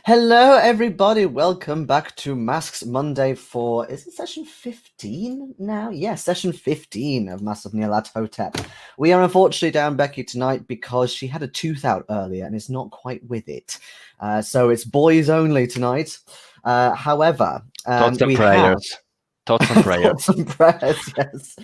Hello, everybody. Welcome back to Masks Monday for, is it session 15 now? Yes, session 15 of Masks of Nyarlathotep. We are unfortunately down Becky tonight because she had a tooth out earlier and is not quite with it. So it's boys only tonight. However, Thoughts and we prayers. have... Thoughts and prayers. Thoughts and prayers, yes.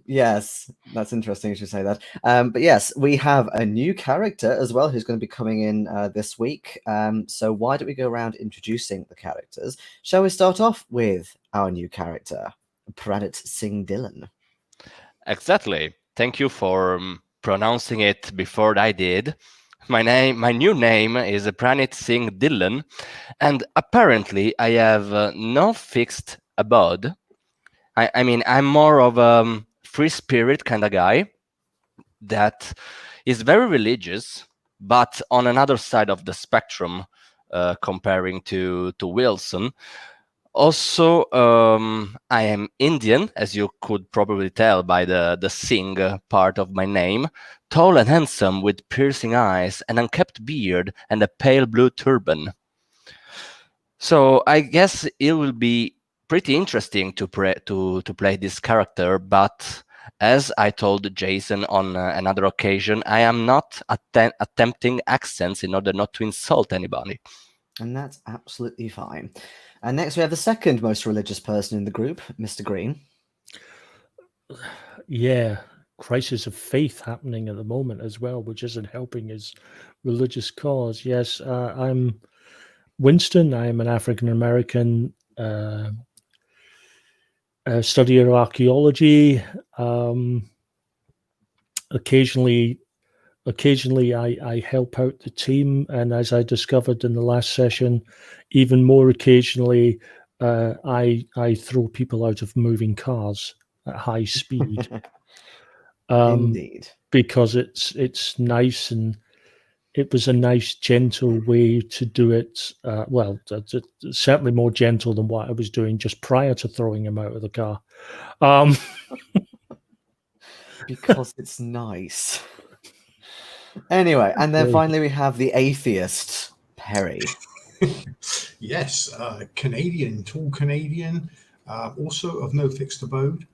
Yes, that's interesting you should say that. But yes, we have a new character as well who's going to be coming in this week. So why don't we go around introducing the characters? Shall we start off with our new character, Pranit Singh Dillon? Exactly. Thank you for pronouncing it before I did. My new name is Pranit Singh Dillon, and apparently I have no fixed abode. I mean, I'm more of a free spirit kind of guy that is very religious, but on another side of the spectrum, comparing to Wilson. Also, I am Indian, as you could probably tell by the Singh part of my name. Tall and handsome, with piercing eyes, an unkempt beard, and a pale blue turban. So I guess it will be pretty interesting to play this character, but as I told Jason on another occasion, I am not attempting accents in order not to insult anybody. And that's absolutely fine. And next we have the second most religious person in the group, Mr. Greene. Yeah, crisis of faith happening at the moment as well, which isn't helping his religious cause. Yes, I'm Winston. I am an African American study of archaeology. Occasionally, I help out the team, and as I discovered in the last session, even more occasionally, I throw people out of moving cars at high speed. Indeed. Because it's nice, and it was a nice, gentle way to do it. Well, certainly more gentle than what I was doing just prior to throwing him out of the car. Because it's nice. Anyway, and then finally we have the atheist, Perry. Yes, Canadian, tall Canadian, also of no fixed abode.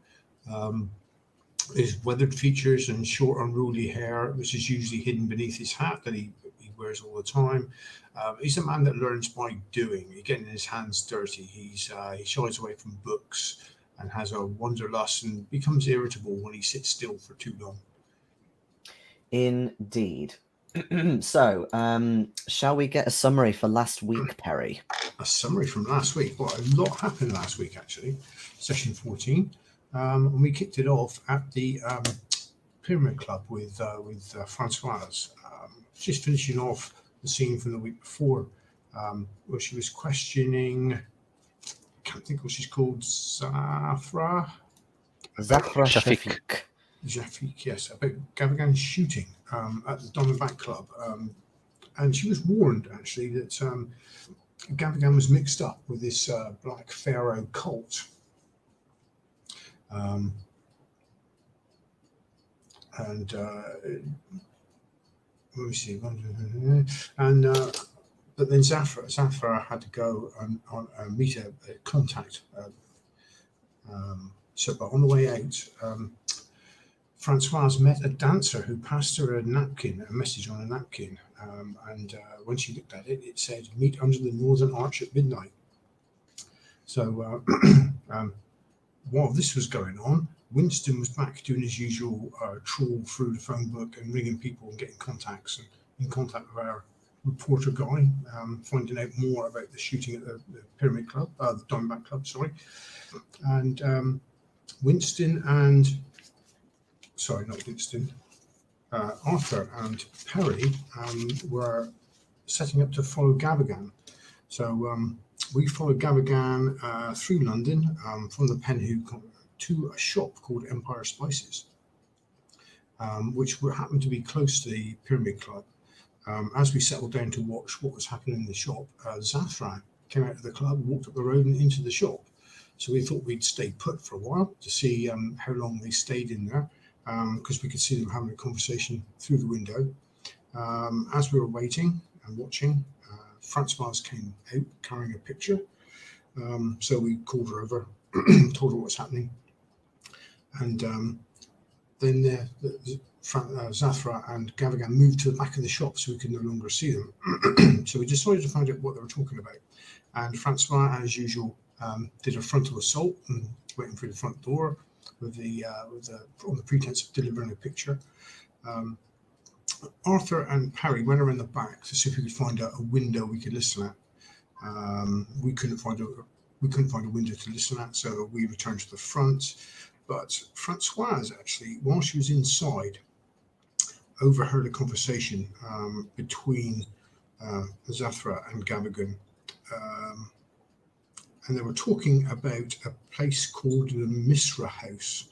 His weathered features and short, unruly hair, which is usually hidden beneath his hat that he wears all the time. He's a man that learns by doing. He's getting his hands dirty. He shies away from books and has a wanderlust and becomes irritable when he sits still for too long. Indeed. So, shall we get a summary for last week, Perry? A summary from last week. Well, a lot happened last week, actually. Session 14. And we kicked it off at the Pyramid Club with Françoise. She's finishing off the scene from the week before, where she was questioning, I can't think what she's called, Zafra Shafiq. Shafiq, yes, about Gavagan's shooting at the Diamondback Club. And she was warned, actually, that Gavagan was mixed up with this Black Pharaoh cult. Let me see. And but then Zafra had to go and meet a contact. So, but on the way out, Françoise met a dancer who passed her a message on a napkin. And when she looked at it, it said, "Meet under the Northern Arch at midnight." So while this was going on, Winston was back doing his usual trawl through the phone book and ringing people and getting contacts, and in contact with our reporter guy, finding out more about the shooting at the Pyramid Club, the Diamondback Club, sorry. And Arthur and Perry were setting up to follow Gavagan. So we followed Gavagan through London from the Penhook to a shop called Empire Spices, which happened to be close to the Pyramid Club. As we settled down to watch what was happening in the shop, Zafran came out of the club, walked up the road and into the shop. So we thought we'd stay put for a while to see how long they stayed in there, because we could see them having a conversation through the window. As we were waiting and watching, Françoise came out carrying a picture. So we called her over, told her what's happening. And then Zathra and Gavagan moved to the back of the shop so we could no longer see them. So we decided to find out what they were talking about. And Françoise, as usual, did a frontal assault and went through the front door on the pretense of delivering a picture. Arthur and Parry went around the back to see if we could find a window we could listen at. We couldn't find a window to listen at, so we returned to the front. But Françoise, actually, while she was inside, overheard a conversation between Zathra and Gavagan. And they were talking about a place called the Misra House.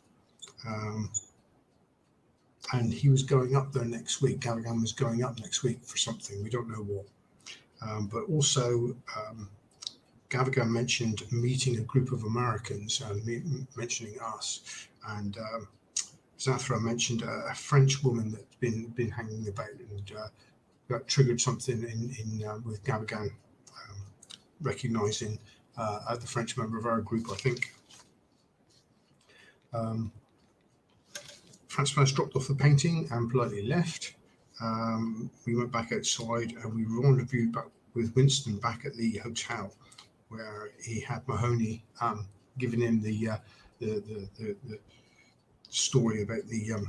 And he was going up there next week. Gavagan was going up next week for something. We don't know what. But also, Gavagan mentioned meeting a group of Americans and mentioning us. And Zathra mentioned a French woman that's been hanging about and that triggered something with Gavagan, recognizing the French member of our group, I think. Françoise dropped off the painting and politely left. We went back outside and we rendezvoused back with Winston back at the hotel, where he had Mahoney giving him the story about the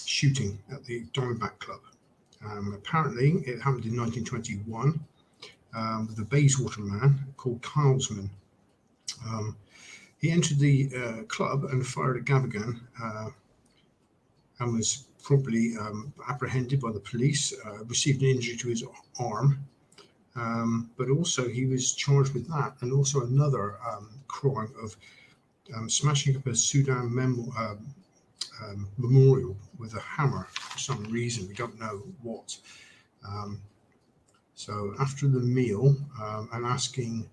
shooting at the Diamondback Club. Apparently, it happened in 1921 with a Bayswater man called Carlsman. He entered the club and fired at Gavagan and was promptly apprehended by the police, received an injury to his arm. But also he was charged with that and also another crime of smashing up a Sudan memorial with a hammer for some reason. We don't know what. So after the meal and asking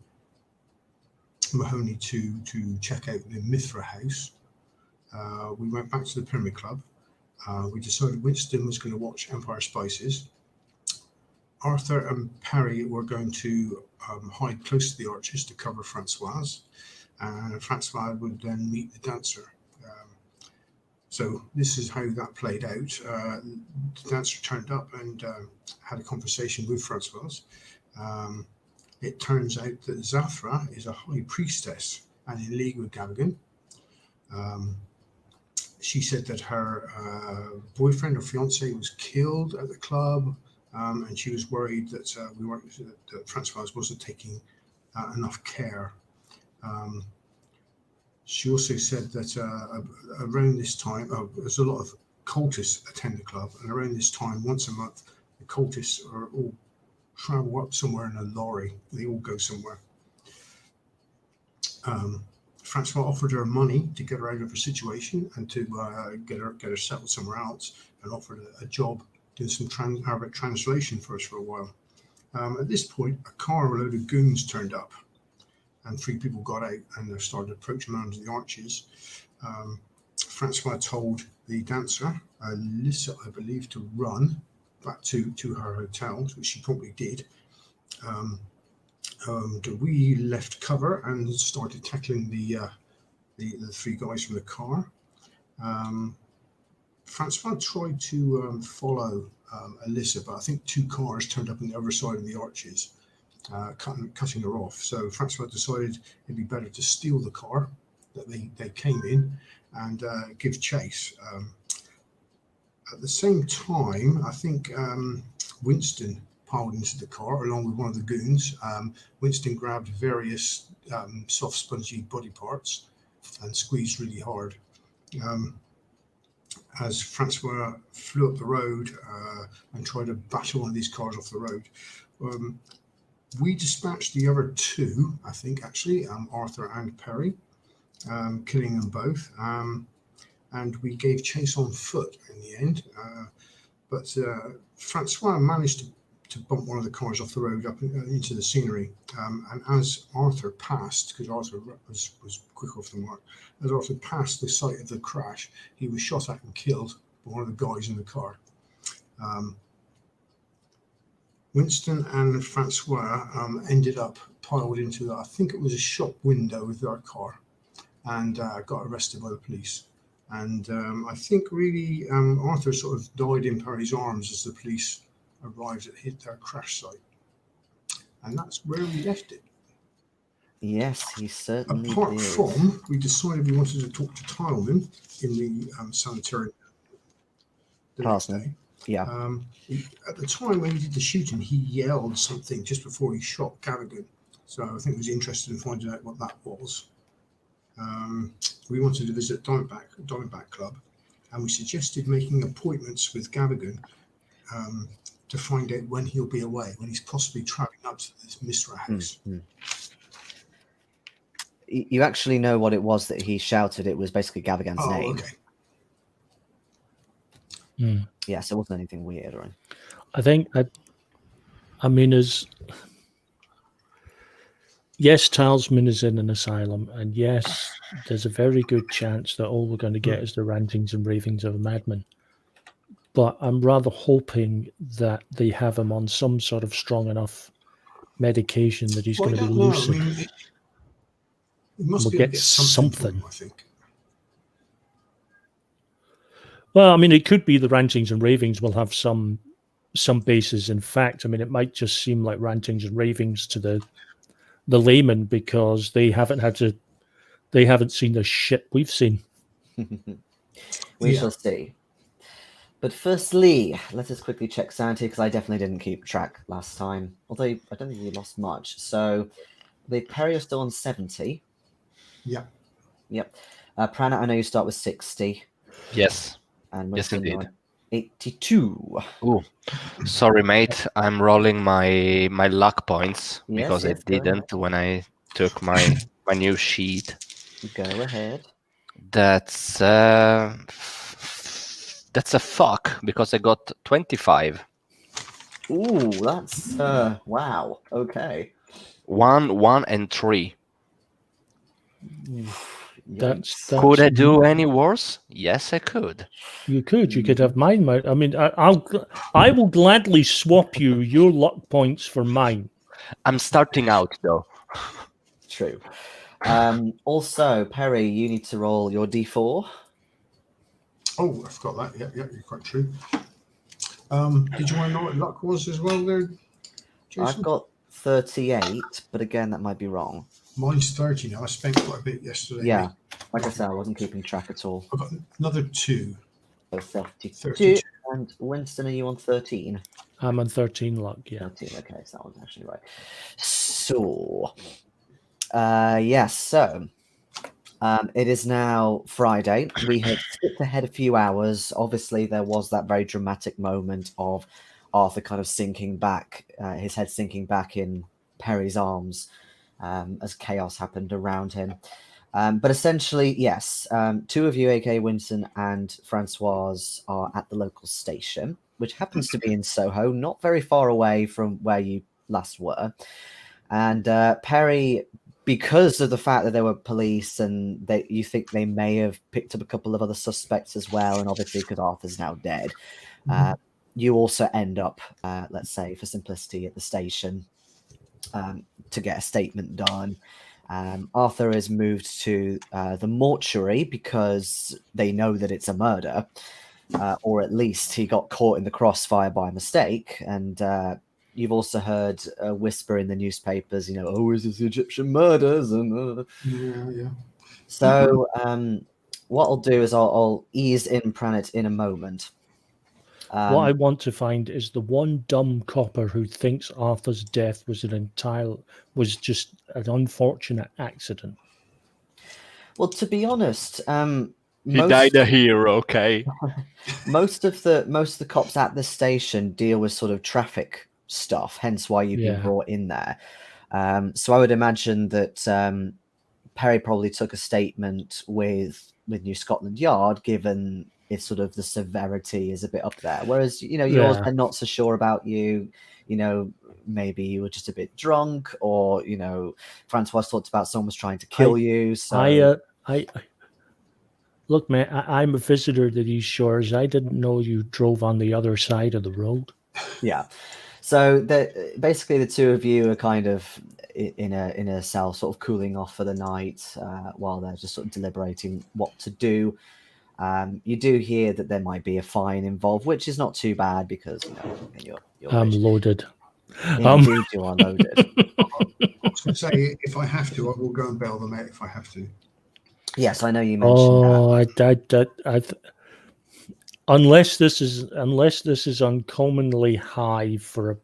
Mahoney to check out the Mithra house, we went back to the Pyramid Club. We decided Winston was going to watch Empire Spices. Arthur and Parry were going to hide close to the arches to cover Françoise, and Françoise would then meet the dancer. So this is how that played out. The dancer turned up and had a conversation with Françoise. It turns out that Zathra is a high priestess and in league with Gavagan. She said that her boyfriend or fiance was killed at the club, and she was worried that that Françoise wasn't taking enough care. She also said that around this time, there's a lot of cultists attend the club, and around this time, once a month, the cultists are all travel up somewhere in a lorry. They all go somewhere. Françoise offered her money to get her out of her situation and to get her settled somewhere else, and offered a job doing some Arabic translation for us for a while. At this point, a car with a load of goons turned up, and 3 people got out and they started approaching under the arches. Françoise told the dancer, Alyssa, I believe, to run back to her hotel, which she probably did. We left cover and started tackling the 3 guys from the car. Françoise tried to follow Alyssa, but I think 2 cars turned up on the other side of the arches, cutting her off. So Françoise decided it'd be better to steal the car that they came in and give chase. At the same time, I think Winston piled into the car along with one of the goons. Winston grabbed various soft, spongy body parts and squeezed really hard. As Françoise flew up the road and tried to batter one of these cars off the road, we dispatched the other 2, I think, actually, Arthur and Parry, killing them both. And we gave chase on foot in the end. But Françoise managed to bump one of the cars off the road up into the scenery. And as Arthur passed, because Arthur was quick off the mark, as Arthur passed the site of the crash, he was shot at and killed by one of the guys in the car. Winston and Françoise ended up piled into, I think it was a shop window with their car, and got arrested by the police. And I think really Arthur sort of died in Perry's arms as the police arrived at their crash site. And that's where we left it. Yes, he certainly Apart did. from, we decided we wanted to talk to Tileman in the sanitarium the next Parsman. day. Yeah. At the time when he did the shooting, he yelled something just before he shot Gavigan. So I think he was interested in finding out what that was. We wanted to visit Diamondback Club, and we suggested making appointments with Gavigan to find out when he'll be away, when he's possibly travelling up to this Misra house. Mm-hmm. You actually know what it was that he shouted. It was basically Gavigan's name. Okay. Yeah, so it wasn't anything weird, right? I think, I mean, yes, Talsman is in an asylum, and yes, there's a very good chance that all we're going to get is the rantings and ravings of a madman. But I'm rather hoping that they have him on some sort of strong enough medication that he's going to be lucid. I mean, it must We'll be able to get get something. something. I think. Well, I mean, it could be the rantings and ravings will have some basis in fact. I mean, it might just seem like rantings and ravings to the layman because they haven't seen the shit we've seen. We shall see. But firstly, let us quickly check sanity, because I definitely didn't keep track last time. Although I don't think we lost much. So the Perry are still on 70. Yeah. Yep. Pranit, I know you start with 60. Yes. And Yes, Winston, indeed. 82. Ooh, sorry, mate. I'm rolling my luck points Yes, because yes, I go didn't when I took my new sheet. Go ahead. That's a fuck because I got 25. Ooh, that's wow. Okay. 1, 1, and 3. That's Could I do any worse? Yes, I could. You could have mine. I mean, I will gladly swap you your luck points for mine. I'm starting out though. True. Also, Perry, you need to roll your D4. Oh, I forgot that. Yeah, you're quite true. Did you want to know what luck was as well there, Jason? I've got 38, but again, that might be wrong. Mine's 30 now. I spent quite a bit yesterday. Yeah, like I said, I wasn't keeping track at all. I've got another 2. So 32. 32. And Winston, are you on 13? I'm on 13 luck, yeah. 13, okay, so that one's actually right. So, yes, so it is now Friday. We have skipped ahead a few hours. Obviously, there was that very dramatic moment of Arthur kind of sinking back, his head sinking back in Perry's arms as chaos happened around him. But essentially, yes, 2 of you, aka Winston and Françoise, are at the local station, which happens to be in Soho, not very far away from where you last were. And Perry, because of the fact that there were police and you think they may have picked up a couple of other suspects as well, and obviously because Arthur's now dead, you also end up, let's say, for simplicity, at the station to get a statement done. Arthur is moved to the mortuary because they know that it's a murder, or at least he got caught in the crossfire by mistake. And you've also heard a whisper in the newspapers, oh, is this Egyptian murders? And Yeah. So what I'll do is I'll ease in Pranit in a moment. What I want to find is the one dumb copper who thinks Arthur's death was just an unfortunate accident. Well, to be honest, He died a hero, okay? most of the cops at the station deal with sort of traffic stuff, hence why you've been brought in there. So I would imagine that Perry probably took a statement with New Scotland Yard, given if sort of the severity is a bit up there. Whereas, yours, they're not so sure about you. Maybe you were just a bit drunk, or, Françoise talked about someone was trying to kill you. So I look, man, I'm a visitor to these shores. I didn't know you drove on the other side of the road. Yeah. So basically, the two of you are kind of in a cell, sort of cooling off for the night, while they're just sort of deliberating what to do. You do hear that there might be a fine involved, which is not too bad because you're I'm rich. loaded. Indeed, you are loaded. I was going to say, if I have to, I will go and bail them out if I have to. Yes, I know you mentioned that. Unless this is uncommonly high for a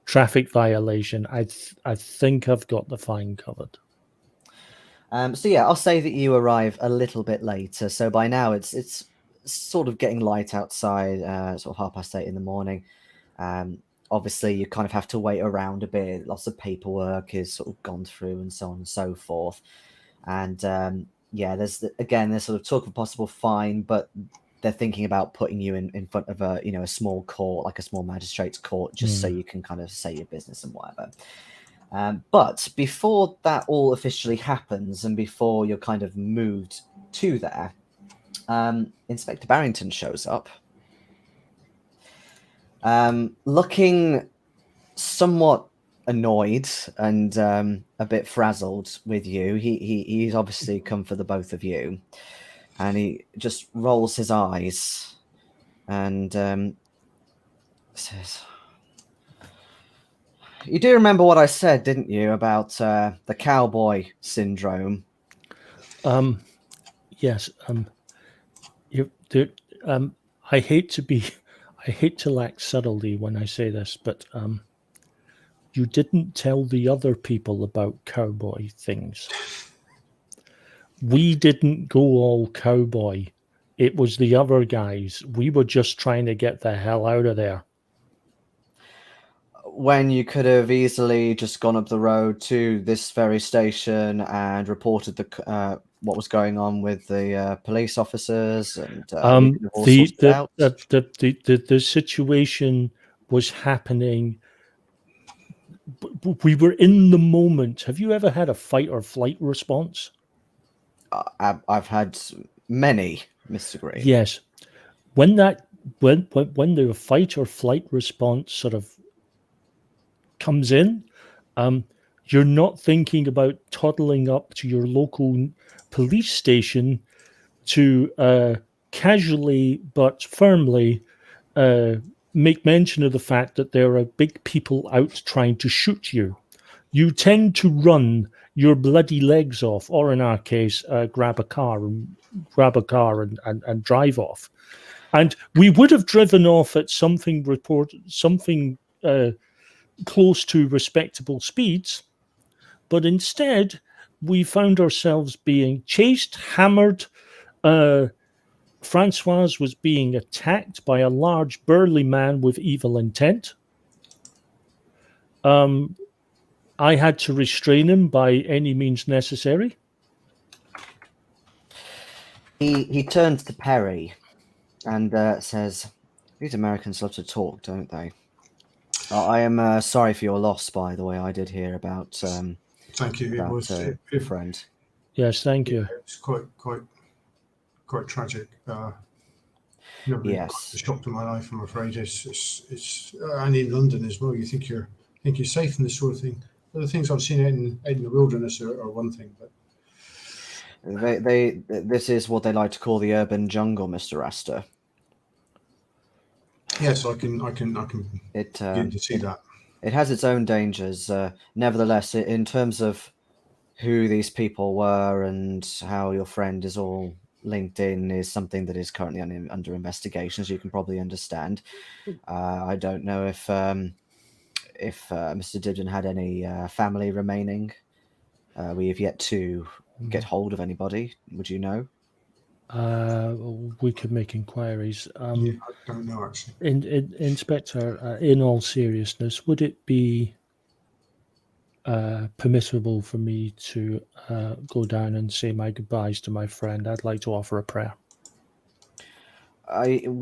traffic violation, I think I've got the fine covered. So yeah, I'll say that you arrive a little bit later. So by now it's sort of getting light outside, sort of 8:30 in the morning. Obviously, you kind of have to wait around a bit. Lots of paperwork is sort of gone through, and so on and so forth. And yeah, there's sort of talk of a possible fine, but they're thinking about putting you in front of a small court, like a small magistrate's court, just so you can kind of say your business and whatever. But before that all officially happens, and before you're kind of moved to there, Inspector Barrington shows up, looking somewhat annoyed and a bit frazzled with you. He's obviously come for the both of you, and he just rolls his eyes and says, "You do remember what I said, didn't you, about the cowboy syndrome?" Yes. I hate to lack subtlety when I say this, but you didn't tell the other people about cowboy things. We didn't go all cowboy. It was the other guys. We were just trying to get the hell out of there. When you could have easily just gone up the road to this very station and reported what was going on with the police officers, and we could have all sorted it out. The situation was happening. We were in the moment. Have you ever had a fight or flight response? I've had many, Mr. Greene. Yes. When the fight or flight response sort of comes in, you're not thinking about toddling up to your local police station to casually but firmly make mention of the fact that there are big people out trying to shoot you. You tend to run your bloody legs off, or in our case, grab a car and drive off. And we would have driven off at something close to respectable speeds, but instead we found ourselves being chased, hammered. Françoise was being attacked by a large burly man with evil intent. I had to restrain him by any means necessary. He turns to Perry and says, "These Americans love to talk, don't they? I am sorry for your loss, by the way. I did hear about Thank you. about It was your friend." Yes, thank you. It's quite tragic. Never been Yes. a shock to my life, I'm afraid. It's and in London as well. You think you're safe in this sort of thing. The things I've seen out in the wilderness are one thing, but this is what they like to call the urban jungle, Mr. Astor. yes, I can begin to see that. It has its own dangers. Nevertheless, in terms of who these people were and how your friend is all linked in, is something that is currently under investigation, as you can probably understand. I don't know if Mr. Dillon had any family remaining. We have yet to get hold of anybody. Would you know? We could make inquiries. Yeah, I don't know actually. Inspector, in all seriousness, would it be permissible for me to go down and say my goodbyes to my friend? I'd like to offer a prayer. That's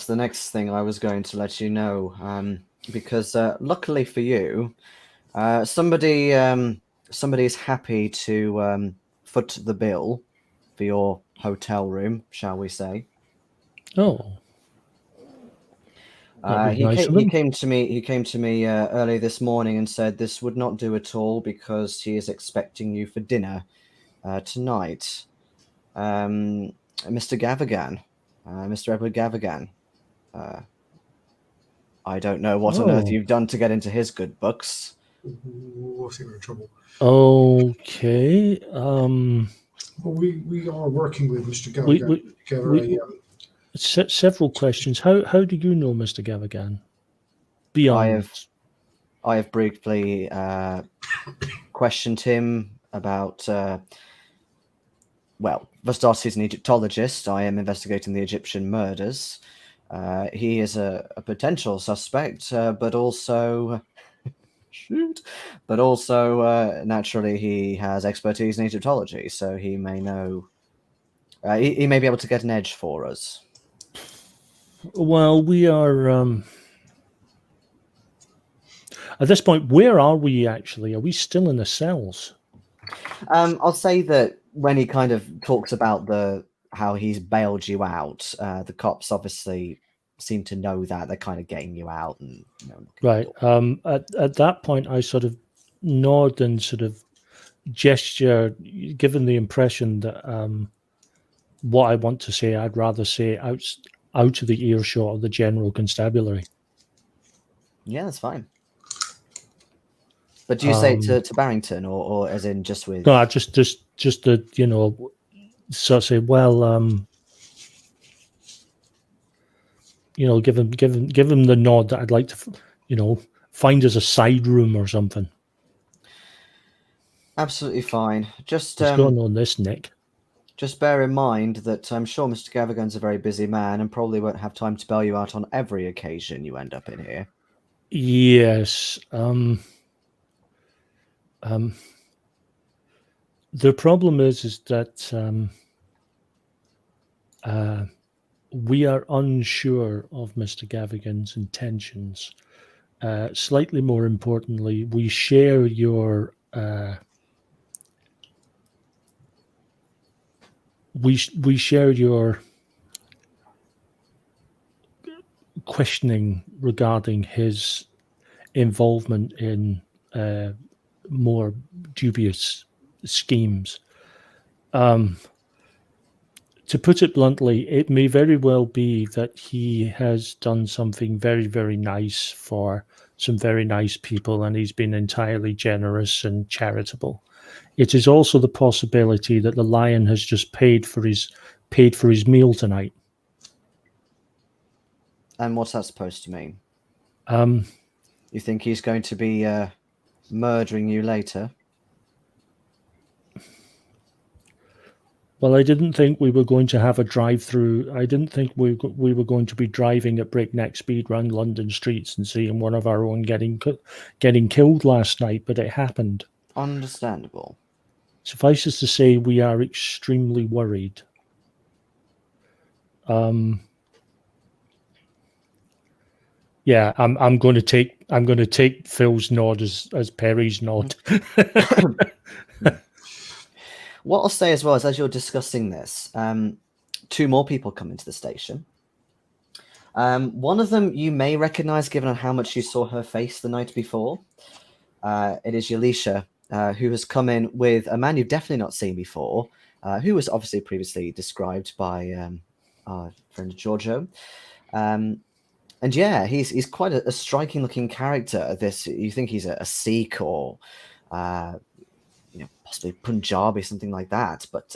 the next thing I was going to let you know, because luckily for you, somebody's happy to foot the bill for your hotel room, shall we say? Oh. That was nice of him. He came to me. He came to me early this morning and said this would not do at all because he is expecting you for dinner tonight. Mr. Gavagan, Mr. Edward Gavagan. I don't know what on earth you've done to get into his good books. I think we're in trouble. Okay. Well, we are working with Mr. Gavagan. Several questions. How do you know Mr. Gavagan? Beyond. I have briefly questioned him about. Well, for starters, he's an Egyptologist. I am investigating the Egyptian murders. He is a potential suspect, but also. But also, naturally, he has expertise in Egyptology, so he may know. He may be able to get an edge for us. Well, we are at this point. Where are we actually? Are we still in the cells? I'll say that when he kind of talks about how he's bailed you out, the cops obviously seem to know that they're kind of getting you out, and right. At that point, I sort of nod and sort of gesture, given the impression that what I want to say, I'd rather say out of the earshot of the general constabulary. Yeah, that's fine. But do you say to Barrington, or as in just with? No, just the so say, well, give him the nod that I'd like to, find us a side room or something. Absolutely fine. Just what's going on this, Nick? Just bear in mind that I'm sure Mr. Gavagan's a very busy man and probably won't have time to bail you out on every occasion you end up in here. Yes. The problem is that we are unsure of Mr. Gavagan's intentions. Slightly more importantly, we share your we share your questioning regarding his involvement in more dubious schemes. To put it bluntly, it may very well be that he has done something very, very nice for some very nice people, and he's been entirely generous and charitable. It is also the possibility that the lion has just paid for his meal tonight. And what's that supposed to mean? You think he's going to be murdering you later? Well, I didn't think we were going to have a drive-through. I didn't think we were going to be driving at breakneck speed around London streets and seeing one of our own getting killed last night, but it happened. Understandable. Suffice it to say, we are extremely worried. Yeah, I'm going to take Phil's nod as Perry's nod. What I'll say as well is, as you're discussing this, two more people come into the station. One of them you may recognize, given on how much you saw her face the night before. It is Yalisha, who has come in with a man you've definitely not seen before, who was obviously previously described by our friend Giorgio. And yeah, he's quite a striking-looking character. You think he's a Sikh or possibly Punjabi, something like that. But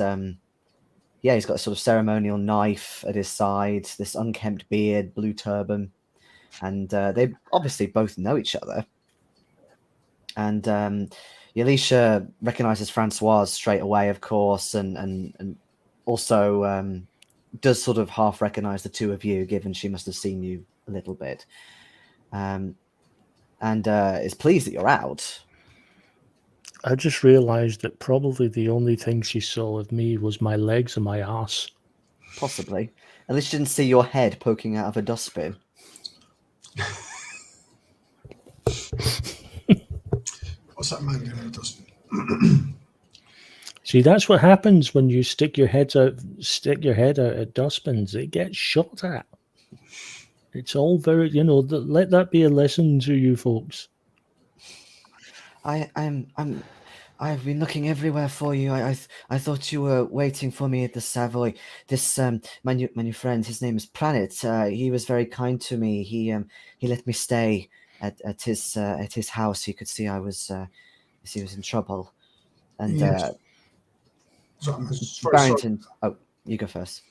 yeah, he's got a sort of ceremonial knife at his side, this unkempt beard, blue turban, and they obviously both know each other. And Yalisha recognizes Françoise straight away, of course, and also does sort of half recognize the two of you, given she must have seen you a little bit, and is pleased that you're out. I just realized that probably the only thing she saw of me was my legs and my ass. Possibly. At least she didn't see your head poking out of a dustbin. What's that man doing in a dustbin? See, that's what happens when you stick your head out at dustbins. It gets shot at. It's all very, let that be a lesson to you folks. I've been looking everywhere for you. I thought you were waiting for me at the Savoy. This my new friend, his name is Pranit. He was very kind to me. He let me stay at his house. He could see I was in trouble. And Yes. So I'm very sorry. Barrington. Oh, you go first.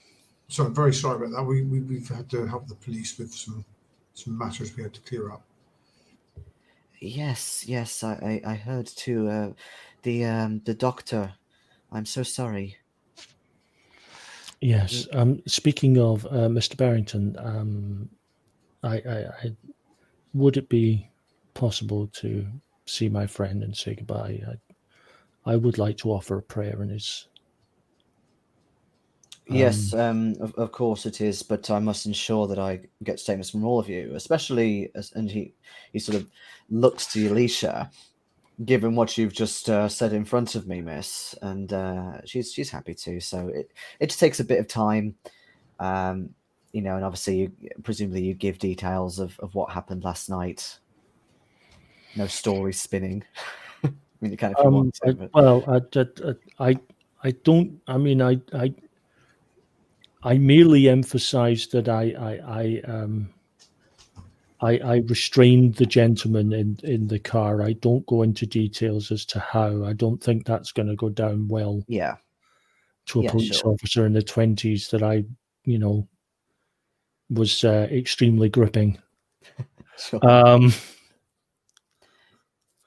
So I'm very sorry about that. We've had to help the police with some matters we had to clear up. Yes, I heard too. The doctor. I'm so sorry. Yes. Speaking of Mr. Barrington, I would it be possible to see my friend and say goodbye? I would like to offer a prayer in his. Yes, of course it is, but I must ensure that I get statements from all of you, especially and he sort of looks to Alicia, given what you've just said in front of me, miss, and she's happy to. So it just takes a bit of time, and obviously presumably you give details of what happened last night. No story spinning. I mean, you can if you want to. But... Well, I don't. I mean, I merely emphasised that I restrained the gentleman in the car. I don't go into details as to how. I don't think that's going to go down well. Yeah. To a police officer in the 20s that I, was extremely gripping. Sure.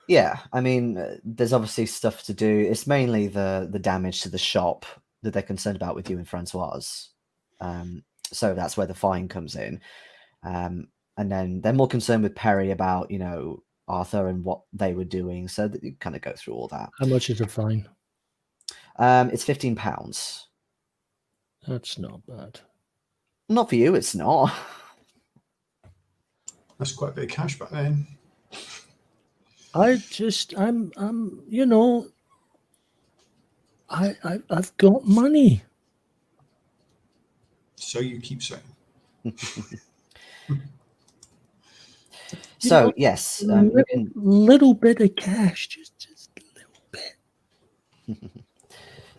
Yeah, I mean, there's obviously stuff to do. It's mainly the damage to the shop that they're concerned about with you and Françoise. So that's where the fine comes in. And then they're more concerned with Perry about, Arthur and what they were doing. So that you kind of go through all that. How much is a fine? It's £15. That's not bad. Not for you, it's not. That's quite a bit of cash back then. I've got money. So you keep saying. So yes, little bit of cash, just a little bit.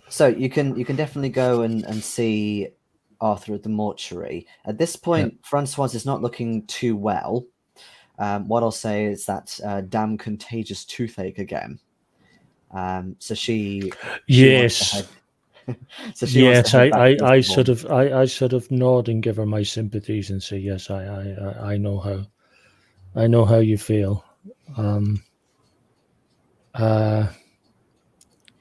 So you can definitely go and see Arthur at the mortuary. At this point, Françoise is not looking too well. What I'll say is that damn contagious toothache again. So she yes. So she yes, I sort of nod and give her my sympathies and say yes, I know how you feel.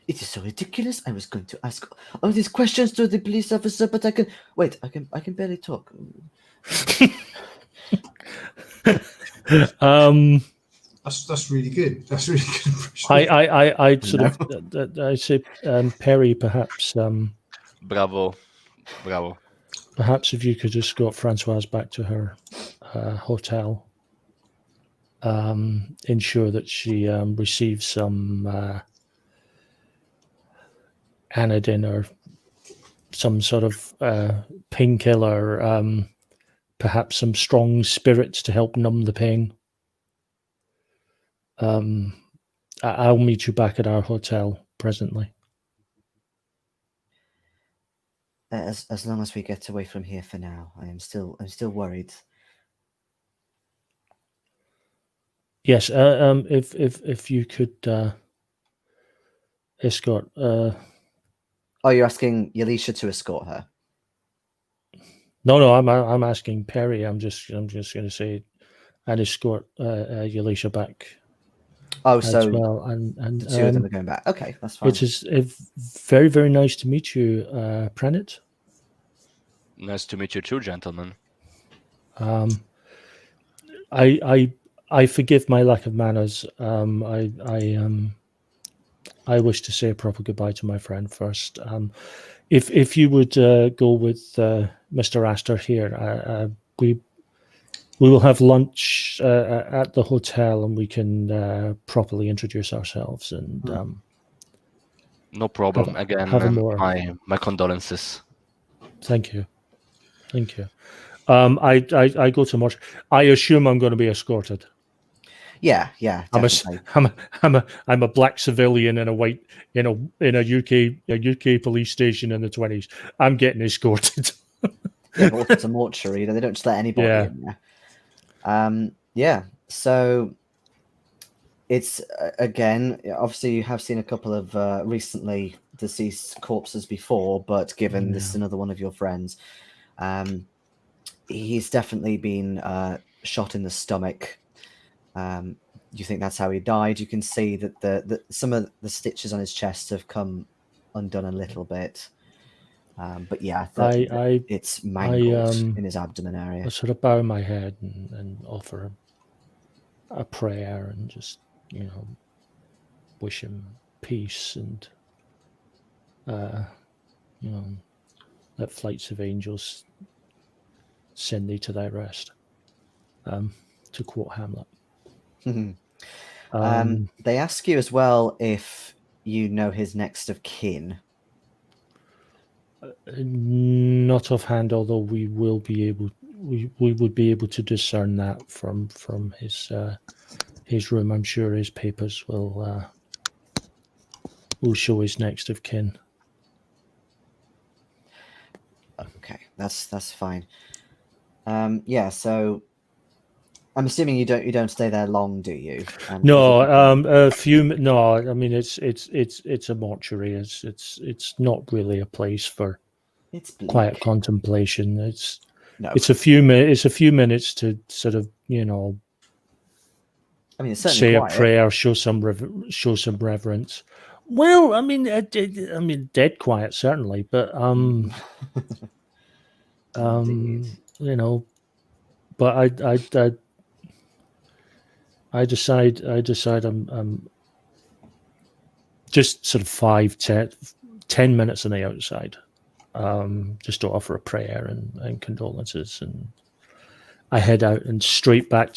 It is so ridiculous. I was going to ask all these questions to the police officer, but I can barely talk. That's really good. That's really good. I say Perry, perhaps. Bravo. Perhaps if you could escort Françoise back to her hotel, ensure that she receives some Anodin or some sort of painkiller, perhaps some strong spirits to help numb the pain. I'll meet you back at our hotel presently. As long as we get away from here for now, I'm still worried. Yes, if you could escort. Oh, you're asking Alicia to escort her? No, I'm asking Perry. I'm just going to say, and escort Alicia back. Oh, so well, and the two of them are going back. Okay, that's fine. It is very, very nice to meet you, Pranit. Nice to meet you too, gentlemen. I forgive my lack of manners. I wish to say a proper goodbye to my friend first. If you would go with Mr. Astor here, we will have lunch at the hotel, and we can properly introduce ourselves. And no problem. Again, my condolences. Thank you. I go to mortuary. I assume I'm going to be escorted. Yeah, definitely. I'm a black civilian in a white in a UK police station in the 20s. I'm getting escorted. Yeah, but also it's a mortuary. They don't just let anybody in there. Yeah, so it's again, obviously you have seen a couple of recently deceased corpses before, but given this is another one of your friends, he's definitely been shot in the stomach. You think that's how he died? You can see that some of the stitches on his chest have come undone a little bit. But yeah, it's mangled in his abdomen area. I sort of bow my head and offer a prayer and just, wish him peace and, let flights of angels send thee to thy rest, to quote Hamlet. They ask you as well if you know his next of kin. Not offhand, although we would be able to discern that from his room. I'm sure his papers will show his next of kin. Okay, that's fine. Yeah, so I'm assuming you don't stay there long, do you? No, a few. No, I mean it's a mortuary. It's not really a place for quiet contemplation. It's a few minutes to sort of I mean, it's say quiet. A prayer, show some reverence. Well, I mean, dead quiet certainly, but but I decide I'm just sort of 10 minutes on the outside, just to offer a prayer and condolences, and I head out and straight back,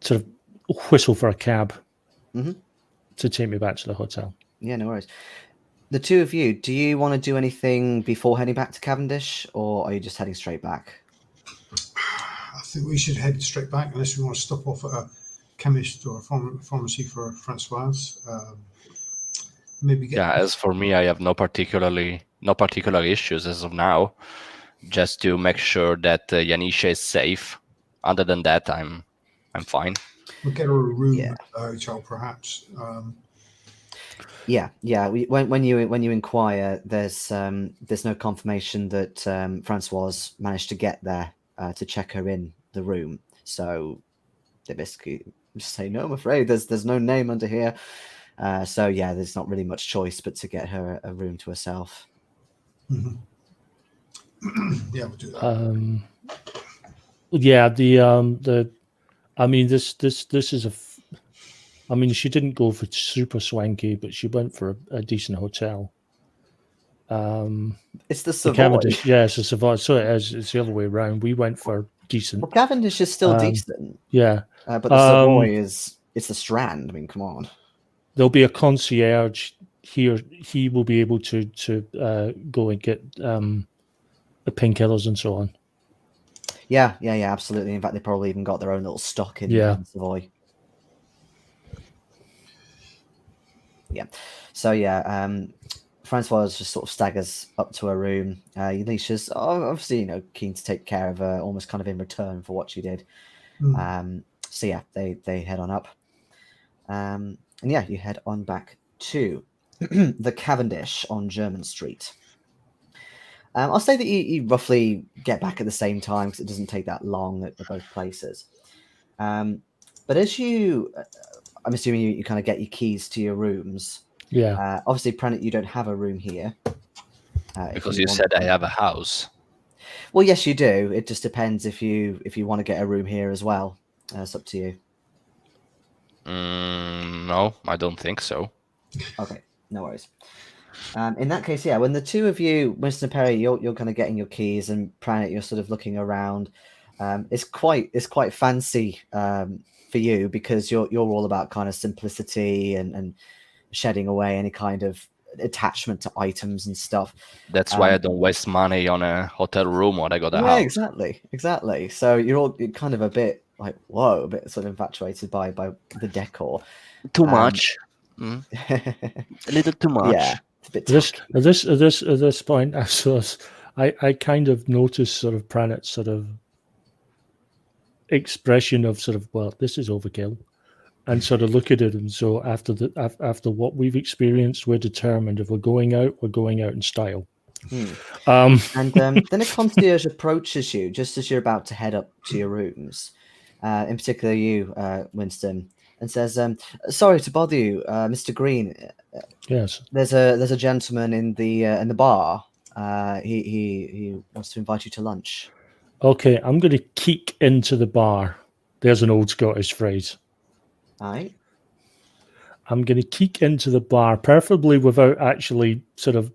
sort of whistle for a cab to take me back to the hotel. Yeah, no worries. The two of you, do you want to do anything before heading back to Cavendish, or are you just heading straight back? I think we should head straight back, unless we want to stop off at a chemist or a pharmacy for Françoise. Maybe get. Yeah, as for me, I have no particular issues as of now. Just to make sure that Yanisha is safe. Other than that, I'm fine. We'll get her a room at the hotel, perhaps. Yeah. When you inquire, there's no confirmation that Françoise managed to get there to check her in the room. So they basically say, no, I'm afraid there's no name under here. So yeah, there's not really much choice but to get her a room to herself. Mm-hmm. Yeah, we'll do that. I mean, this is I mean, she didn't go for super swanky, but she went for a decent hotel. It's the Savoy. Cavendish, yes, it's Savoy. So it's the other way around. We went for decent. Well, Cavendish is still decent. Yeah, but the Savoy it's the Strand. I mean, come on. There'll be a concierge here. He will be able to go and get the painkillers and so on. Yeah, absolutely. In fact, they probably even got their own little stock in Savoy. Yeah. So Françoise just sort of staggers up to her room. Yanisha's obviously, keen to take care of her, almost kind of in return for what she did. So yeah, they head on up. And yeah, you head on back to the Cavendish on Jermyn Street. I'll say that you roughly get back at the same time because it doesn't take that long at both places. But as I'm assuming you kind of get your keys to your rooms. Yeah. Obviously, Pranit, you don't have a room here. Because you said I have a house. Well, yes, you do. It just depends if you want to get a room here as well. It's up to you. No, I don't think so. Okay, no worries. In that case, yeah, when the two of you, Winston and Perry, you're kind of getting your keys, and Pranit, you're sort of looking around. It's quite fancy for you because you're all about kind of simplicity and shedding away any kind of attachment to items and stuff. That's why I don't waste money on a hotel room when I got a Yeah, house. exactly. So you're kind of a bit like, whoa, a bit sort of infatuated by the decor. Too much. A little too much. Yeah, it's a bit tacky. At this point, I kind of noticed sort of Pranit's sort of expression of sort of, well, this is overkill, and sort of look at it. And so after what we've experienced, we're determined if we're going out in style. And then a concierge approaches you just as you're about to head up to your rooms, in particular you, Winston, and says, "Sorry to bother you, Mr. Greene. Yes. There's a gentleman in the bar. He wants to invite you to lunch." Okay, I'm going to keek into the bar. There's an old Scottish phrase. Aye. I'm going to keek into the bar, preferably without actually sort of,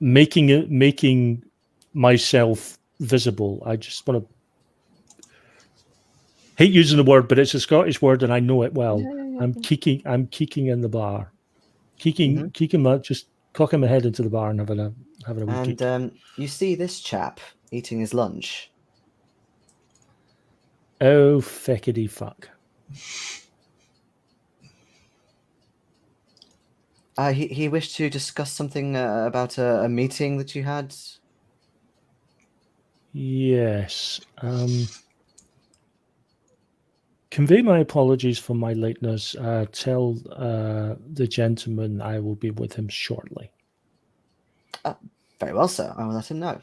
making myself visible. I just want to hate using the word, but it's a Scottish word and I know it well. Yeah. I'm keeking in the bar. Just cocking my head into the bar and having a wee keek. And you see this chap eating his lunch. Oh, feckity fuck. He wished to discuss something about a meeting that you had. Yes. Convey my apologies for my lateness. Tell the gentleman I will be with him shortly. Very well, sir. I will let him know.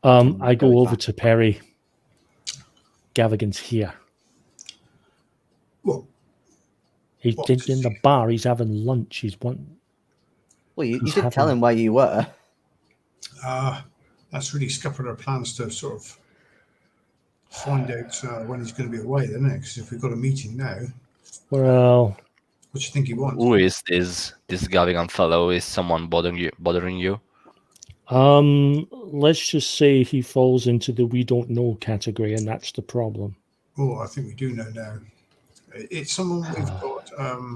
I go over to Perry. Gavigan's here. Well, He's in the bar. He's having lunch. He's one. Well, you did tell him where you were. That's really scuppered our plans to sort of find out when he's going to be away, then, because if we've got a meeting now. Well, what do you think he wants? Who is this Gavigan fellow? Is someone bothering you? Let's just say he falls into the we don't know category, and that's the problem. Oh, I think we do know now. It's someone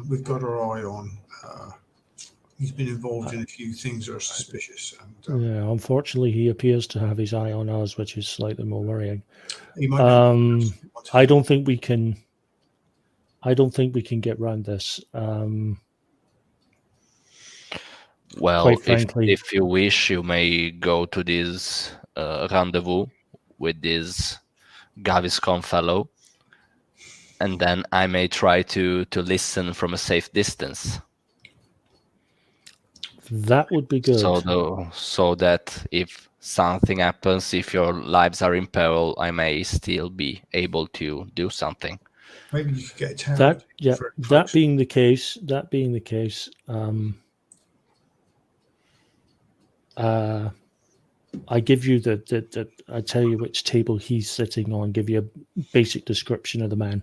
we've got our eye on. He's been involved in a few things that are suspicious. And, yeah, unfortunately, he appears to have his eye on us, which is slightly more worrying. He might I don't think we can get round this. Well, quite frankly, if you wish, you may go to this rendezvous with this Gaviscon fellow, and then I may try to listen from a safe distance. That would be good. So that if something happens, if your lives are in peril, I may still be able to do something. Maybe you could get a tower. That being the case, I give you I tell you which table he's sitting on, give you a basic description of the man.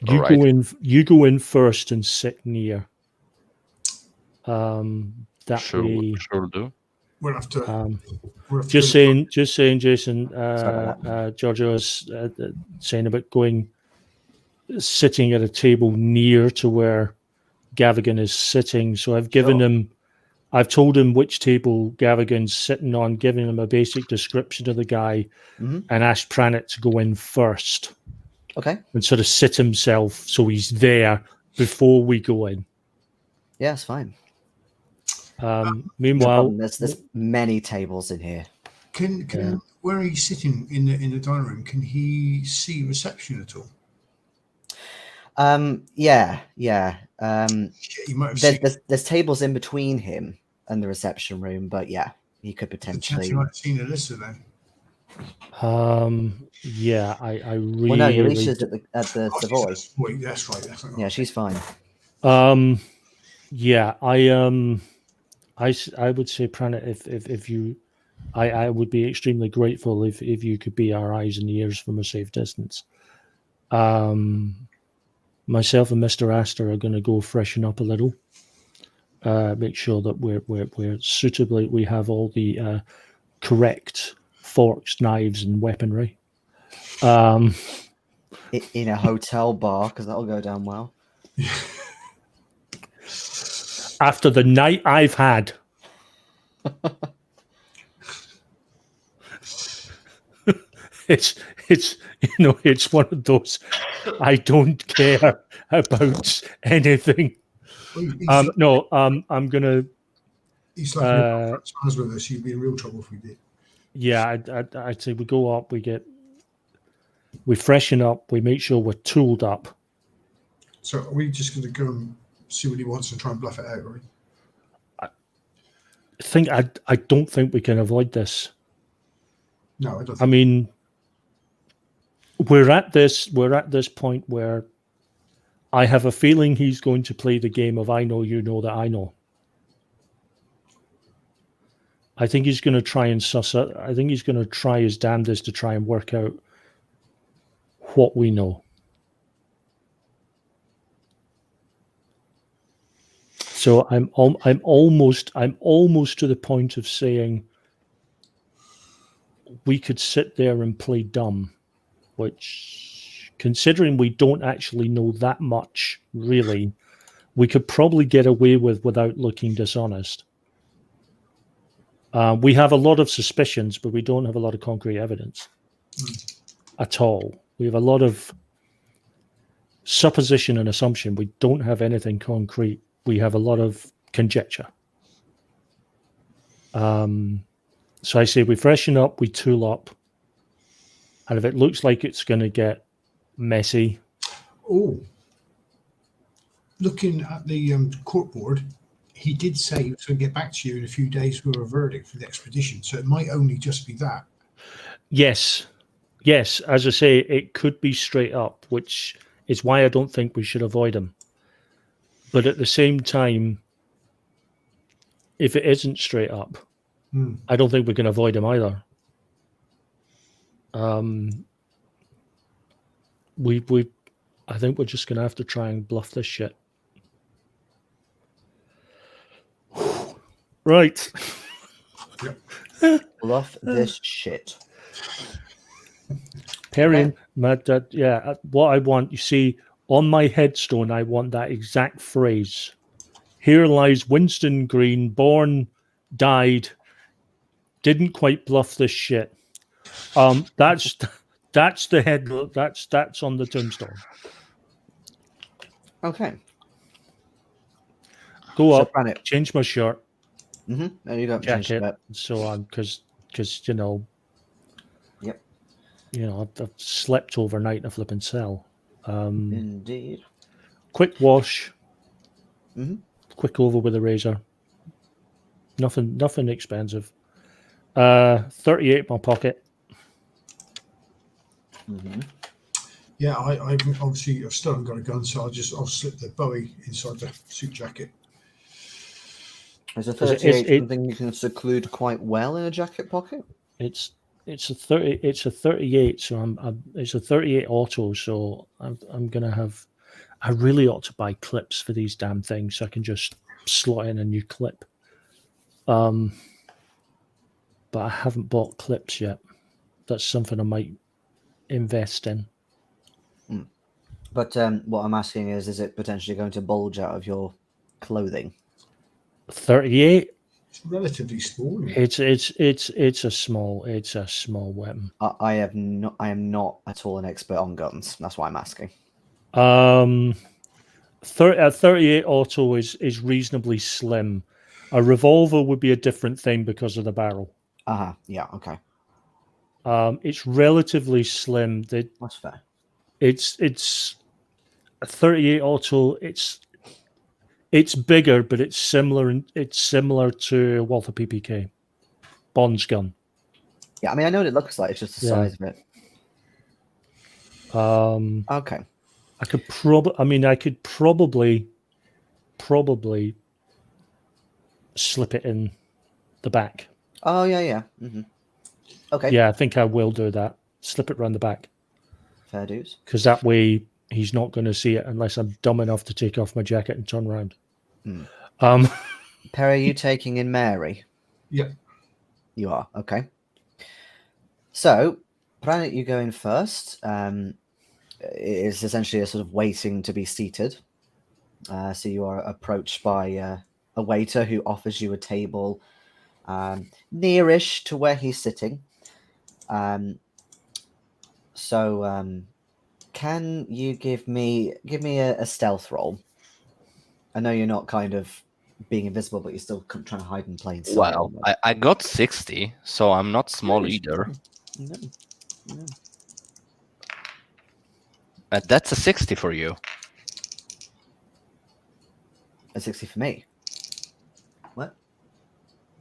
You go in first and sit near. Sure do. We'll have to. Just saying, Jason. Giorgio is saying about sitting at a table near to where Gavigan is sitting. So I've given him. I've told him which table Gavigan's sitting on, giving him a basic description of the guy, and asked Pranit to go in first. Okay. And sort of sit himself so he's there before we go in. Yeah, it's fine. Meanwhile, there's many tables in here. Can where he's sitting in the dining room? Can he see reception at all? Yeah. He might have there's tables in between him and the reception room, but yeah, he could potentially. He might have seen Alyssa then. Yeah, I really. Well, no, Alicia's at the Savoy. That's right. Yeah, she's fine. Yeah, I would say, Pranit, if you, I would be extremely grateful if you could be our eyes and ears from a safe distance. Myself and Mr. Astor are going to go freshen up a little. Make sure that we're suitably. We have all the correct forks, knives, and weaponry. In a hotel bar, because that'll go down well. After the night I've had. It's it's one of those, I don't care about anything. Well, I'm gonna. He's like Françoise with us. You'd be in real trouble if we did. Yeah, I'd say we go up, we freshen up, we make sure we're tooled up. So are we just going to go and see what he wants and try and bluff it out, are we? I don't think we can avoid this. No, I don't. I mean, we're at this point where I have a feeling he's going to play the game of I know you know that I know. I think he's going to try and suss out. I think he's going to try his damnedest to try and work out what we know. So I'm almost to the point of saying we could sit there and play dumb, which, considering we don't actually know that much, really, we could probably get away with without looking dishonest. We have a lot of suspicions, but we don't have a lot of concrete evidence at all. We have a lot of supposition and assumption. We don't have anything concrete. We have a lot of conjecture. So I say we freshen up, we tool up, and if it looks like it's going to get messy. Oh, looking at the court board, he did say he was going to get back to you in a few days with a verdict for the expedition. So it might only just be that. Yes. As I say, it could be straight up, which is why I don't think we should avoid him. But at the same time, if it isn't straight up, I don't think we can avoid him either. I think we're just going to have to try and bluff this shit. Right. Yep. Bluff this shit. Perrin, what I want, you see, on my headstone, I want that exact phrase. Here lies Winston Greene, born, died, didn't quite bluff this shit. That's the head. That's on the tombstone. Okay. Go So, up, Pranit. change my shirt, There you go. Change jacket, that. so on, because you know. Yep. You know, I've slept overnight in a flipping cell. Indeed. Quick wash. Mm-hmm. Quick over with a razor. Nothing expensive. 38 in my pocket. Mm-hmm. Yeah, I obviously I've still haven't got a gun, so I'll slip the Bowie inside the suit jacket. Is a 38 something you can seclude quite well in a jacket pocket? It's a 38, so it's a 38 auto, so I'm gonna have. I really ought to buy clips for these damn things, so I can just slot in a new clip. But I haven't bought clips yet. That's something I might invest in. But what I'm asking is it potentially going to bulge out of your clothing? 38. It's relatively small. It's a small weapon. I am not at all an expert on guns. That's why I'm asking. 38 auto is reasonably slim. A revolver would be a different thing because of the barrel. Yeah. Okay. It's relatively slim. That's fair. It's a 38 auto. It's bigger, but it's similar to Walther PPK, Bond's gun. Yeah, I mean, I know what it looks like. It's just the size of it. Okay. I could probably slip it in the back. Oh yeah. Mm-hmm. Okay. Yeah, I think I will do that. Slip it around the back. Fair dues. Because that way he's not going to see it unless I'm dumb enough to take off my jacket and turn around. Perry, are you taking in Mary? Yeah. You are. Okay. So, Pranit, you go in first. It is essentially a sort of waiting to be seated. So you are approached by a waiter who offers you a table nearish to where he's sitting. Can you give me a stealth roll? I know you're not kind of being invisible, but you're still trying to hide in plain sight. Well, I got 60, so I'm not small either. No. That's a 60 for you. A 60 for me. What?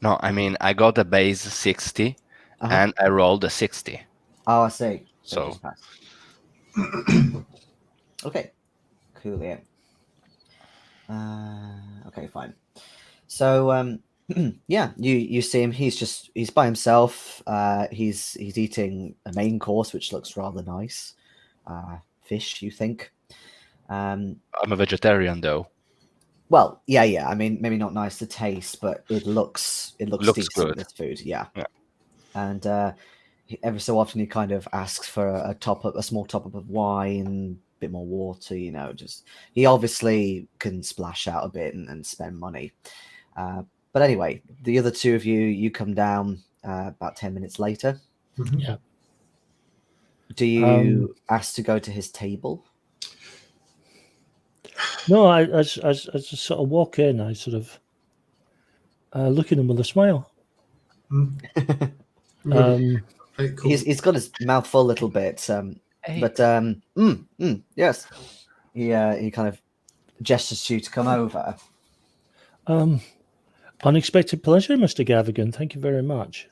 No, I mean, I got a base 60, and I rolled a 60. Oh, I see. So just passed. Okay. Cool, yeah. Okay, fine. So, yeah, you see him. He's by himself. He's eating a main course, which looks rather nice. Fish, you think? I'm a vegetarian, though. Well, yeah. I mean, maybe not nice to taste, but it looks decent, good. this food, yeah. And every so often he kind of asks for a small top up of wine, a bit more water. Just he obviously can splash out a bit and spend money. But anyway, the other two of you come down about 10 minutes later. Mhm. Yeah. Do you ask to go to his table? No, I just sort of walk in. I sort of look at him with a smile. Very cool. He's got his mouth full a little bit, but yes, he kind of gestures to you to come over. Unexpected pleasure, Mr. Gavigan. Thank you very much.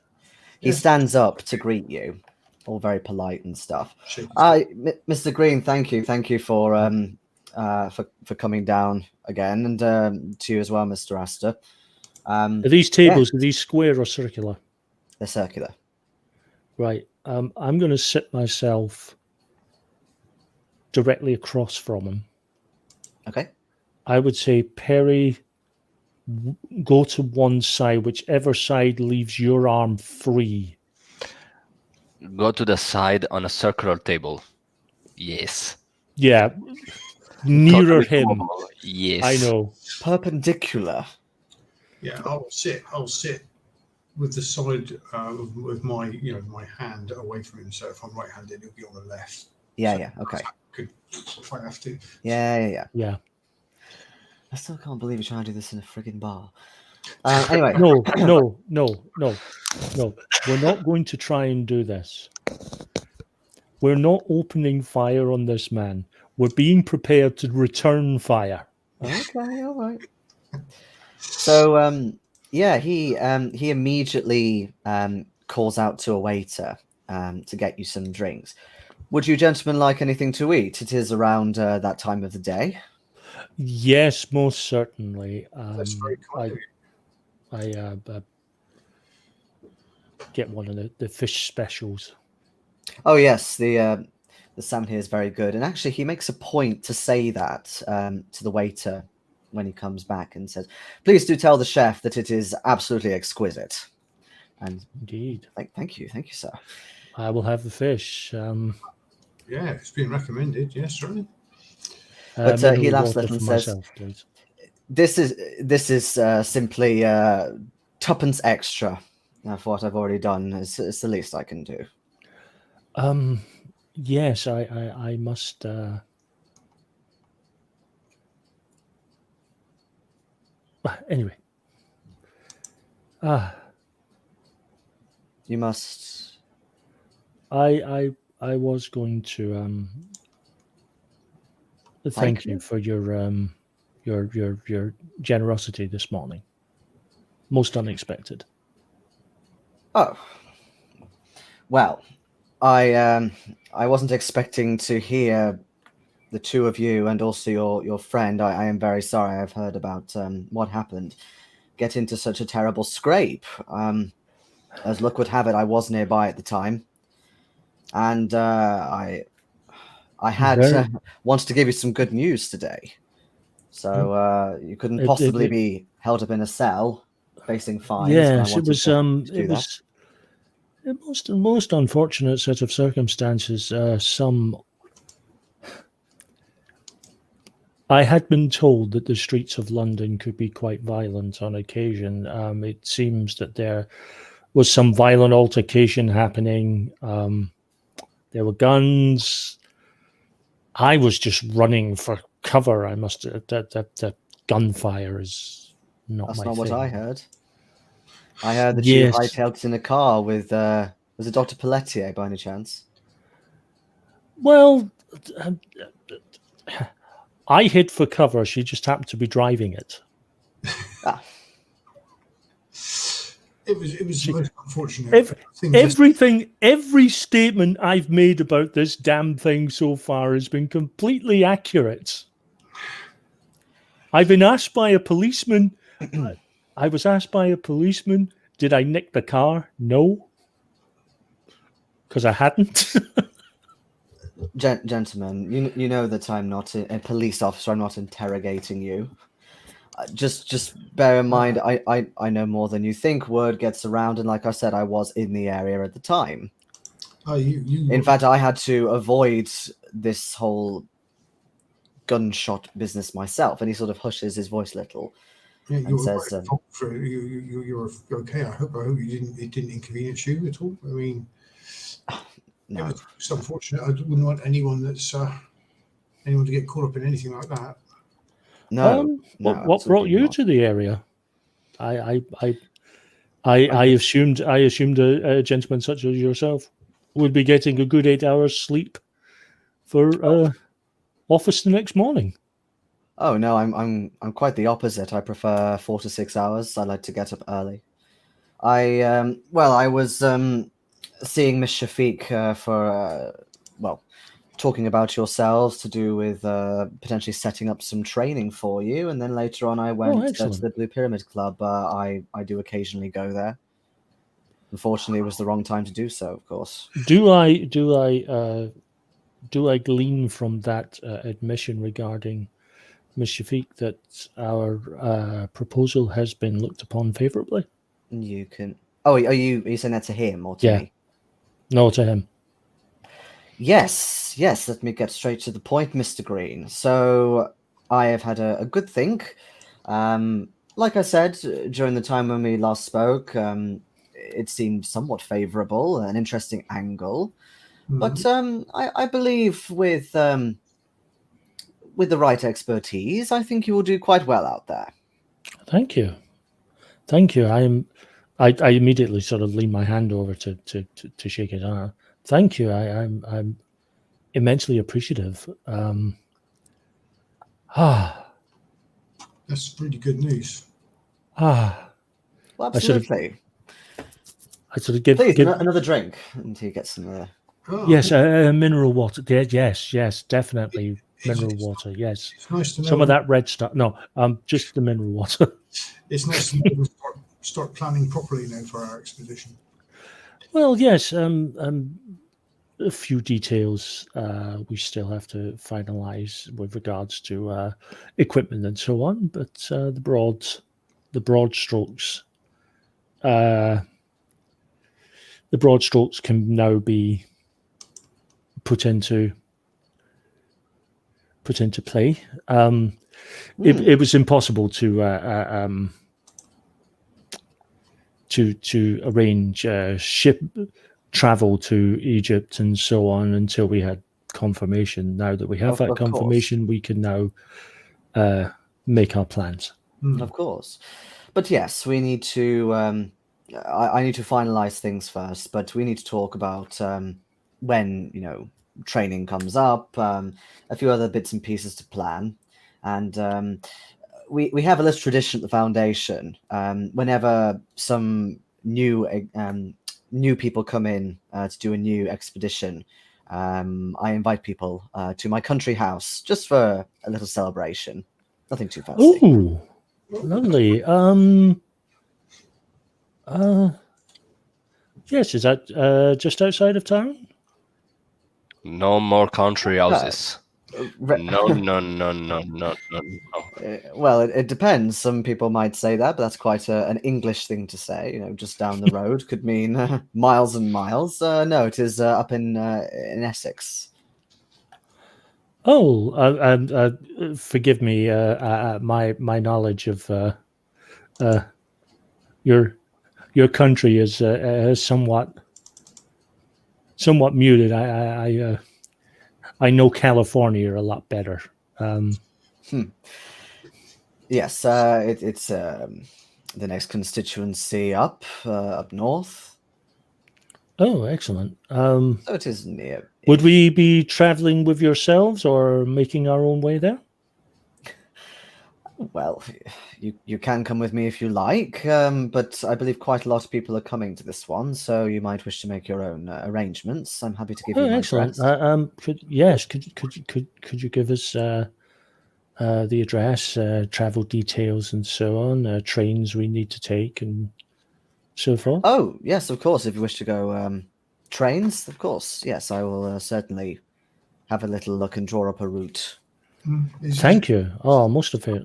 He stands up to greet you, all very polite and stuff. Shake his Mr. Greene, thank you for coming down again, and to you as well, Mr. Astor. Are these tables, are these square or circular? They're circular. Right. I'm going to sit myself directly across from him. Okay. I would say, Perry, go to one side, whichever side leaves your arm free. Go to the side on a circular table. Yes. Yeah. Nearer him. Cool. Yes. I know. Perpendicular. Yeah, I'll sit with the side with my my hand away from him. So if I'm right-handed, he'll be on the left. Yeah. Okay. If I have to. Yeah. Yeah. I still can't believe you're trying to do this in a friggin' bar. Anyway. No. We're not going to try and do this. We're not opening fire on this man. We're being prepared to return fire. Okay, all right. So, he immediately calls out to a waiter to get you some drinks. Would you gentlemen like anything to eat? It is around that time of the day. Yes, most certainly. That's very kind of you. I get one of the fish specials. Oh yes, the salmon here is very good, and actually he makes a point to say that to the waiter when he comes back and says, "Please do tell the chef that it is absolutely exquisite." And Indeed, thank you, sir. I will have the fish. Yeah, it's been recommended. Yes, Ronnie. But he laughs a little and says, myself, please. This is simply tuppence extra for what I've already done. It's the least I can do. Yes, I must. Anyway. You must. I was going to thank you for your generosity this morning. Most unexpected. Oh. Well, I wasn't expecting to hear the two of you and also your friend. I am very sorry. I've heard about what happened. Get into such a terrible scrape. As luck would have it, I was nearby at the time, and I had wanted to give you some good news today. So you couldn't possibly be held up in a cell facing fines. Yes, it was. It was a most unfortunate set of circumstances. I had been told that the streets of London could be quite violent on occasion. It seems that there was some violent altercation happening. There were guns. I was just running for cover. I must. That gunfire is not That's my not thing. what I heard. I heard that Yes. you hightailed it in a car with, was it Dr. Pelletier by any chance? Well, I hid for cover. She just happened to be driving it. Ah, It was the most unfortunate thing. Every statement I've made about this damn thing so far has been completely accurate. I've been asked by a policeman. I was asked by a policeman, did I nick the car? No, because I hadn't. Gentlemen, you know that I'm not a police officer. I'm not interrogating you. Just bear in mind, I know more than you think. Word gets around, and like I said, I was in the area at the time. In fact, I had to avoid this whole gunshot business myself. And he sort of hushes his voice a little and says, "You're okay. I hope it didn't inconvenience you at all. I mean, no. It's unfortunate. I wouldn't want anyone to get caught up in anything like that." No, what brought you to the area? I assumed a gentleman such as yourself would be getting a good 8 hours sleep for office the next morning. Oh no, I'm quite the opposite. I prefer 4 to 6 hours. I like to get up early. I was seeing Miss Shafiq for talking about yourselves to do with potentially setting up some training for you, and then later on I went to the Blue Pyramid Club. I do occasionally go there. Unfortunately, it was the wrong time to do so, of course. Do I glean from that admission regarding Ms. Shafiq that our proposal has been looked upon favourably? You can. Oh, are you saying that to him or to me? No, to him. Yes. Let me get straight to the point, Mr. Greene. So I have had a good think. Like I said, during the time when we last spoke, it seemed somewhat favourable, an interesting angle. But I believe with the right expertise, I think you will do quite well out there. Thank you. I immediately sort of lean my hand over to shake his arm. Thank you. I'm immensely appreciative. That's really good news. Well, absolutely. I sort of give another drink until you get some. Yes, mineral water. Yes, definitely mineral water. Yes, it's nice to know some of that red stuff. No, just the mineral water. It's nice to know we'll start planning properly now for our expedition. Well, yes, a few details we still have to finalise with regards to equipment and so on, but the broad strokes. The broad strokes can now be put into play. It was impossible to arrange ship travel to Egypt and so on until we had confirmation. Now that we have that confirmation, we can now make our plans. Of course, but yes, we need to. I need to finalize things first, but we need to talk about when training comes up, a few other bits and pieces to plan, and we have a little tradition at the foundation. Whenever some new people come in to do a new expedition, I invite people to my country house just for a little celebration. Nothing too fancy. Oh, lovely. Yes, is that just outside of town? No more country houses. No. Well, it depends. Some people might say that, but that's quite an English thing to say. Just down the road could mean miles and miles. No, it is up in Essex. Oh, forgive me. My knowledge of your country is somewhat muted. I know California a lot better. Yes, it's the next constituency up north. Oh, excellent. So it is near. Would we be traveling with yourselves or making our own way there? Well, you can come with me if you like, but I believe quite a lot of people are coming to this one, so you might wish to make your own arrangements. I'm happy to give you my Excellent. address. Could you give us the address, travel details, and so on, trains we need to take, and so forth? Oh, yes, of course. If you wish to go trains, of course. Yes, I will certainly have a little look and draw up a route. Thank you. Oh, most of it.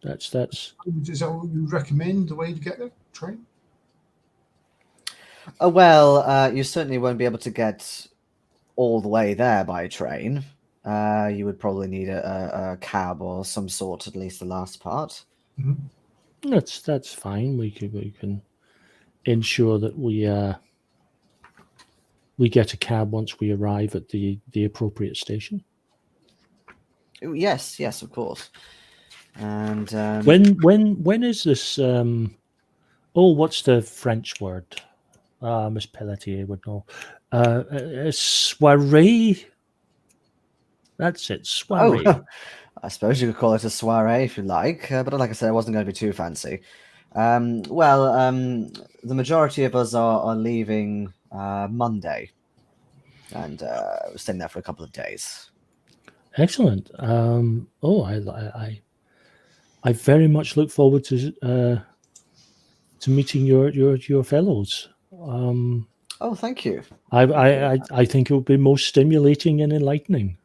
That's. Is that what you recommend, the way to get there? Train? Well, you certainly won't be able to get all the way there by train. You would probably need a cab or some sort, at least the last part. Mm-hmm. That's fine. We can ensure that we get a cab once we arrive at the appropriate station. Yes, of course. And when is this? What's the French word? Miss Pelletier would know. Soiree. That's it. Soiree. Oh, I suppose you could call it a soiree if you like, but like I said, it wasn't going to be too fancy. The majority of us are leaving Monday, and we're staying there for a couple of days. Excellent. I very much look forward to meeting your fellows. Oh, thank you. I think it will be most stimulating and enlightening.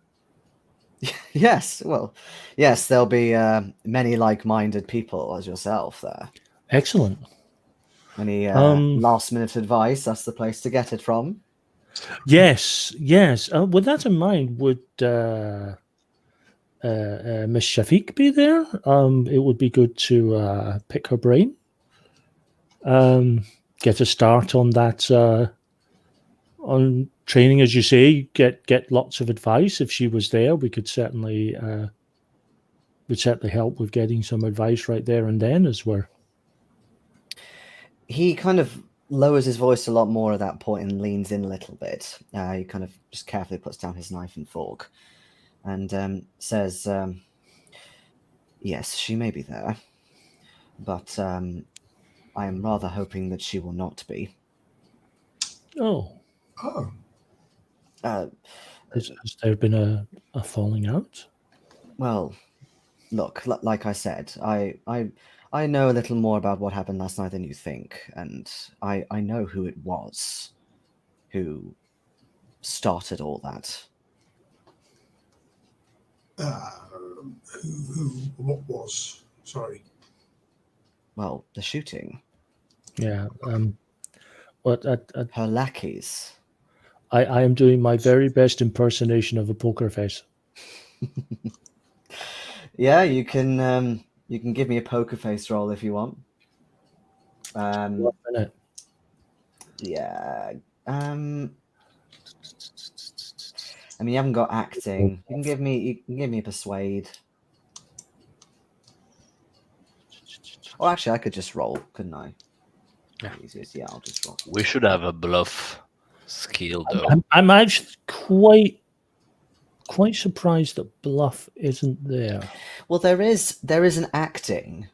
Yes, well, yes, there'll be many like-minded people as yourself there. Excellent. Any last-minute advice? That's the place to get it from. Yes. With that in mind, would Miss Shafiq be there? It would be good to pick her brain. Get a start on that. On training, as you say, get lots of advice. If she was there, we could certainly help with getting some advice right there and then, as we're. He kind of lowers his voice a lot more at that point and leans in a little bit. He kind of just carefully puts down his knife and fork and says, yes, she may be there, but I am rather hoping that she will not be. Oh. Has there been a falling out? Well, look, like I said, I know a little more about what happened last night than you think, and I know who it was who started all that. What was? Sorry. Well, the shooting. Yeah. Her lackeys. I am doing my very best impersonation of a poker face. Yeah, you can give me a poker face roll if you want. 1 minute. Yeah. I mean, you haven't got acting. You can give me a persuade. Or actually, I could just roll, couldn't I? Yeah, I'll just roll. We should have a bluff skill, though. I'm actually quite surprised that bluff isn't there. Well, there is an acting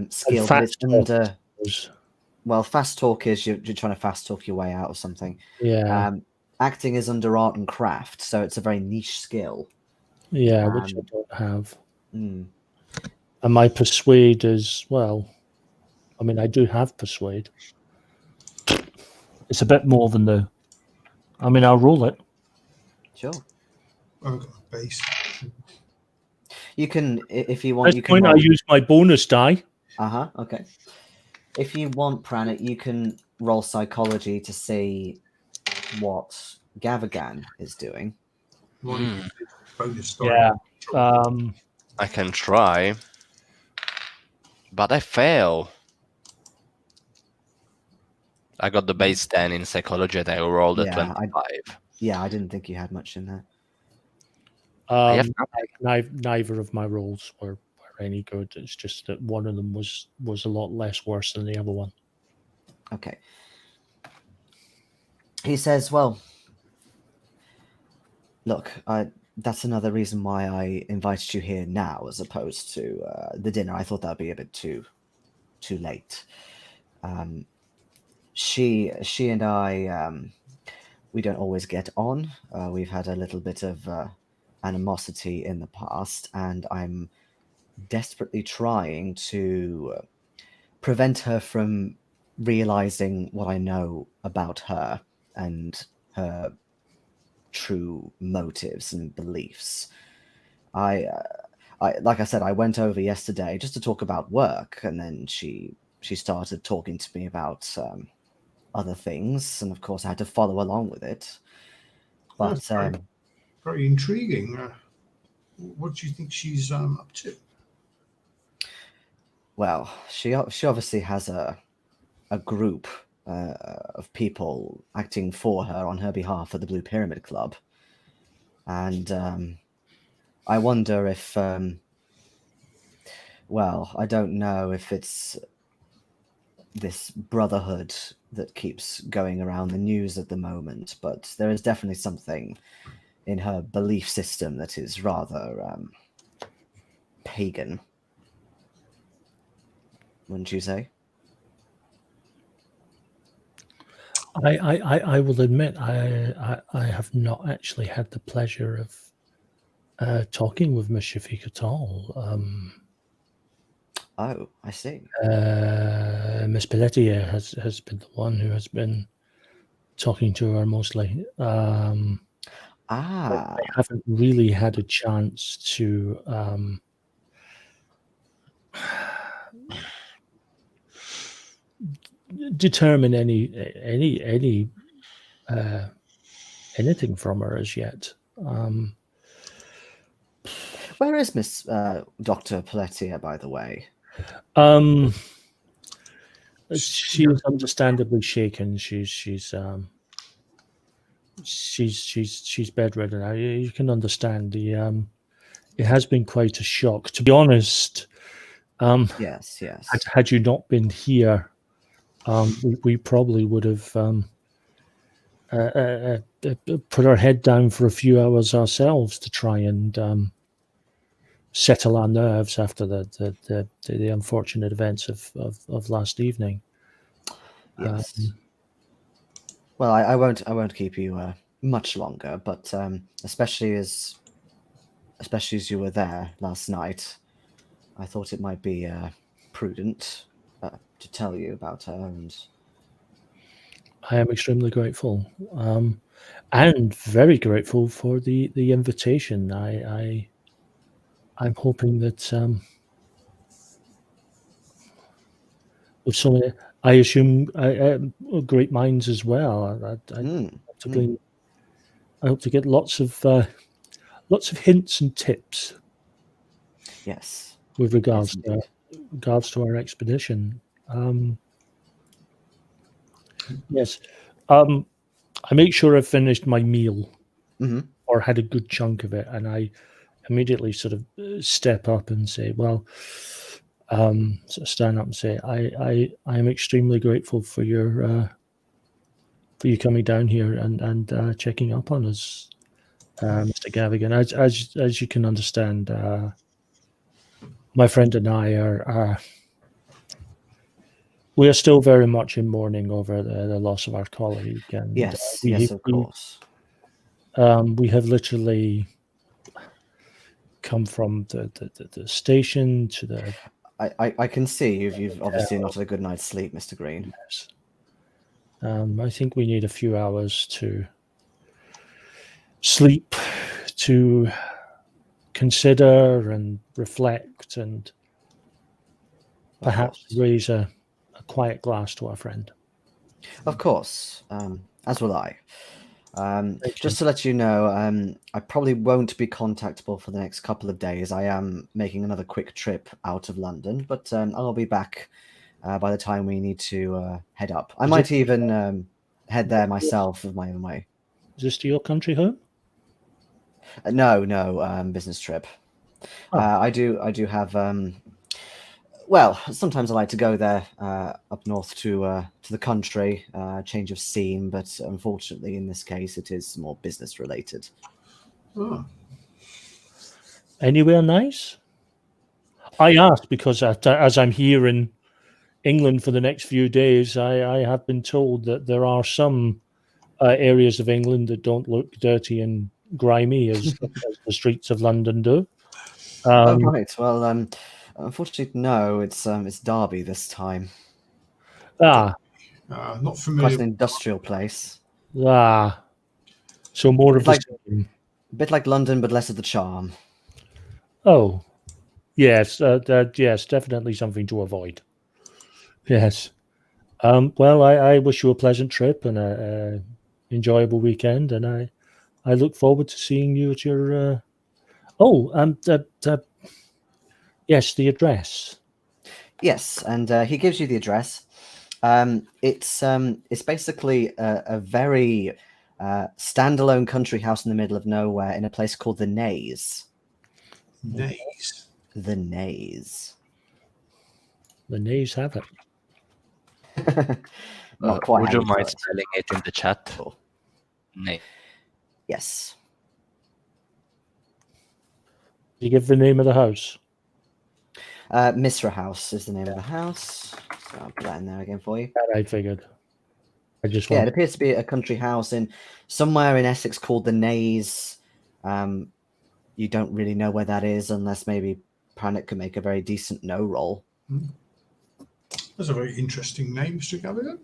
skill, but it's under. Well, fast talk is you're trying to fast talk your way out of something. Yeah. Acting is under art and craft, so it's a very niche skill. Yeah, which I don't have. Mm. And my persuade is, well, I mean, I do have persuade. It's a bit more than the. I mean, I'll roll it. Sure. I've got a base. You can, if you want. At this point, I use my bonus die. Okay. If you want, Pranit, you can roll psychology to see what Gavagan is doing. Ronnie, Mm. bonus story. Yeah. I can try, but I fail. I got the base 10 in psychology and I rolled a Yeah, 25. I didn't think you had much in there. I have nothing. Neither of my rolls were any good. It's just that one of them was a lot less worse than the other one. Okay. He says, well, look, that's another reason why I invited you here now as opposed to the dinner. I thought that'd be a bit too late. She and I, we don't always get on. We've had a little bit of animosity in the past, and I'm desperately trying to prevent her from realizing what I know about her and her true motives and beliefs. I like I said, I went over yesterday just to talk about work, and then she started talking to me about other things, and of course I had to follow along with it. But That's very intriguing. What do you think she's up to? well, she obviously has a group of people acting for her on her behalf at the Blue Pyramid Club, and I wonder if well, I don't know if it's this brotherhood that keeps going around the news at the moment, but there is definitely something in her belief system that is rather pagan. Wouldn't you say? I will admit I have not actually had the pleasure of talking with Miss Shafiq at all. Oh, I see. Miss Pelletier has been the one who has been talking to her mostly. I haven't really had a chance to determine anything from her as yet. Where is Miss Dr. Pelletier, by the way? She is understandably shaken. She's bedridden. You can understand it has been quite a shock, to be honest. Yes. Had you not been here, we probably would have put our head down for a few hours ourselves to try and settle our nerves after the unfortunate events of last evening. Yes. Well, I won't keep you much longer, but especially as you were there last night, I thought it might be prudent to tell you about her. And I am extremely grateful, and very grateful for the invitation. I'm hoping that with so many, I assume great minds as well. I hope to get lots of hints and tips. Yes, with regards yes, to our expedition. Yes, I make sure I've finished my meal or had a good chunk of it, and I immediately sort of step up and say, well, sort of stand up and say, I am extremely grateful for you coming down here and checking up on us, Mr. Gavigan. As you can understand, my friend and I we are still very much in mourning over the loss of our colleague. And yes, of course. We have literally come from the station to the. I can see you've obviously not had a good night's sleep, Mr. Greene. Yes. I think we need a few hours to sleep, to consider and reflect, and perhaps raise a quiet glass to our friend. Of course, as will I. Just to let you know, I probably won't be contactable for the next couple of days. I am making another quick trip out of London, but I'll be back by the time we need to head up. I might even head there myself of my own way. Is this to your country home? No, business trip. Oh. I do have. Well, sometimes I like to go there up north to the country, change of scene. But unfortunately, in this case, it is more business related. Oh, Anywhere nice? I asked because as I'm here in England for the next few days, I have been told that there are some areas of England that don't look dirty and grimy as the streets of London do. Oh, right. Well, unfortunately, no. It's Derby this time. not Quite familiar. an industrial place. So more of the Like- same. A bit like London, but less of the charm. Oh, yes, yes, definitely something to avoid. Yes. Well, I wish you a pleasant trip and a enjoyable weekend, and I look forward to seeing you at your. Yes, the address. Yes, and he gives you the address. It's basically a very standalone country house in the middle of nowhere in a place called the Nays. Nays. The Nays. The nays have it. Not quite. Would how you mind do it. spelling it in the chat? Cool. Nay. Yes. You give the name of the house. Misra House is the name of the house. So I'll put that in there again for you. That I figured. I just Yeah, it want. appears to be a country house in somewhere in Essex called the Nays. You don't really know where that is unless maybe Pranit can make a very decent no roll. That's a very interesting name, Mr. Gallagher.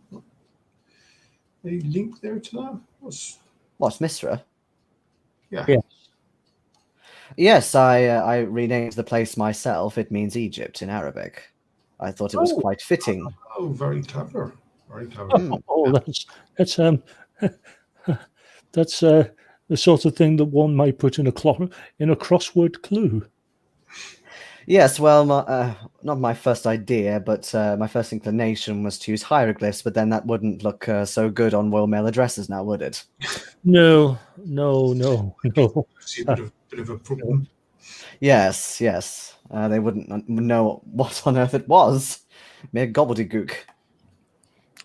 Any link there to that? What's Misra? Yeah. Yeah. Yes, I renamed the place myself. It means Egypt in Arabic. I thought it was Oh. quite fitting. Oh, very clever. Very clever. That's that's the sort of thing that one might put in a crossword clue. Yes, well, not my first idea, but my first inclination was to use hieroglyphs, but then that wouldn't look so good on Royal Mail addresses now, would it? No. See a bit of a problem. Yes. They wouldn't know what on earth it was. Mere gobbledygook.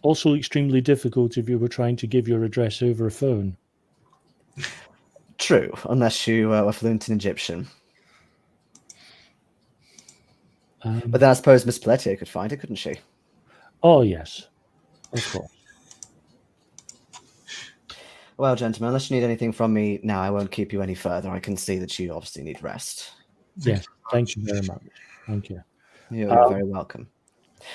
Also extremely difficult if you were trying to give your address over a phone. True, unless you were fluent in Egyptian. But then I suppose Miss Pelletier could find it, couldn't she? Oh, yes. Of course. Well, gentlemen, unless you need anything from me now, I won't keep you any further. I can see that you obviously need rest. Yes. Thank you very much. Thank you. You're very welcome.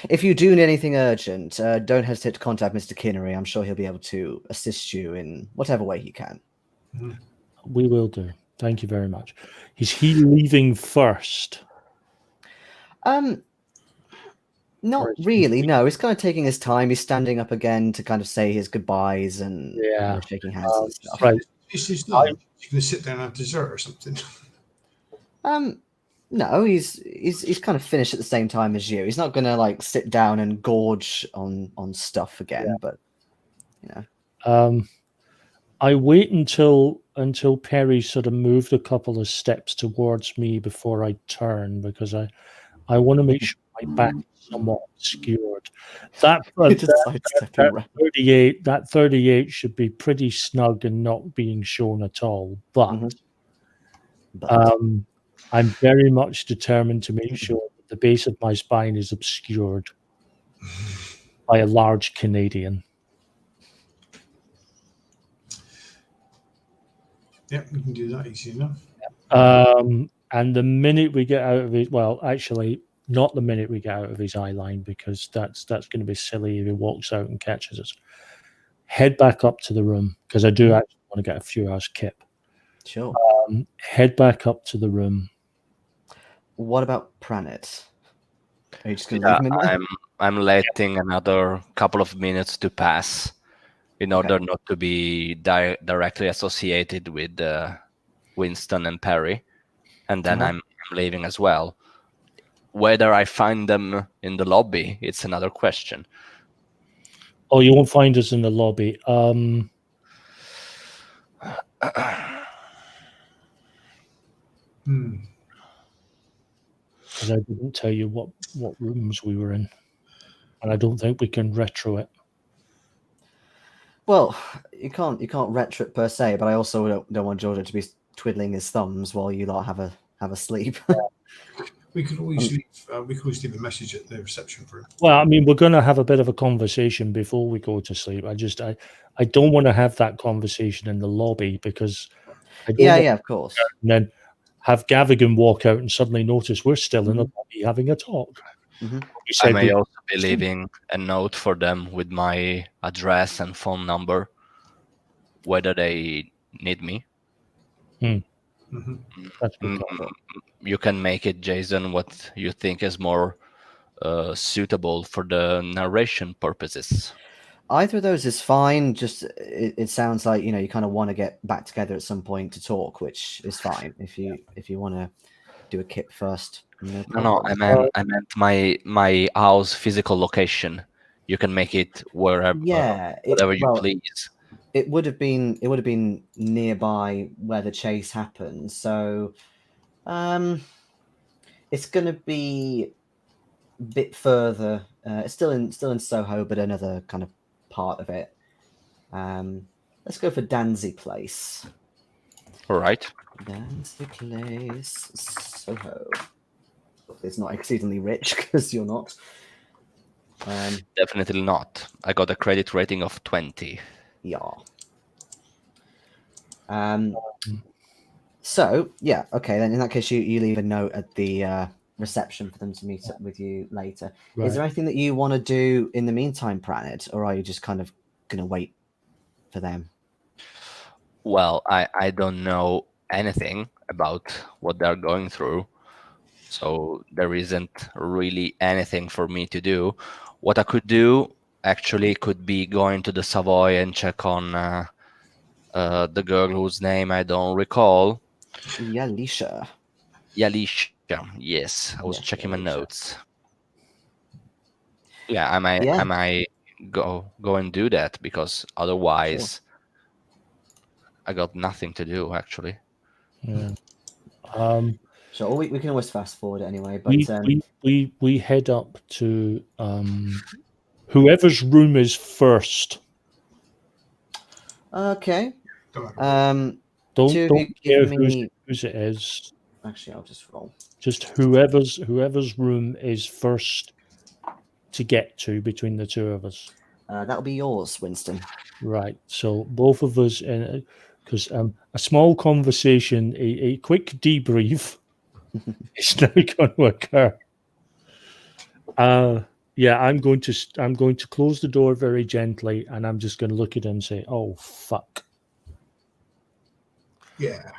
If you do need anything urgent, don't hesitate to contact Mr. Kinnery. I'm sure he'll be able to assist you in whatever way he can. We will do. Thank you very much. Is he leaving first? Not really. No, he's kind of taking his time. He's standing up again to kind of say his goodbyes and shaking hands and stuff. Right. This is lunch. You can sit down and have dessert or something. No, he's kind of finished at the same time as you. He's not gonna like sit down and gorge on stuff again, but you know. I wait until Perry sort of moved a couple of steps towards me before I turn because I want to make sure my back is somewhat obscured. That 38 should be pretty snug and not being shown at all. But I'm very much determined to make sure that the base of my spine is obscured by a large Canadian. Yeah, we can do that easy enough. And the minute we get out of it, well, actually, not the minute we get out of his eye line, because that's going to be silly if he walks out and catches us. Head back up to the room, because I do actually want to get a few hours kip. Sure. Head back up to the room. What about Pranit? Are you just going to leave him in there? I'm letting another couple of minutes to pass in order not to be directly associated with Winston and Perry. And then I'm leaving as well. Whether I find them in the lobby, it's another question. Oh, you won't find us in the lobby. Because I didn't tell you what rooms we were in, and I don't think we can retro it. Well, you can't retro it per se, but I also don't want Giorgio to be twiddling his thumbs while you lot have a sleep. We could always leave a message at the reception for him. Well, I mean, we're going to have a bit of a conversation before we go to sleep. I don't want to have that conversation in the lobby because I don't want of course. and then have Gavigan walk out and suddenly notice we're still in the lobby having a talk. Mm-hmm. I may also be leaving a note for them with my address and phone number, whether they need me. That's good. You can make it, Jason, what you think is more suitable for the narration purposes. Either of those is fine. Just it sounds like you kind of want to get back together at some point to talk, which is fine. If you want to do a kip first. No, I meant my house physical location. You can make it wherever, whatever you please. It would have been nearby where the chase happened. So, it's going to be a bit further. It's still in Soho, but another kind of part of it. Let's go for Danzy Place. All right. Danzy Place, Soho. It's not exceedingly rich because you're not. Definitely not. I got a credit rating of 20. Yeah. So yeah, okay. Then in that case, you leave a note at the reception for them to meet up with you later. Right. Is there anything that you want to do in the meantime, Pranit, or are you just kind of gonna wait for them? Well, I don't know anything about what they're going through, so there isn't really anything for me to do. What I could do actually could be going to the Savoy and check on the girl whose name I don't recall. Yalisha. Yes, I was checking my notes. Yeah, I might go and do that because otherwise I got nothing to do actually. Yeah. So we can always fast forward it anyway. But we head up to whoever's room is first. Okay. Don't care whose it is. Actually, I'll just roll. Just whoever's room is first to get to between the two of us. That'll be yours, Winston. Right. So both of us, because a small conversation, a quick debrief is now going to occur. Yeah, I'm going to close the door very gently, and I'm just going to look at him and say, "Oh fuck." Yeah.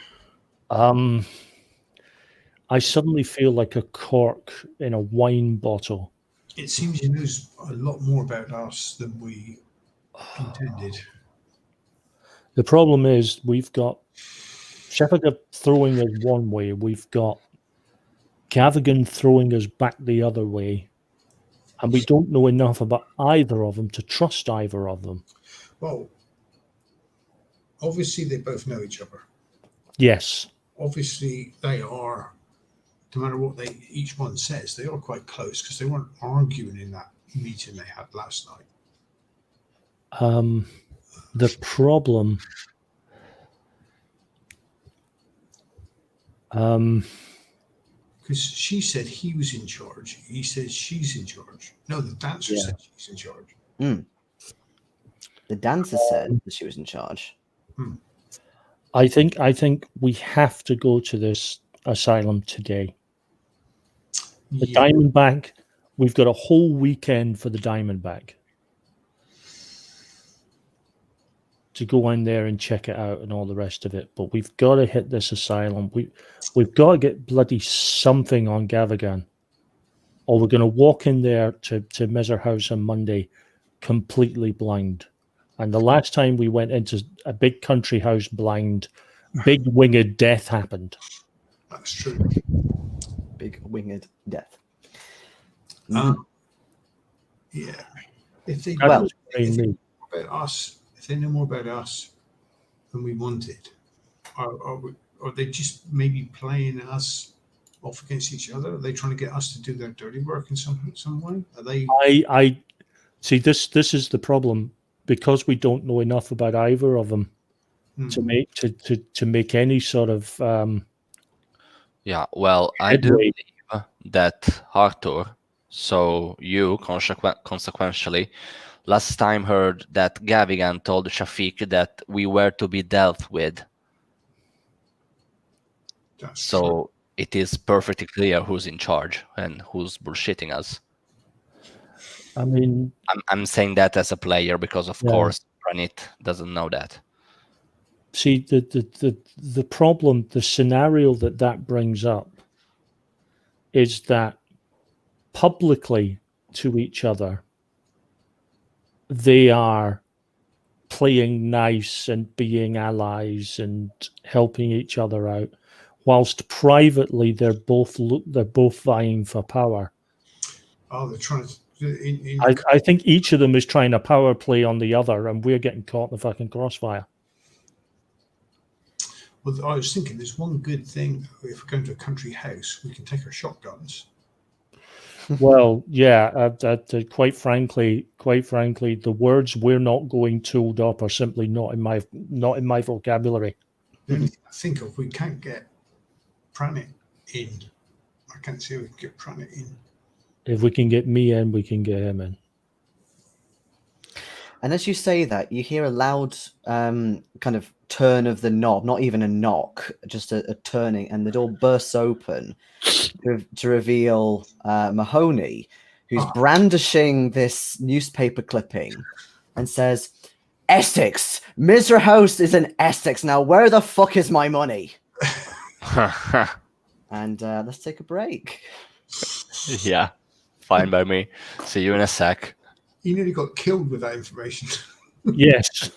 I suddenly feel like a cork in a wine bottle. It seems he knows a lot more about us than we intended. The problem is we've got Sheffield throwing us one way. We've got Gavigan throwing us back the other way. And we don't know enough about either of them to trust either of them. Well, obviously they both know each other. Yes. Obviously they are, no matter what each one says, they are quite close because they weren't arguing in that meeting they had last night. The problem, because she said he was in charge. He says she's in charge. No, the dancer said she's in charge. The dancer said that she was in charge. I think we have to go to this asylum today. The Diamondback, we've got a whole weekend for the Diamondback to go in there and check it out and all the rest of it. But we've got to hit this asylum. We've got to get bloody something on Gavigan, or we're going to walk in there to Miser House on Monday completely blind. And the last time we went into a big country house blind, big winged death happened. That's true. Big winged death. Yeah. If they Well, if they know more about us, if they know more about us than we wanted, are they just maybe playing us off against each other? Are they trying to get us to do their dirty work in some way? Are they? I see this is the problem, because we don't know enough about either of them to make any sort of Yeah, well, I do headway. believe that Arthur, so you consequentially, last time heard that Gavigan told Shafiq that we were to be dealt with. That's So true. it is perfectly clear who's in charge and who's bullshitting us. I mean, I'm saying that as a player because, of Yeah. course, Pranit doesn't know that. see the problem, the scenario that brings up is that publicly to each other, they are playing nice and being allies and helping each other out, whilst privately they're both vying for power. Oh, they're trying to. I think each of them is trying a power play on the other, and we're getting caught in the fucking crossfire. Well, I was thinking there's one good thing. If we're going to a country house, we can take our shotguns. Well, yeah, quite frankly, the words "we're not going tooled up" are simply not in my vocabulary. The only thing I think of, we can't get Pranit in. I can't see how we can get Pranit in. If we can get me in, we can get him in. And as you say that, you hear a loud kind of turn of the knob, not even a knock, just a turning, and the door bursts open to reveal Mahoney, who's brandishing this newspaper clipping and says, "Essex, Mr. House is in Essex. Now, where the fuck is my money?" And let's take a break. Yeah, fine by me. See you in a sec. He nearly got killed with that information. Yes.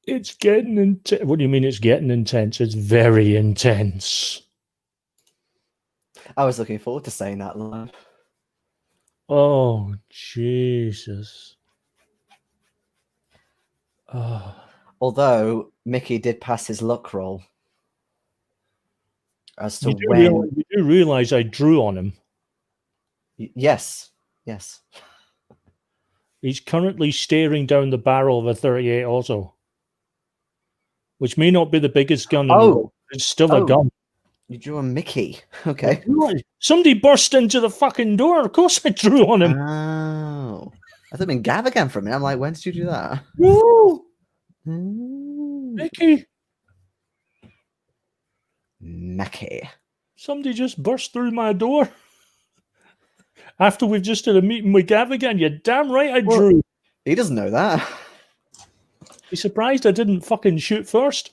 It's getting intense. What do you mean it's getting intense? It's very intense. I was looking forward to saying that line. Oh, Jesus. Oh. Although Mickey did pass his luck roll as to You when. do realize I drew on him. Yes. He's currently staring down the barrel of a 38 Auto, which may not be the biggest gun in the world. It's still a gun. You drew on Mickey. Okay. Somebody burst into the fucking door. Of course I drew on him. Oh. I thought it meant Gavigan for a minute. I'm like, when did you do that? No. Mm. Mickey. Somebody just burst through my door. After we've just had a meeting with Gavigan, you're damn right I drew. He doesn't know that. He's surprised I didn't fucking shoot first.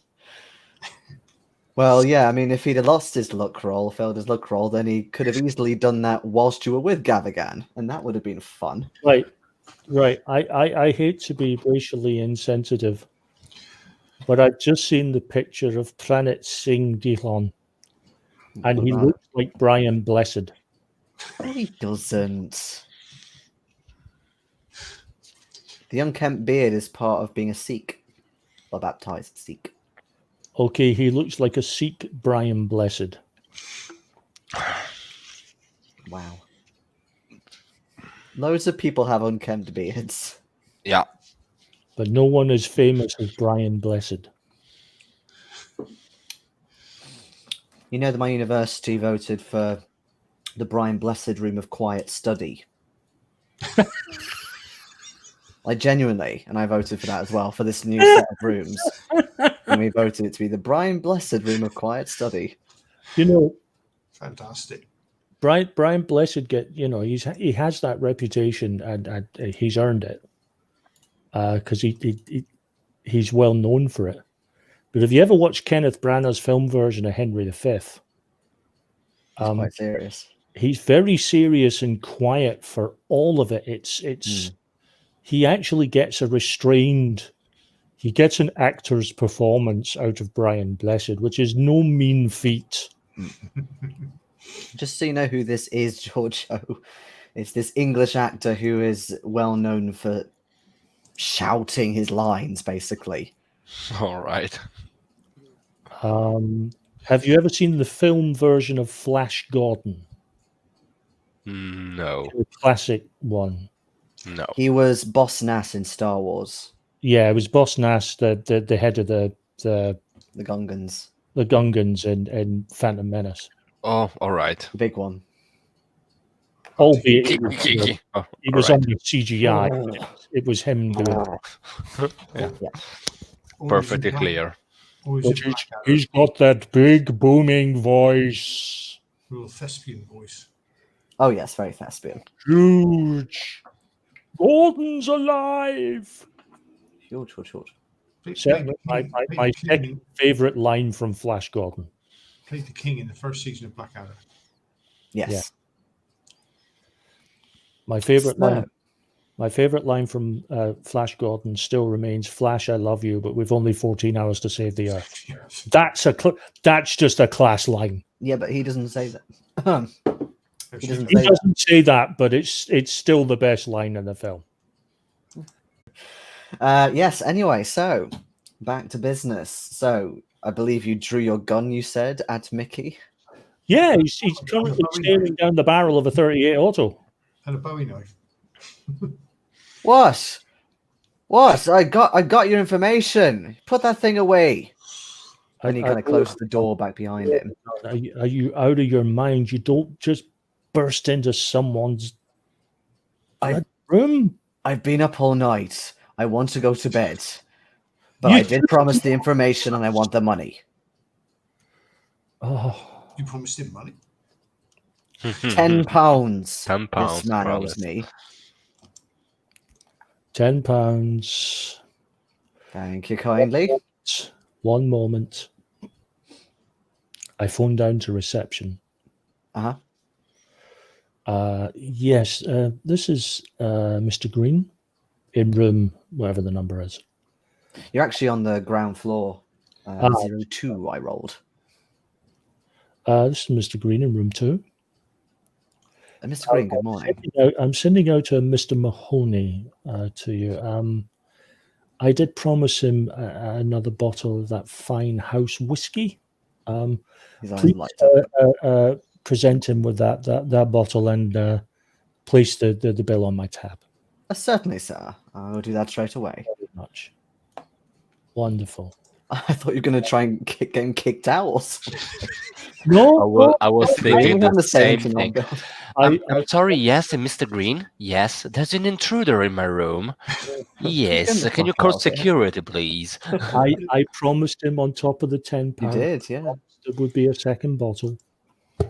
Well, yeah, I mean, if he'd have lost his luck roll, failed his luck roll, then he could have easily done that whilst you were with Gavigan, and that would have been fun. Right. I hate to be racially insensitive, but I've just seen the picture of Pranit Singh Dillon, and he looks like Brian Blessed. No, he doesn't. The unkempt beard is part of being a Sikh, or baptized Sikh. Okay, he looks like a Sikh Brian Blessed. Wow. Loads of people have unkempt beards. Yeah. But no one as famous as Brian Blessed. You know that my university voted for the Brian Blessed Room of Quiet Study. Like, genuinely, and I voted for that as well, for this new set of rooms. And we voted it to be the Brian Blessed Room of Quiet Study. You know, fantastic. Brian Blessed he has that reputation, and he's earned it because he's well known for it. But have you ever watched Kenneth Branagh's film version of Henry V? He's quite serious. He's very serious and quiet for all of it. He actually gets he gets an actor's performance out of Brian Blessed, which is no mean feat. Just so you know who this is, Giorgio, it's this English actor who is well known for shouting his lines, basically. All right. Have you ever seen the film version of Flash Gordon? No. The classic one. No. He was Boss Nass in Star Wars. Yeah, it was Boss Nass, the head of the Gungans. The Gungans in Phantom Menace. Oh, all right. The big one. Albeit he was right. on the CGI. Oh. It was him doing it. Yeah. Perfectly clear. He's got that big booming voice. Real thespian voice. Oh, yes, very thespian. Huge. Gordon's alive. Huge. Certainly my second favourite line from Flash Gordon. Played the king in the first season of Blackadder. Yes. Yeah. My favourite line from Flash Gordon still remains, "Flash, I love you, but we've only 14 hours to save the Earth." Yes. That's just a class line. Yeah, but he doesn't say that. He doesn't say that, but it's still the best line in the film. Yes, anyway, so back to business. So I believe you drew your gun, you said, at Mickey. Yeah, he's currently staring down the barrel of a 38 Auto. And a Bowie knife. What? I got your information. Put that thing away. And he kind of closed the door back behind him. Are you out of your mind? You don't just burst into someone's room. I've been up all night. I want to go to bed. But I did promise the information and I want the money. Oh. You promised him money? £10. £10. This man owes me. £10. Thank you kindly. One moment. I phoned down to reception. Yes, this is Mr. Greene in room, whatever the number is. You're actually on the ground floor. 02 I rolled. This is Mr. Greene in room 2. Mr. Greene, good morning. I'm sending out a Mr. Mahoney to you. I did promise him another bottle of that fine house whiskey. Please present him with that bottle and place the bill on my tab. Certainly, sir. I will do that straight away. Thank you very much. Wonderful. I thought you were going to try and get him kicked out or something. No, I was thinking the same thing. I'm sorry, yes, Mr. Greene. Yes, there's an intruder in my room. Yes, can you call security, please? I promised him on top of the £10. You did, yeah. There would be a second bottle.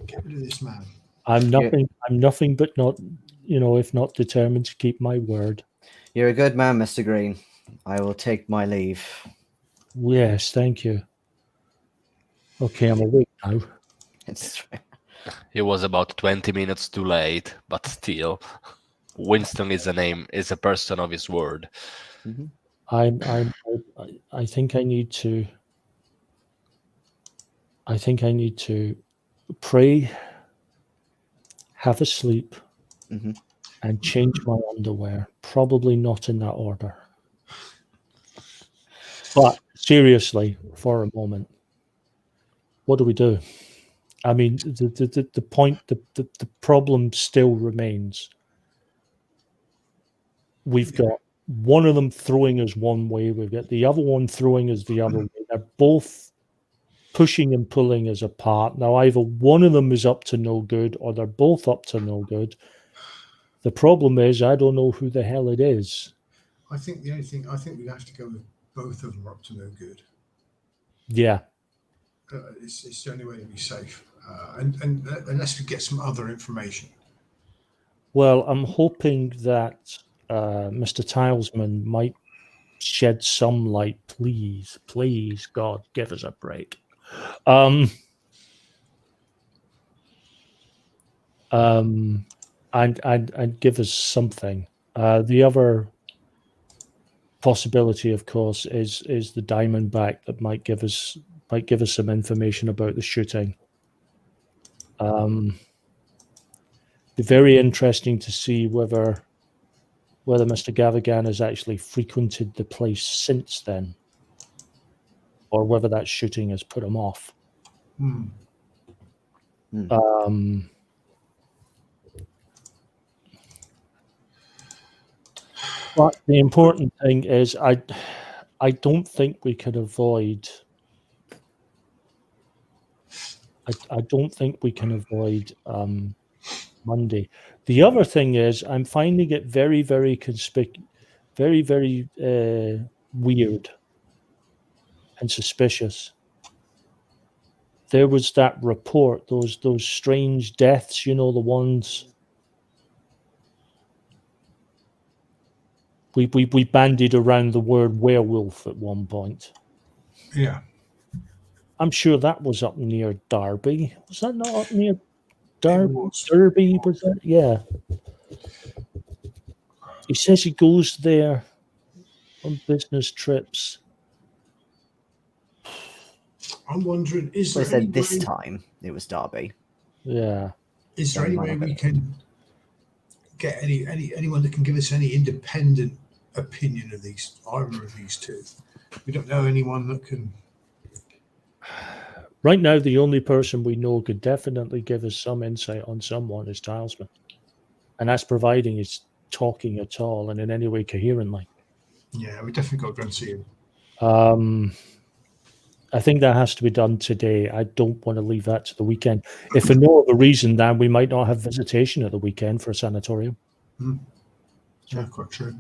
Get rid of this man. I'm nothing but not, if not determined to keep my word. You're a good man, Mr. Greene. I will take my leave. Yes, thank you. Okay, I'm awake now. It's true. He was about 20 minutes too late, but still, Winston is a person of his word. Mm-hmm. I think I need to. I think I need to pray, have a sleep, and change my underwear. Probably not in that order. But seriously, for a moment, what do we do? I mean, the point, the problem still remains. We've got one of them throwing us one way. We've got the other one throwing us the other way. They're both pushing and pulling us apart. Now, either one of them is up to no good or they're both up to no good. The problem is I don't know who the hell it is. I think we have to go with both of them are up to no good. Yeah. It's the only way to be safe. And unless we get some other information. Well, I'm hoping that Mr. Tilesman might shed some light. Please, God, give us a break. And give us something. The other possibility, of course, is the Diamondback that might give us some information about the shooting. Be very interesting to see whether Mr. Gavigan has actually frequented the place since then, or whether that shooting has put him off. But the important thing is, I don't think we can avoid. I don't think we can avoid Monday. The other thing is, I'm finding it very, very very, very weird and suspicious. There was that report, those strange deaths, the ones we bandied around the word werewolf at one point. Yeah. I'm sure that was up near Derby. Was that not up near Derby? Was that? Yeah. He says he goes there on business trips. I'm wondering, is They there said this time it was Derby. Yeah. Is there any way we can get anyone that can give us any independent opinion of either of these two? We don't know anyone that can. Right now, the only person we know could definitely give us some insight on someone is Tilesman. And that's providing he's talking at all and in any way coherently. Yeah, we definitely got to go and see him. I think that has to be done today. I don't want to leave that to the weekend. If for no other reason, then we might not have visitation at the weekend for a sanatorium. Yeah, quite true.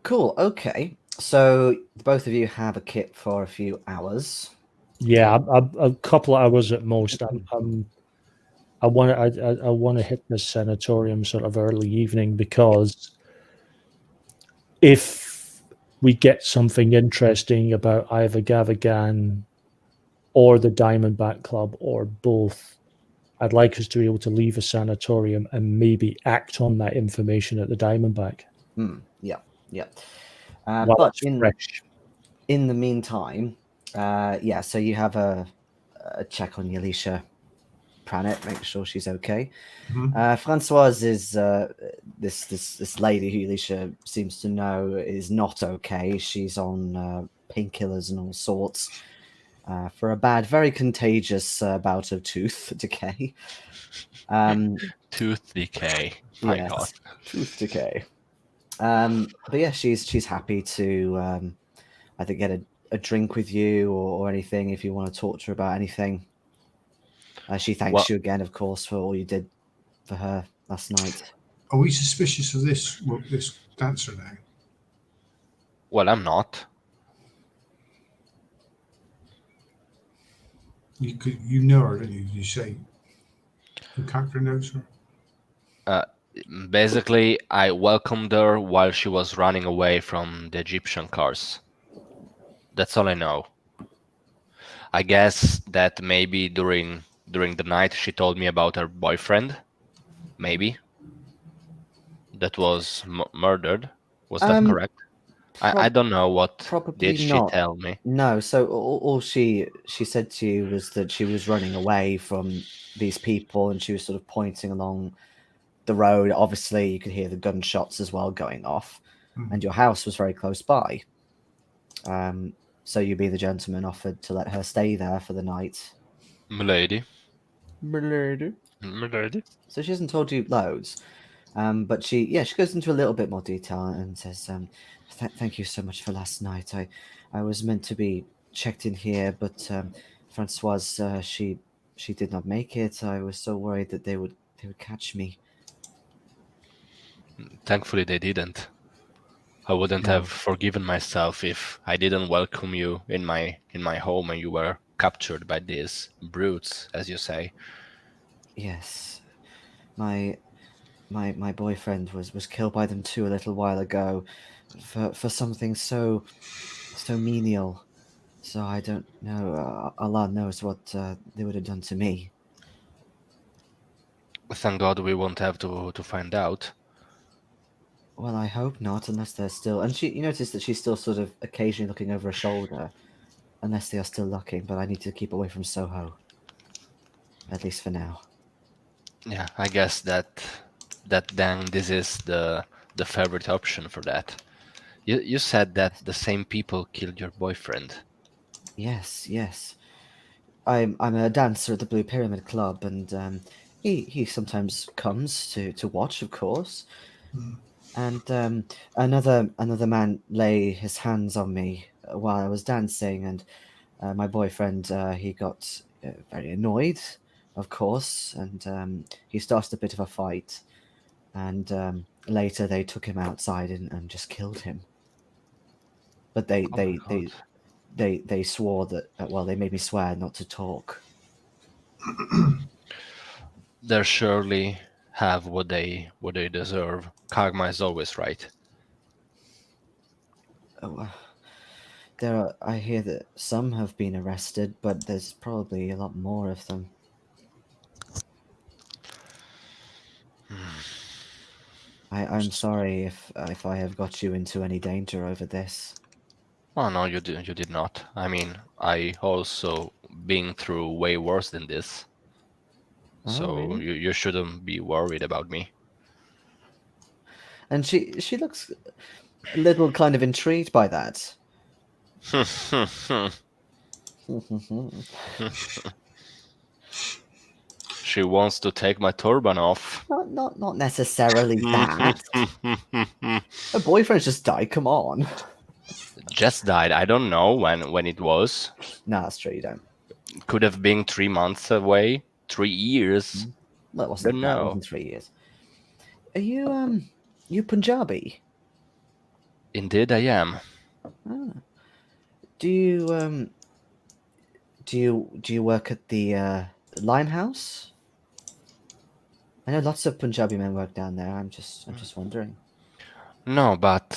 Cool. Okay. So both of you have a kit for a few hours. Yeah, a couple of hours at most. I want to hit this sanatorium sort of early evening, because if we get something interesting about either Gavigan or the Diamondback Club or both, I'd like us to be able to leave a sanatorium and maybe act on that information at the Diamondback. Yeah. While But it's fresh. in the meantime, so you have a check on Yalisha Pranit, make sure she's okay. Mhm. Françoise is this lady who Yalisha seems to know is not okay. She's on painkillers and all sorts for a very contagious bout of tooth decay. Tooth decay. My God. Yes, tooth decay. But yeah, she's happy to I think get a drink with you or anything if you want to talk to her about anything. She thanks Well, you again, of course, for all you did for her last night. Are we suspicious of this dancer now? well, I'm not. You know her, don't you? You say the character knows her. Basically, I welcomed her while she was running away from the Egyptian cars. That's all I know. I guess that maybe during the night she told me about her boyfriend. Maybe that was murdered. Was that correct? I don't know what Probably did she not. tell me. No, so all she said to you was that she was running away from these people and she was sort of pointing along the road. Obviously, you could hear the gunshots as well going off, and your house was very close by. So you, be the gentleman, offered to let her stay there for the night. Milady. Milady. Milady. So she hasn't told you loads, but she goes into a little bit more detail and says, "Thank you so much for last night. I was meant to be checked in here, but Françoise, she did not make it. I was so worried that they would catch me." Thankfully, they didn't. I wouldn't No. have forgiven myself if I didn't welcome you in my home and you were captured by these brutes, as you say. Yes, my boyfriend was killed by them too a little while ago, for something so menial. So I don't know. Allah knows what they would have done to me. Thank God we won't have to find out. Well, I hope not, unless they're still. And you notice that she's still sort of occasionally looking over her shoulder, unless they are still looking. But I need to keep away from Soho, at least for now. Yeah, I guess that then this is the favorite option for that. You said that the same people killed your boyfriend. Yes, yes. I'm a dancer at the Blue Pyramid Club, and he sometimes comes to watch, of course. And another man lay his hands on me while I was dancing, and my boyfriend he got very annoyed, of course, and he started a bit of a fight. And later they took him outside and just killed him. But Oh my God. they swore that well, they made me swear not to talk. They surely have what they deserve. Karma is always right. Oh, I hear that some have been arrested, but there's probably a lot more of them. I'm sorry if I have got you into any danger over this. Oh no, you did not. I mean, I also been through way worse than this. Oh, So really? you shouldn't be worried about me. And she looks a little kind of intrigued by that. She wants to take my turban off. Not necessarily that. Her boyfriend's just died. Come on. Just died. I don't know when it was. No, that's true. You don't. Could have been 3 months away. 3 years. Well, it wasn't. Don't No, it know. wasn't 3 years. Are you Punjabi? Indeed, I am. Ah. Do you work at the Limehouse? I know lots of Punjabi men work down there. I'm just wondering. No, but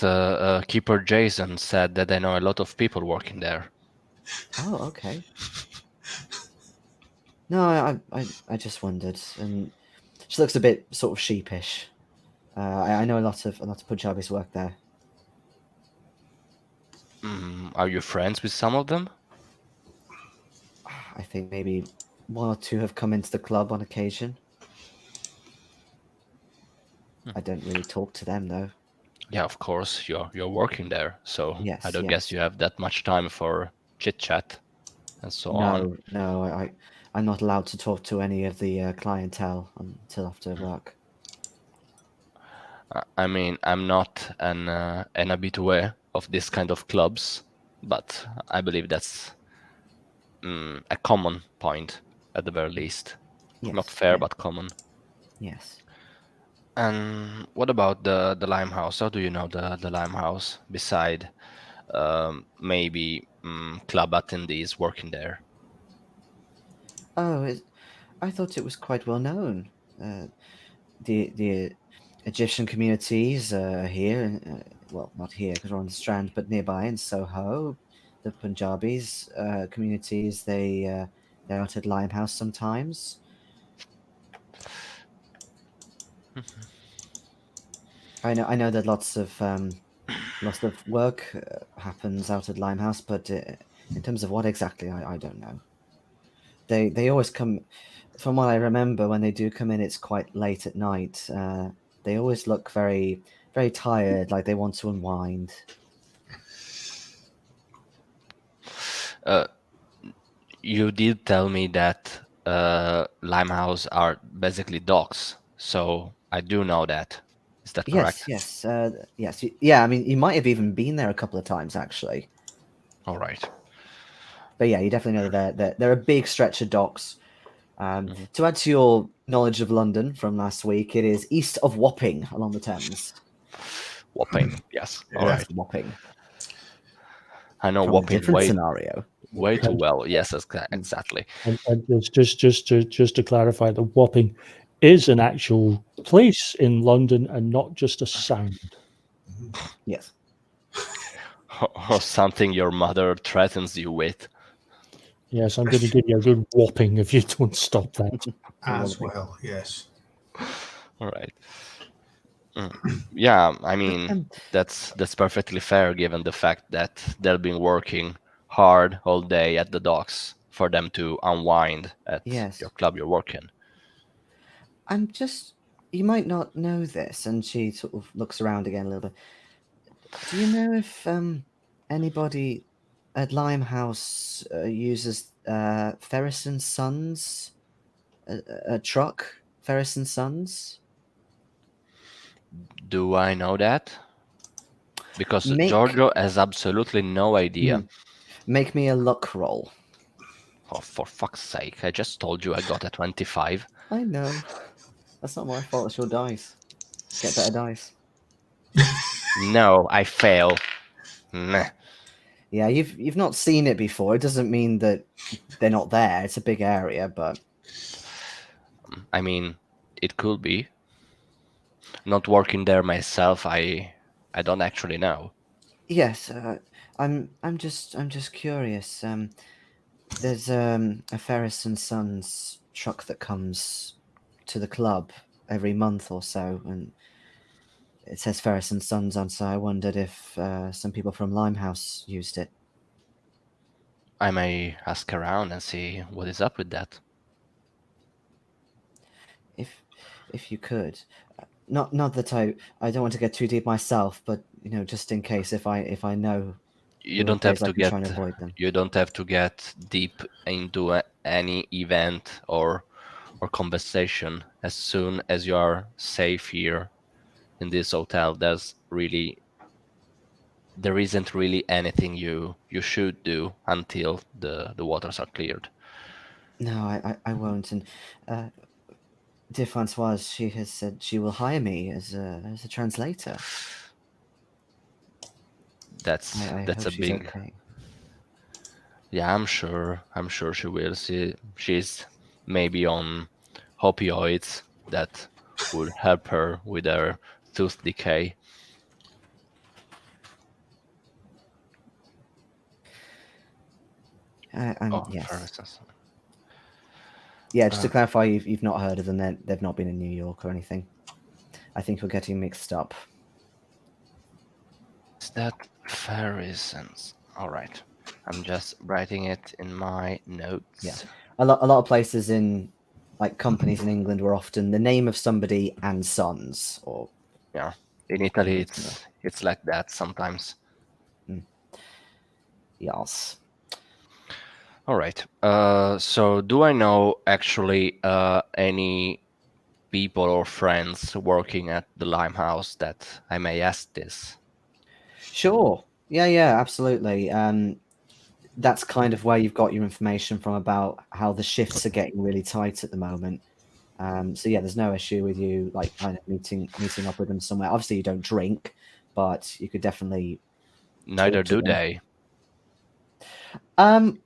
Keeper Jason said that I know a lot of people working there. Oh, okay. No, I just wondered, and she looks a bit sort of sheepish. I know a lot of Punjabis work there. Are you friends with some of them? I think maybe one or two have come into the club on occasion. I don't really talk to them though. Yeah, of course. You're working there, so I Yes, don't guess yes. you have that much time for chit chat and so on. No, I'm not allowed to talk to any of the clientele until after work. I mean, I'm not an habitué of this kind of clubs, but I believe that's a common point at the very least. Yes, Not fair, yeah, but common. yes. And what about the Limehouse? How do you know the Limehouse beside maybe club attendees working there? Oh, I thought it was quite well known. The Egyptian communities here, well, not here because we're on the Strand, but nearby in Soho, the Punjabis communities, they're out at Limehouse sometimes. I know that lots of work happens out at Limehouse, but in terms of what exactly, I don't know. They always come, from what I remember, when they do come in, it's quite late at night. They always look very very tired, like they want to unwind. You did tell me that Limehouse are basically docks, so I do know that. Is that correct? Yes. Yeah, I mean, you might have even been there a couple of times actually. All right. But yeah, you definitely know that they're a big stretch of docks. To add to your knowledge of London from last week, it is east of Wapping along the Thames. Wapping, yes. All Yeah. right. Wapping I know from a Wapping different scenario. way too And, well. Yes, exactly. and just to clarify, the Wapping is an actual place in London and not just a sound. Yes. Or something your mother threatens you with. Yes, I'm going to give you a good whopping if you don't stop that. As well, yes. All right. Yeah, I mean Um, that's perfectly fair given the fact that they've been working hard all day at the docks for them to unwind at yes. your club you're working. I'm just, you might not know this, and she sort of looks around again a little bit. Do you know if anybody at Limehouse uses Ferris and Sons, a truck, Ferris and Sons? Do I know that? Because Make Giorgio has absolutely no idea. make me a luck roll. Oh, for fuck's sake, I just told you I got a 25. I know. That's not my fault. It's your dice. Get better dice. No, I fail. Meh. Yeah, you've not seen it before. It doesn't mean that they're not there. It's a big area, but I mean, it could be. Not working there myself, I don't actually know. yes, I'm just curious. There's a Ferris and Sons truck that comes to the club every month or so, and it says Ferris and Sons on. So I wondered if some people from Limehouse used it. I may ask around and see what is up with that. If you could, not that I don't want to get too deep myself, but just in case, if I know You who it don't have is, I to can try and get avoid them. you don't have to get deep into any event or conversation. As soon as you are safe here in this hotel, there isn't really anything you should do until the waters are cleared. No, I won't. And dear Françoise, she has said she will hire me as a translator. That's I that's hope a she's big. okay. Yeah, I'm sure she will. She's maybe on opioids that would help her with her tooth decay. Oh, for Yes. instance. Yeah, just to clarify, you've not heard of them. They've not been in New York or anything. I think we're getting mixed up. Is that Ferrisons. All right. I'm just writing it in my notes. Yeah. A lot of places in like companies in England were often the name of somebody and sons, or Yeah. In Italy, it's like that sometimes. yes. All right. So do I know actually any people or friends working at the Limehouse that I may ask this? Sure. Yeah, absolutely. That's kind of where you've got your information from about how the shifts are getting really tight at the moment. So yeah, there's no issue with you like kind of meeting up with them somewhere. Obviously, you don't drink, but you could definitely. Neither talk to do them. they.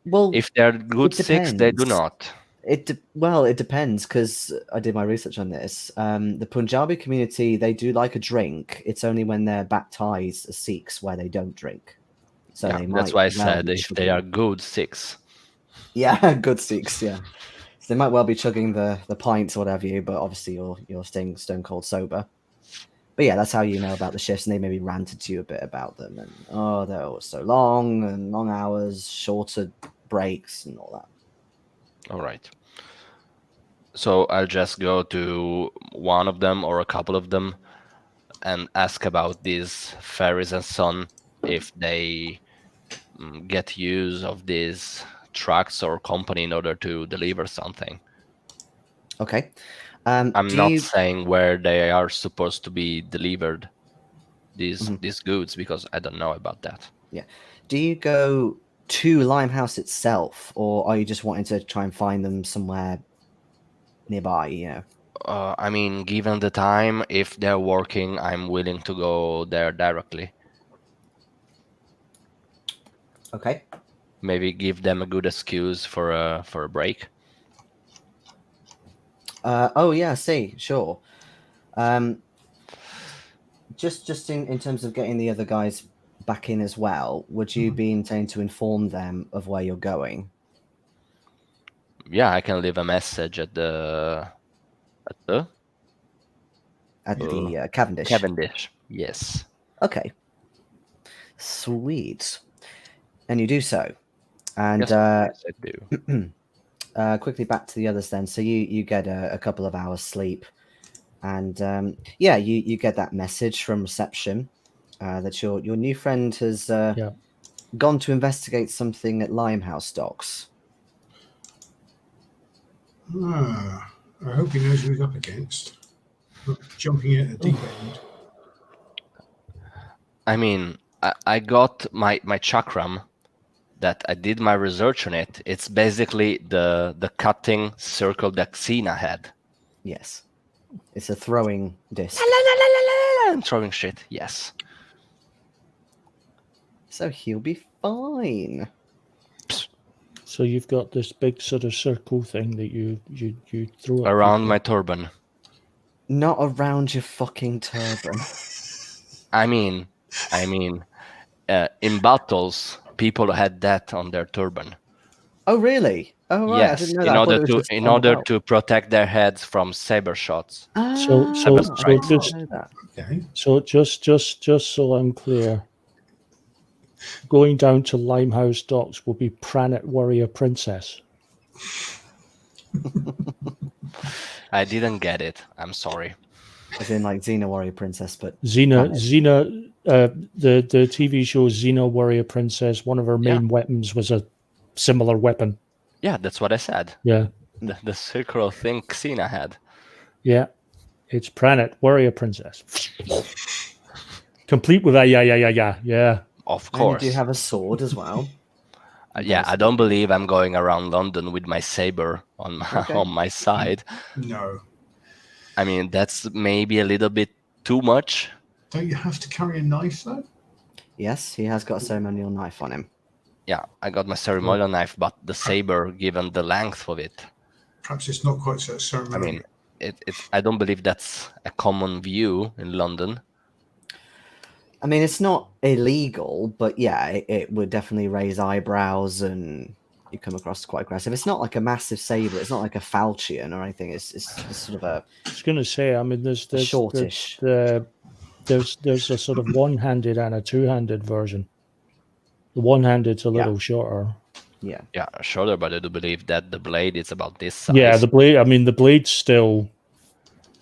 Well, If they're good Sikhs, they do depends. not. It depends because I did my research on this. The Punjabi community, they do like a drink. It's only when they're baptized as Sikhs where they don't drink. So Yeah, they that's might why I well said be if they chugging. are good Sikhs. Yeah, good Sikhs. Yeah, so they might well be chugging the pints or whatever you, but obviously you're staying stone cold sober. But yeah, that's how you know about the shifts, and they maybe ranted to you a bit about them, and oh, they're all so long and long hours, shorter breaks, and all that. All right. So I'll just go to one of them or a couple of them and ask about these Ferries and Son if they get use of these trucks or company in order to deliver something. Okay. I'm do not you saying where they are supposed to be delivered, these Mhm. these goods, because I don't know about that. do you go to Limehouse itself, or are you just wanting to try and find them somewhere nearby? You know. I mean, given the time, if they're working, I'm willing to go there directly. Okay. Maybe give them a good excuse for a break. Oh yeah. I see. Sure. Just in terms of getting the other guys back in as well, would you be intending to inform them of where you're going? Yeah, I can leave a message at the At the Cavendish. Cavendish. Yes. Okay. Sweet. And you do so. And Yes, of course I do. quickly back to the others then. So you get a couple of hours sleep, and yeah, you get that message from reception that your new friend has Yeah. gone to investigate something at Limehouse docks. I hope he knows who he's up against. Not jumping in at the deep end. I mean, I got my chakram that I did my research on it. It's basically the cutting circle that Xena had. Yes, it's a throwing disc. I'm throwing shit. Yes. So he'll be fine. So you've got this big sort of circle thing that you throw at Around people. my turban. Not around your fucking turban. I mean, in battles, people had that on their turban. Oh really? Oh right, Yes, I didn't know in that. I thought order it was to just on the belt. protect their heads from saber shots. So I just didn't know that. Okay. so just so I'm clear, going down to Limehouse docks will be Pranit Warrior Princess. I didn't get it. I'm sorry. As in like Xena Warrior Princess, but Xena, Pranit. the TV show Xena Warrior Princess, one of her main weapons was a similar weapon. Yeah, that's what I said. Yeah, The circular thing Xena had. yeah. It's Pranit Warrior Princess. Complete with a yeah. Of And you course. do have a sword as well. Yeah, I don't believe I'm going around London with my saber on my, Okay. on my side. No. I mean, that's maybe a little bit too much. Don't you have to carry a knife though? Yes, he has got a ceremonial knife on him. Yeah, I got my ceremonial knife, but the saber, given the length of it, Perhaps it's not quite so I ceremonial. mean, I don't believe that's a common view in London. I mean, it's not illegal, but yeah, it would definitely raise eyebrows and you come across quite aggressive. It's not like a massive saber. It's not like a falchion or anything. It's sort of a I was going to say, I mean, there's shortish. there's a sort of one-handed and a two-handed version. The one-handed's a Yeah. little shorter. Yeah. Yeah, shorter, but I do believe that the blade is about this size. Yeah, the blade. I mean, the blade's still.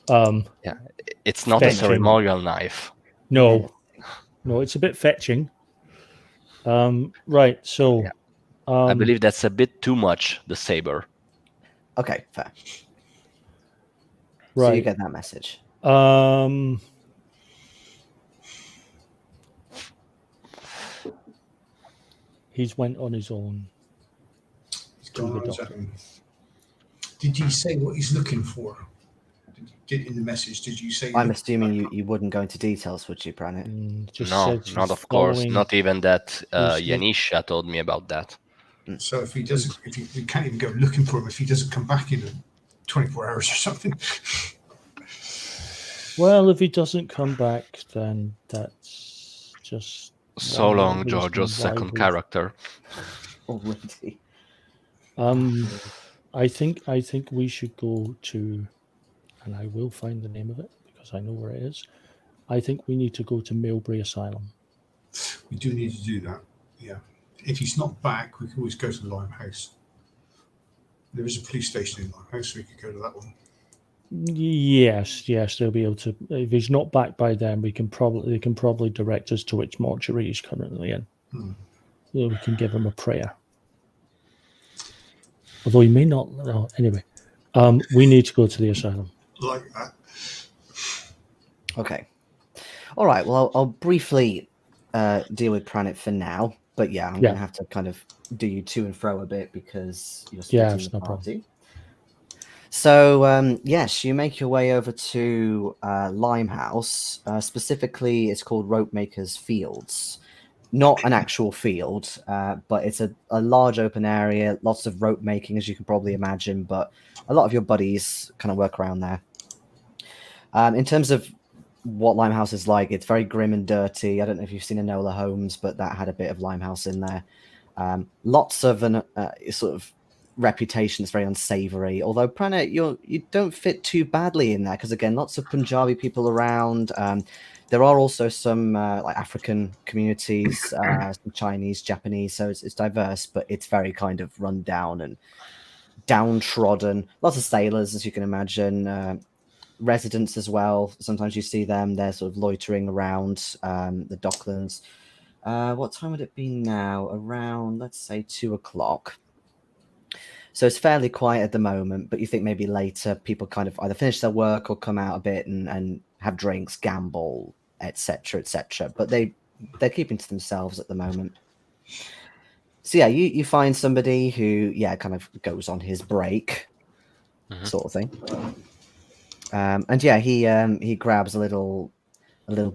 It's not a fetching. ceremonial knife. No, no, it's a bit fetching. Right. So, Yeah. I believe that's a bit too much, the saber. Okay, fair. So you right. get that message. He's went on his own. He's gone on his own. Did you say what he's looking for? Did in the message? Did you say? I'm assuming you wouldn't go into details, would you, Pranit? Just No, said not she's of course. following- Not even that. closely. Yanisha told me about that. So if he doesn't, if you can't even go looking for him if he doesn't come back in 24 hours or something. Well, if he doesn't come back, then that's just So one more long, reason Giorgio's why second we- character. Already. I think we should go to, and I will find the name of it because I know where it is. I think we need to go to Millbury Asylum. We do need to do that. Yeah. If he's not back, we can always go to the Limehouse. There is a police station in Limehouse, so we could go to that one. Yes, they'll be able to. If he's not back by then, they can probably direct us to which mortuary he's currently in. So we can give him a prayer. Although he may not. No, anyway, we need to go to the asylum. Like that. Okay. All right. Well, I'll briefly deal with Pranit for now. But yeah, I'm going to have to kind of do you to and fro a bit because you're splitting the no party. So, yes, you make your way over to Limehouse. Specifically, it's called Ropemaker's Fields. Not an actual field, but it's a large open area, lots of rope making, as you can probably imagine, but a lot of your buddies kind of work around there. In terms of what Limehouse is like, it's very grim and dirty. I don't know if you've seen Enola Holmes, but that had a bit of Limehouse in there. Lots of an sort of reputation that's very unsavory. Although Pranit, you don't fit too badly in there because again, lots of Punjabi people around. There are also some like African communities, some Chinese, Japanese. So it's diverse, but it's very kind of run down and downtrodden. Lots of sailors, as you can imagine. Residents as well. Sometimes you see them. They're sort of loitering around the docklands. What time would it be now? Around, let's say, 2:00. So it's fairly quiet at the moment, but you think maybe later people kind of either finish their work or come out a bit and have drinks, gamble, etc., etc. But they're keeping to themselves at the moment. So yeah, you find somebody who kind of goes on his break, sort of thing. And yeah, he grabs a little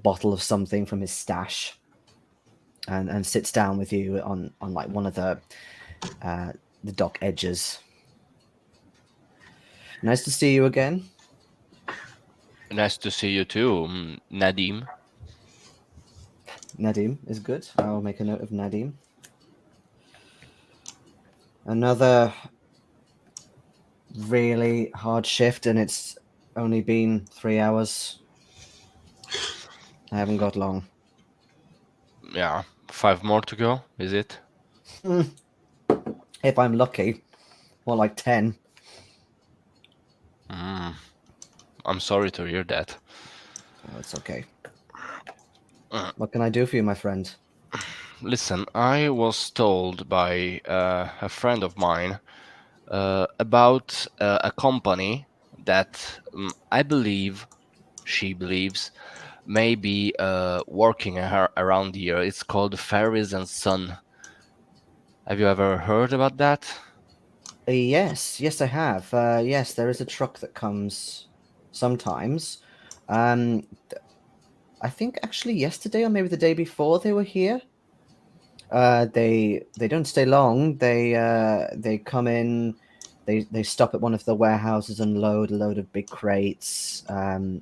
bottle of something from his stash and sits down with you on like one of the dock edges. Nice to see you again. Nice to see you too, Nadim. Nadim is good. I'll make a note of Nadim. Another really hard shift, and it's only been 3 hours. I haven't got long. Yeah, 5 more to go, is it? If I'm lucky, more like 10. I'm sorry to hear that. Oh, it's okay. What can I do for you, my friend? Listen, I was told by a friend of mine about a company that she believes, may be working around here. It's called Ferries and Son. Have you ever heard about that? Yes, I have. Yes, there is a truck that comes sometimes. I think actually yesterday or maybe the day before they were here. They don't stay long. They come in. They stop at one of the warehouses and load a load of big crates. And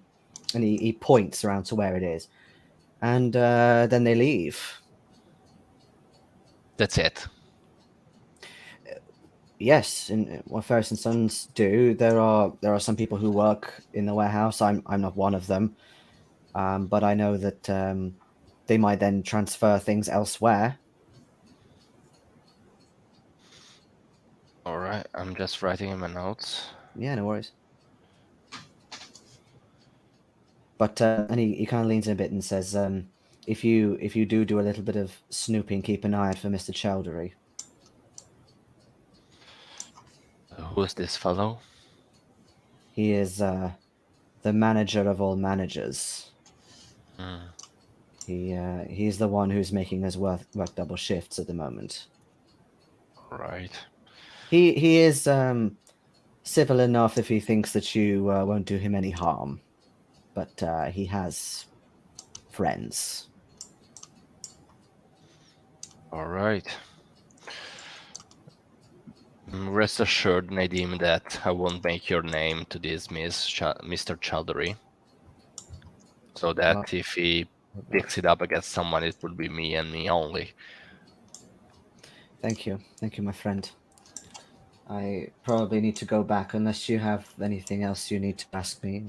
he points around to where it is, and then they leave. That's it. Yes, in what Ferris and Sons do, there are some people who work in the warehouse. I'm not one of them, but I know that they might then transfer things elsewhere. right, I'm just writing in my notes. Yeah, no worries. But and he kind of leans in a bit and says, if you do a little bit of snooping, keep an eye out for Mr. Chowdhury. Who is this fellow? He is the manager of all managers. Hmm. He's the one who's making us work double shifts at the moment. Right. He is civil enough if he thinks that you won't do him any harm, but he has friends. All right. Rest assured, Nadim, that I won't make your name to this Mr. Chowdhury. So that Well, if he picks it up against someone, it would be me and me only. thank you, my friend. I probably need to go back unless you have anything else you need to ask me.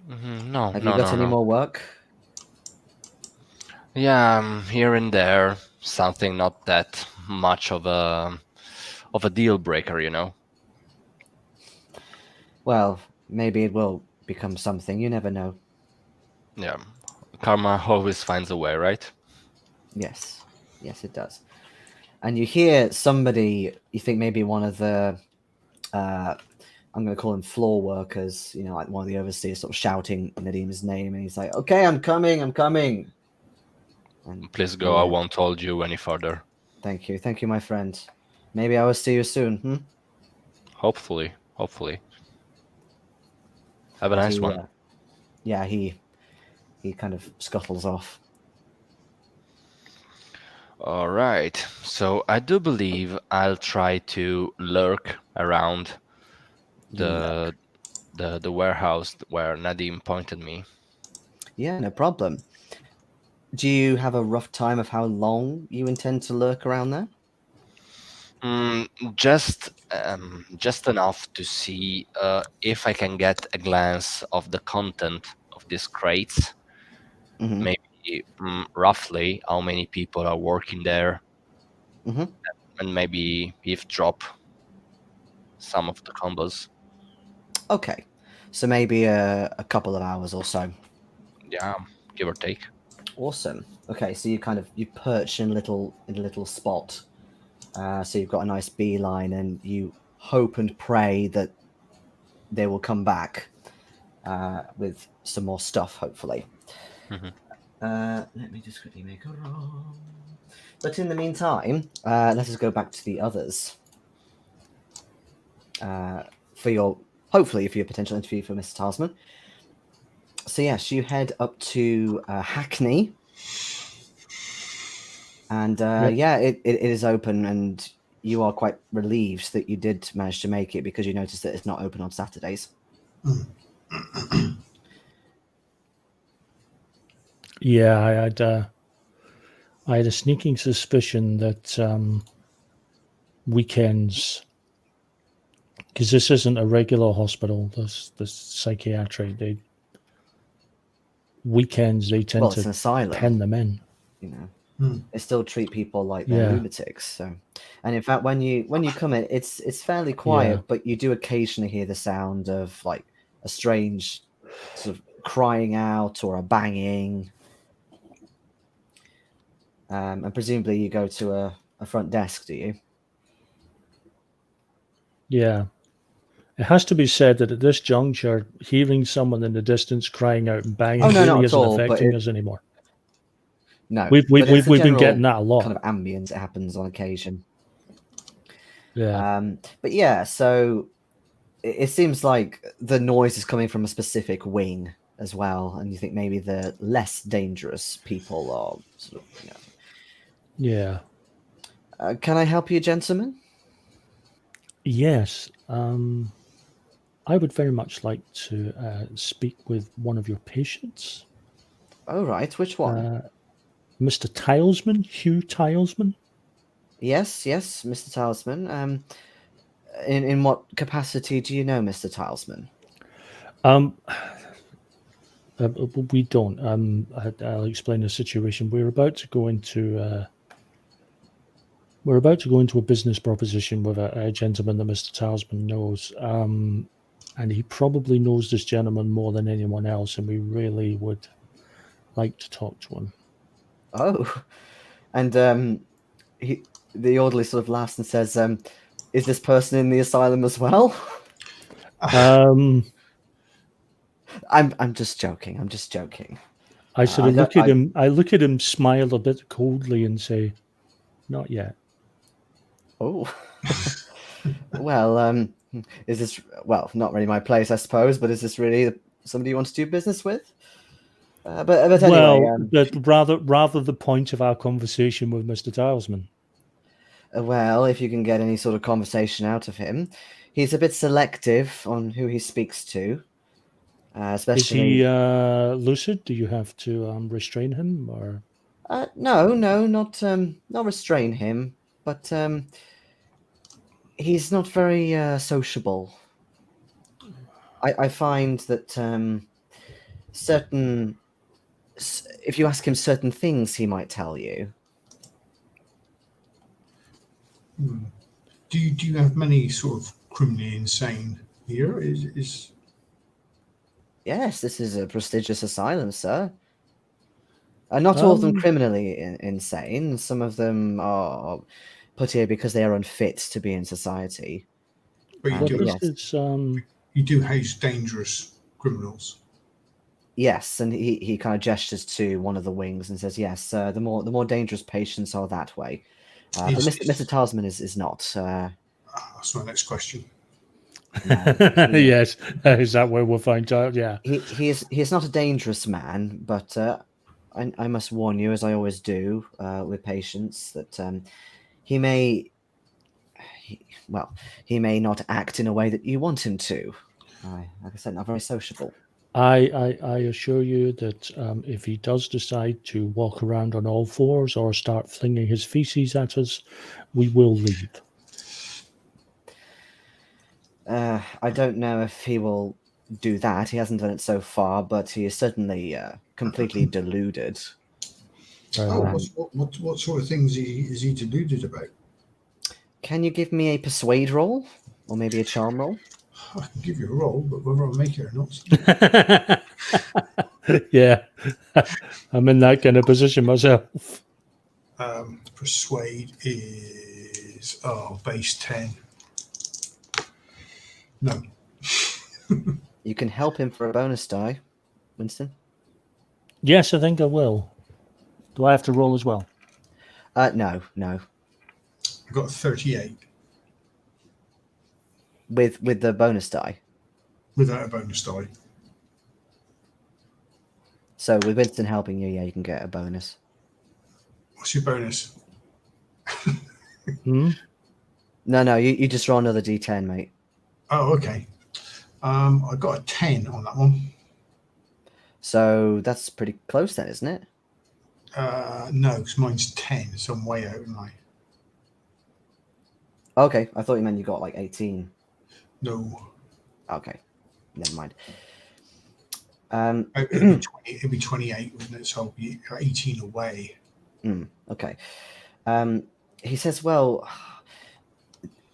No, Have no, you got no, any no. more work? Yeah, here and there, something not that much of a deal breaker, you know. Well, maybe it will become something. You never know. Yeah, karma always finds a way, right? Yes, it does. And you hear somebody. You think maybe one of the. I'm going to call him floor workers. You know, like one of the overseers, sort of shouting Nadim's name, and he's like, "Okay, I'm coming. I'm coming." And Please go. I won't hold you any further. Thank you, my friend. Maybe I will see you soon. Hopefully. Have a nice one. Yeah, he kind of scuttles off. All right. So I do believe I'll try to lurk around the warehouse where Nadim pointed me. Yeah, no problem. Do you have a rough time of how long you intend to lurk around there? Just enough to see if I can get a glance of the content of these crates. Mm-hmm. Maybe roughly how many people are working there, Mm-hmm. and maybe eavesdrop some of the combos. Okay, so maybe a couple of hours or so. Yeah, give or take. Awesome. Okay, so you perch in a little spot. So you've got a nice beeline, and you hope and pray that they will come back with some more stuff, hopefully. Let me just quickly make a roll. But in the meantime, let us go back to the others. For your potential interview for Mr. Tasman. So yes, you head up to Hackney, and Yep. it is open, and you are quite relieved that you did manage to make it because you noticed that it's not open on Saturdays. Yeah, I had a sneaking suspicion that weekends, because this isn't a regular hospital, this psychiatric, weekends they tend Well, it's an to asylum. pen them in. You know, they still treat people like they're Yeah. lunatics. So, and in fact, when you come in, it's fairly quiet, Yeah. but you do occasionally hear the sound of like a strange sort of crying out or a banging. And presumably you go to a front desk, do you? Yeah. It has to be said that at this juncture, hearing someone in the distance crying out and banging Oh, no, not really at isn't all, but affecting us anymore. No, We've but it's a been general getting that a lot. kind of ambience. It happens on occasion. Yeah. But yeah, so it seems like the noise is coming from a specific wing as well, and you think maybe the less dangerous people are sort of, Yeah. Can I help you, gentlemen? Yes. I would very much like to speak with one of your patients. Oh, right. Which one? Mr. Tilesman, Hugh Tilesman. Yes, Mr. Tilesman. In what capacity do you know Mr. Tilesman? We don't. I'll explain the situation. We're about to go into We're about to go into a business proposition with a gentleman that Mr. Talisman knows, and he probably knows this gentleman more than anyone else, and we really would like to talk to him. Oh, and the orderly sort of laughs and says, "Is this person in the asylum as well?" I'm just joking. I'm just joking. I sort of look at him. I look at him, smile a bit coldly, and say, "Not yet." Oh, well, is this not really my place, I suppose, but is this really somebody you want to do business with? But anyway, but rather the point of our conversation with Mr. Talisman. Well, if you can get any sort of conversation out of him, he's a bit selective on who he speaks to. Especially, is he lucid? Do you have to restrain him, or? No, not restrain him, but he's not very sociable. I find that if you ask him certain things, he might tell you. Do you have many sort of criminally insane here? Yes, this is a prestigious asylum, sir. Not all of them criminally insane. Some of them are put here because they are unfit to be in society. But you do house dangerous criminals. Yes, and he kind of gestures to one of the wings and says, "Yes, the more dangerous patients are that way." But Mr. Talisman is not. That's my next question. No, yes, is that where we'll find out? Yeah, he is not a dangerous man, but I must warn you, as I always do with patients, that he may not act in a way that you want him to. Like I said, not very sociable. I assure you that if he does decide to walk around on all fours or start flinging his feces at us, we will leave. I don't know if he will do that. He hasn't done it so far, but he is certainly completely deluded. What sort of things is he deluded about? Can you give me a persuade roll, or maybe a charm roll? I can give you a roll, but whether I'll make it or not. Yeah, I'm in that kind of position myself. Persuade is base 10. No. You can help him for a bonus die, Winston. Yes, I think I will. Do I have to roll as well? No. I got 38. With the bonus die? Without a bonus die. So with Winston helping you, yeah, you can get a bonus. What's your bonus? No, you just roll another d10, mate. Oh, okay. I got a 10 on that one. So that's pretty close then, isn't it? No, because mine's 10, so I'm way out, am I? Okay, I thought you meant you got like 18. No. Okay, never mind. It'd be 28, wouldn't it? So I'll be 18 away. Okay. He says, well,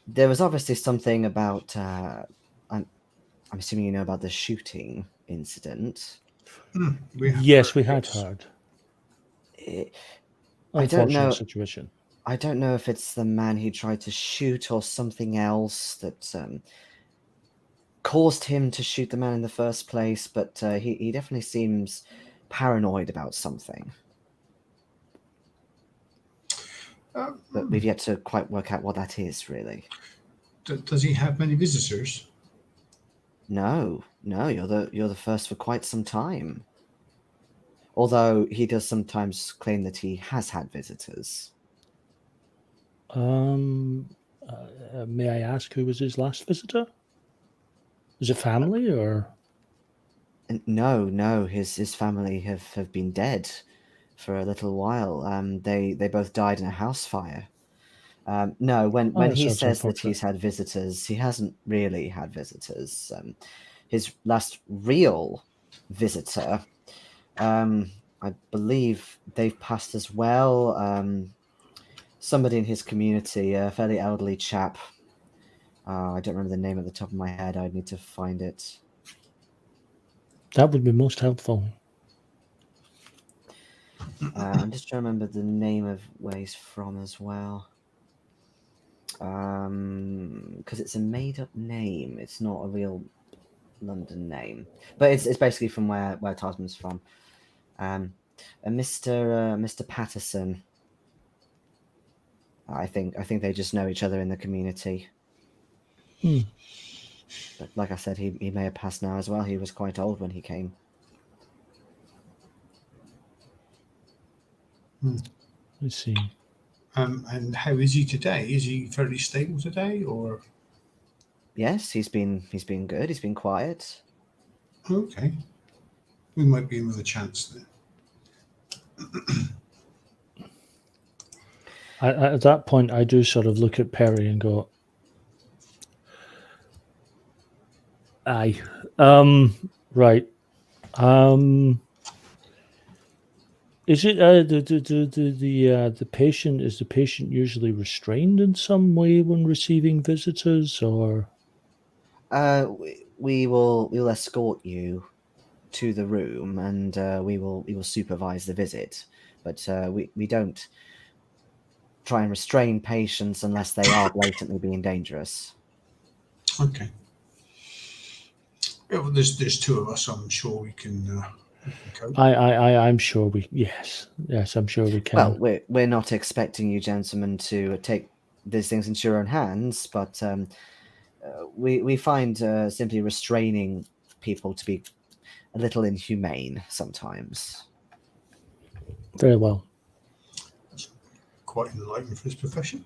there was obviously something about... I'm assuming you know about the shooting incident. Yes, we had heard. I don't know. Situation. I don't know if it's the man he tried to shoot or something else that caused him to shoot the man in the first place, but he definitely seems paranoid about something. But we've yet to quite work out what that is, really. Does he have many visitors? No, you're the first for quite some time. Although he does sometimes claim that he has had visitors. May I ask who was his last visitor? Is it family or? No. His family have been dead for a little while. They both died in a house fire. No, when he says that he's had visitors, he hasn't really had visitors. His last real visitor, I believe they've passed as well. somebody in his community, a fairly elderly chap. I don't remember the name at the top of my head. I'd need to find it. That would be most helpful. I'm just trying to remember the name of where he's from as well. Because it's a made-up name. It's not a real London name, but it's basically from where Tasman's from. And Mr. Patterson. I think they just know each other in the community. But like I said, he may have passed now as well. He was quite old when he came. Let's see. And how is he today? Is he fairly stable today, or? Yes, he's been good. He's been quiet. Okay, we might be in with a chance then. At that point, I do sort of look at Perry and go, "Aye, right. Is it the patient? Is the patient usually restrained in some way when receiving visitors, or?" We will escort you to the room, and we will supervise the visit. But we don't try and restrain patients unless they are blatantly being dangerous. Okay. Yeah, well, there's two of us. I'm sure we can cope. I'm sure we. Yes, I'm sure we can. Well, we're not expecting you gentlemen to take these things into your own hands, but we find simply restraining people to be a little inhumane sometimes. Very well. Quite enlightened for his profession.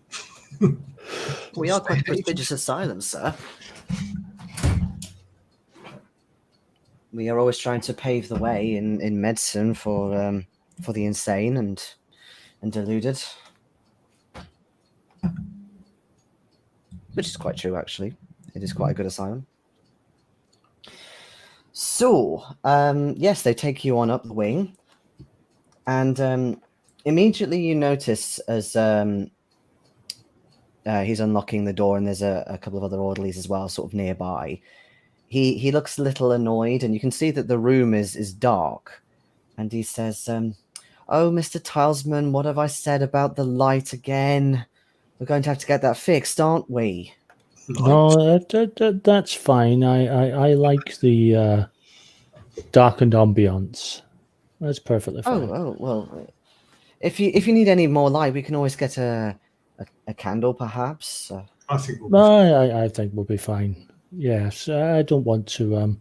We are quite a prestigious asylum, sir. We are always trying to pave the way in medicine for the insane and deluded, which is quite true, actually. It is quite a good asylum. So, yes, they take you on up the wing, and immediately you notice as he's unlocking the door, and there's a couple of other orderlies as well, sort of nearby. He looks a little annoyed, and you can see that the room is dark. And he says, "Oh, Mr. Tilesman, what have I said about the light again? We're going to have to get that fixed, aren't we?" No, that's fine. I like the darkened ambience. That's perfectly fine. Oh, well, if you need any more light, we can always get a candle, perhaps. I think we'll be fine. I think we'll be fine. Yes, I don't want to.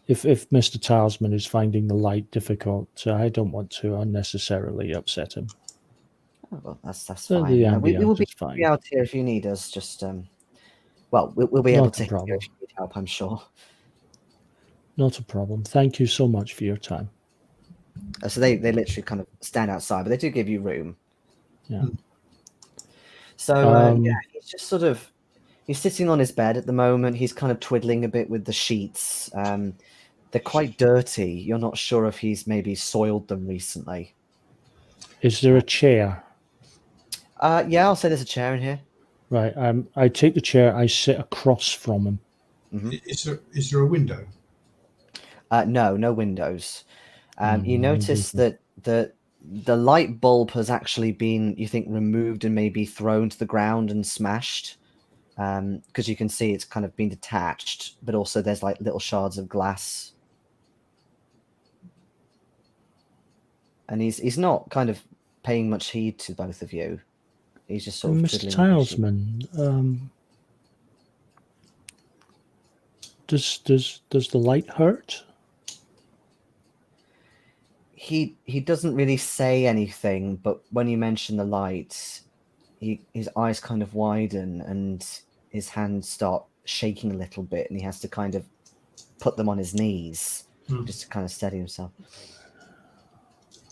If Mr. Tilesman is finding the light difficult, I don't want to unnecessarily upset him. Oh, well, that's So fine. the We will ambience is fine. be out here if you need us. Just well, we'll be able Not to a help you problem. if you need help, I'm sure. Not a problem. Thank you so much for your time. So they literally kind of stand outside, but they do give you room. Yeah. So yeah, he's just sort of he's sitting on his bed at the moment. He's kind of twiddling a bit with the sheets. They're quite dirty. You're not sure if he's maybe soiled them recently. Is there a chair? Yeah, I'll say there's a chair in here. Right. I take the chair. I sit across from him. Mm-hmm. Is there a window? No windows. You notice that the light bulb has actually been, you think, removed and maybe thrown to the ground and smashed. Because you can see it's kind of been detached, but also there's like little shards of glass. And he's not kind of paying much heed to both of you. He's just sort of Mr. twiddling with his sheet. Tilesman, does the light hurt? He doesn't really say anything, but when you mention the light, his eyes kind of widen and his hands start shaking a little bit, and he has to kind of put them on his knees just to kind of steady himself.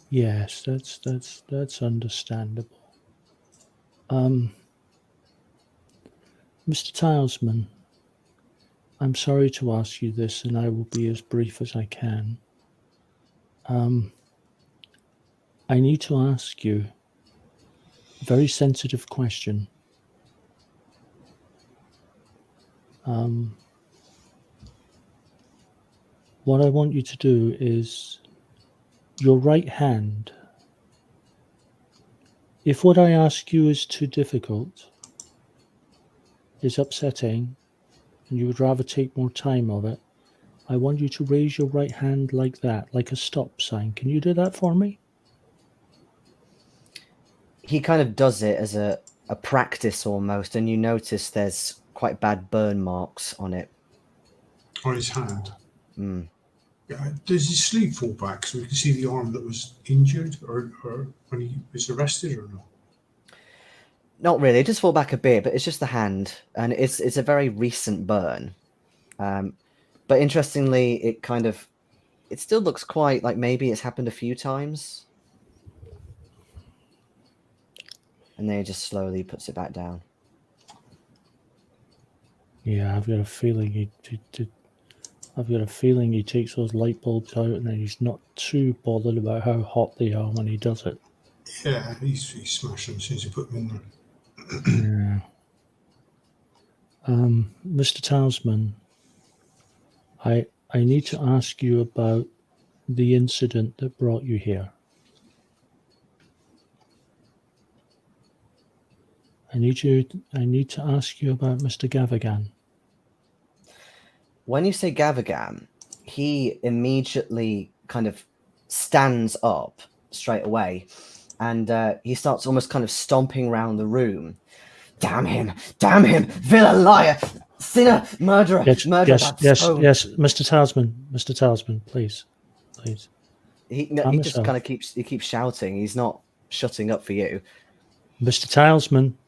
Yes, that's understandable. Mr. Tilesman, I'm sorry to ask you this, and I will be as brief as I can. I need to ask you, very sensitive question. What I want you to do is your right hand. If what I ask you is too difficult, is upsetting, and you would rather take more time of it, I want you to raise your right hand like that, like a stop sign. Can you do that for me? He kind of does it as a practice almost, and you notice there's quite bad burn marks on it. On his hand. Mm. Does his sleeve fall back so we can see the arm that was injured, or when he was arrested, or not? Not really. It just fall back a bit, but it's just the hand, and it's a very recent burn. But interestingly, it still looks quite like maybe it's happened a few times. And then he just slowly puts it back down. Yeah, I've got a feeling he takes those light bulbs out, and then he's not too bothered about how hot they are when he does it. Yeah, he's smashed them as soon as he put them in there. Yeah. Mr. Talisman, I need to ask you about the incident that brought you here. I need to ask you about Mr. Gavagan. When you say Gavagan, he immediately kind of stands up straight away, and he starts almost kind of stomping around the room. Damn him, villain, liar, sinner, murderer, murderer. Yes, Mr. Talisman, please. He just kind of keeps shouting. He's not shutting up for you. Mr. Talisman.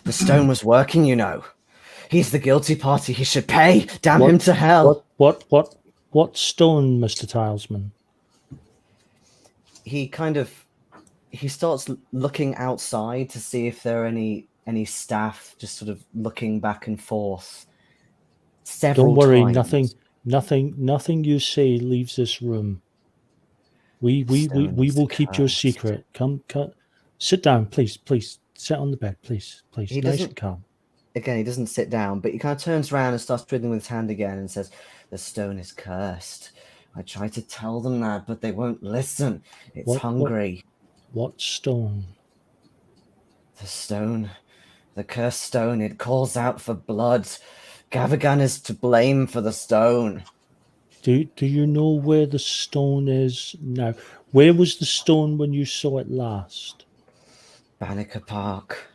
The stone was working, you know. He's the guilty party. He should pay. Damn him to hell. What stone, Mr. Talisman? He starts looking outside to see if there are any staff just sort of looking back and forth. Several Don't worry, times. nothing you say leaves this room. We will keep your secret. Come, sit down, please. Sit on the bed, please. Nice and calm. Again, he doesn't sit down, but he kind of turns around and starts twiddling with his hand again and says, "The stone is cursed. I tried to tell them that, but they won't listen. It's hungry." What stone? The stone. The cursed stone. It calls out for blood. Gavagan is to blame for the stone. Do you know where the stone is now? Where was the stone when you saw it last? Banneker Park.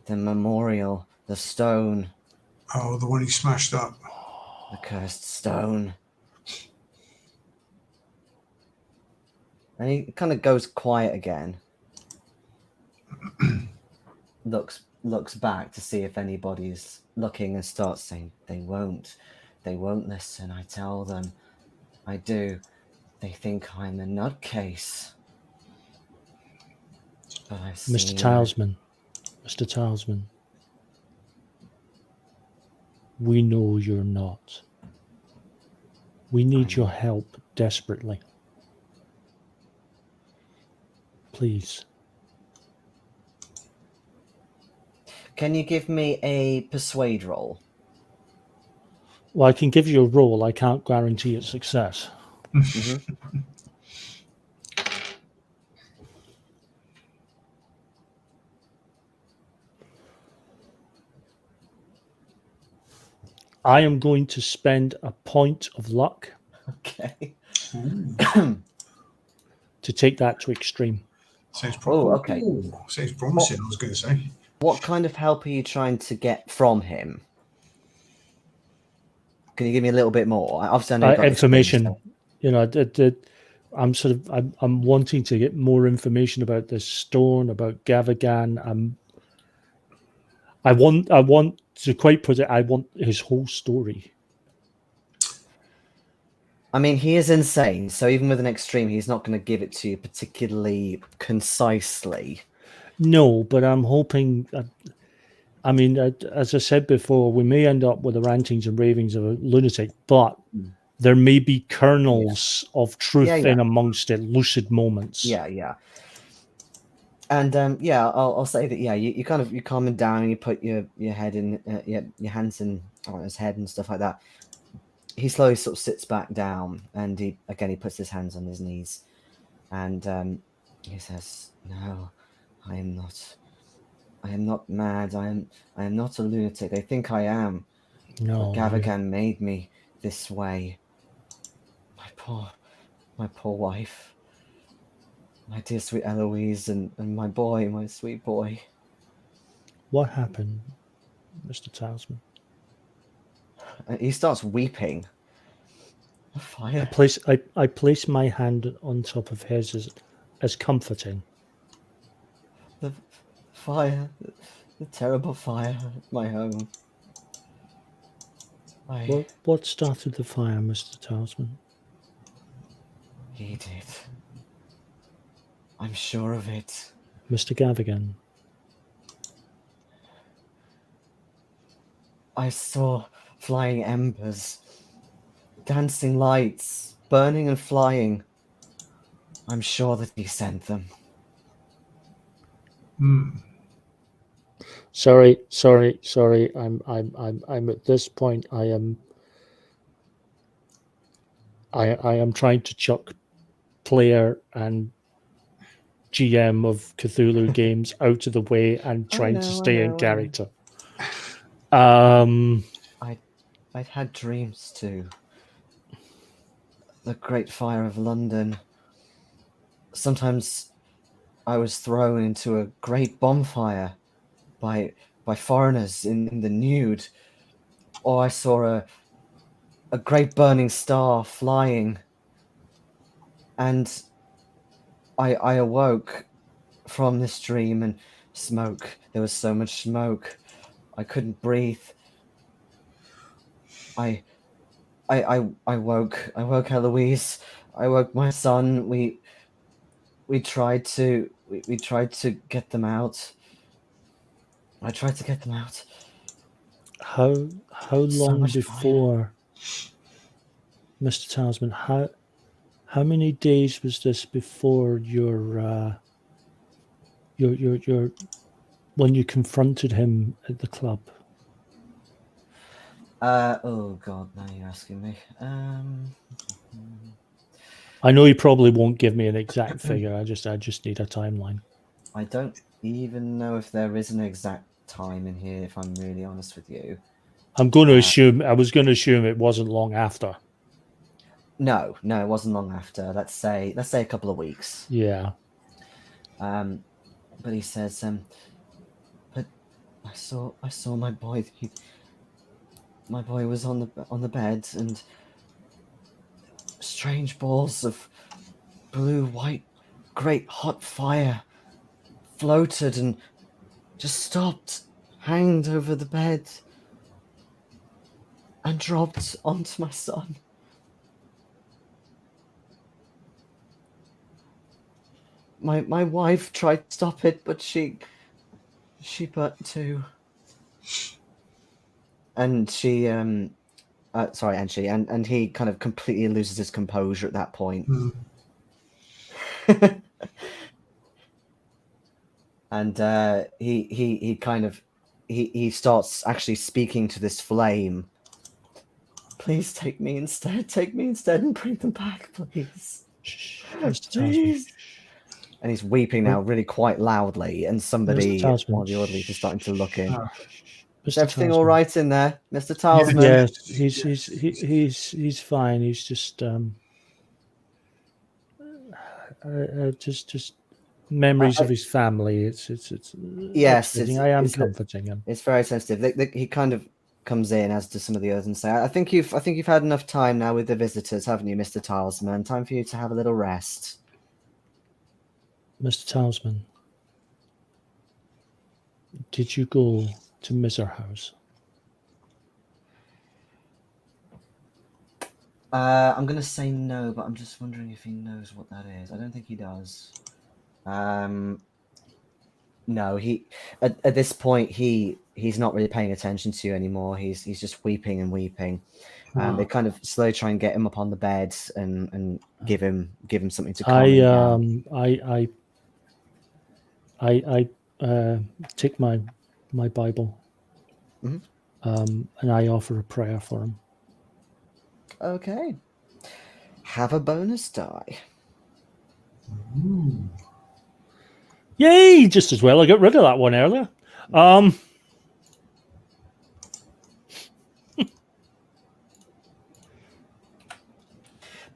The memorial. The stone. Oh, the one he smashed up. The cursed stone. And he kind of goes quiet again. looks back to see if anybody's looking and starts saying, They won't listen. I tell them. I do. They think I'm a nutcase. But Mr. Talisman, we know you're not. We need your help desperately. Please. Can you give me a persuade roll? Well, I can give you a roll. I can't guarantee its success. Mm-hmm. I am going to spend a point of luck. Okay. To take that to extreme. Sounds okay. Sounds promising, I was going to say. What kind of help are you trying to get from him? Can you give me a little bit more? Obviously, I know you've got information. You know, I'm wanting to get more information about this stone, about Gavagan. I want to quite put it. I want his whole story. I mean, he is insane. So even with an extreme, he's not going to give it to you particularly concisely. No, but I'm hoping. I mean, as I said before, we may end up with the rantings and ravings of a lunatic, but there may be kernels of truth in amongst it, lucid moments. Yeah. And yeah, I'll say that. Yeah, you kind of you calm him down and you put your head in your hands in on his head and stuff like that. He slowly sort of sits back down and he puts his hands on his knees, and he says, "No, I am not. I am not mad. I am not a lunatic. They think I am. No, But Gavagan made me this way. My poor wife. My dear sweet Eloise and my boy, my sweet boy." what happened, Mr. Talisman? And he starts weeping. The fire. I place my hand on top of his as comforting. The fire. The terrible fire at my home. What started the fire, Mr. Talisman? He did. I'm sure of it. Mr. Gavagan. I saw flying embers, dancing lights, burning and flying. I'm sure that he sent them. Sorry. I'm at this point. I am trying to chuck player and GM of Cthulhu games out of the way and trying to stay in character. I'd had dreams too. The Great Fire of London. Sometimes I was thrown into a great bonfire by foreigners in the nude, or I saw a great burning star flying, and I awoke from this dream, and smoke. There was so much smoke. I couldn't breathe. I woke Eloise. I woke my son. We tried to get them out. I tried to get them out. How long much before, Mr. Talisman? How many days was this before your when you confronted him at the club? Oh God, now you're asking me. I know you probably won't give me an exact figure. I just need a timeline. I don't even know if there is an exact time in here, if I'm really honest with you. I'm going to assume. I was going to assume it wasn't long after. No, it wasn't long after. Let's say a couple of weeks. Yeah. But he says, but I saw my boy. My boy was on the bed, and strange balls of blue, white, great hot fire floated and just stopped, hanged over the bed, and dropped onto my son. My wife tried to stop it, but she burnt too. And she and he kind of completely loses his composure at that point. And he kind of he starts actually speaking to this flame. Please take me instead and bring them back, please. Please. And he's weeping now really quite loudly, and somebody, one of the orderlies, is starting to look in. Is everything all right in there, Mr. Talisman? Yes, he's fine. He's just just memories of his family. It's yes, I am comforting him. It's very sensitive. He kind of comes in, as do some of the others, and say, I think you've had enough time now with the visitors, haven't you, Mr. Talisman? Time for you to have a little rest. Mr. Talisman, did you go to Miser House? I'm going to say no, but I'm just wondering if he knows what that is. I don't think he does. No, he at this point he's not really paying attention to you anymore. He's just weeping and weeping. They kind of slowly try and get him up on the bed and give him something to calm him down. I take my Bible, Mhm. and I offer a prayer for him. Okay. Have a bonus die. Ooh. Yay! Just as well I got rid of that one earlier.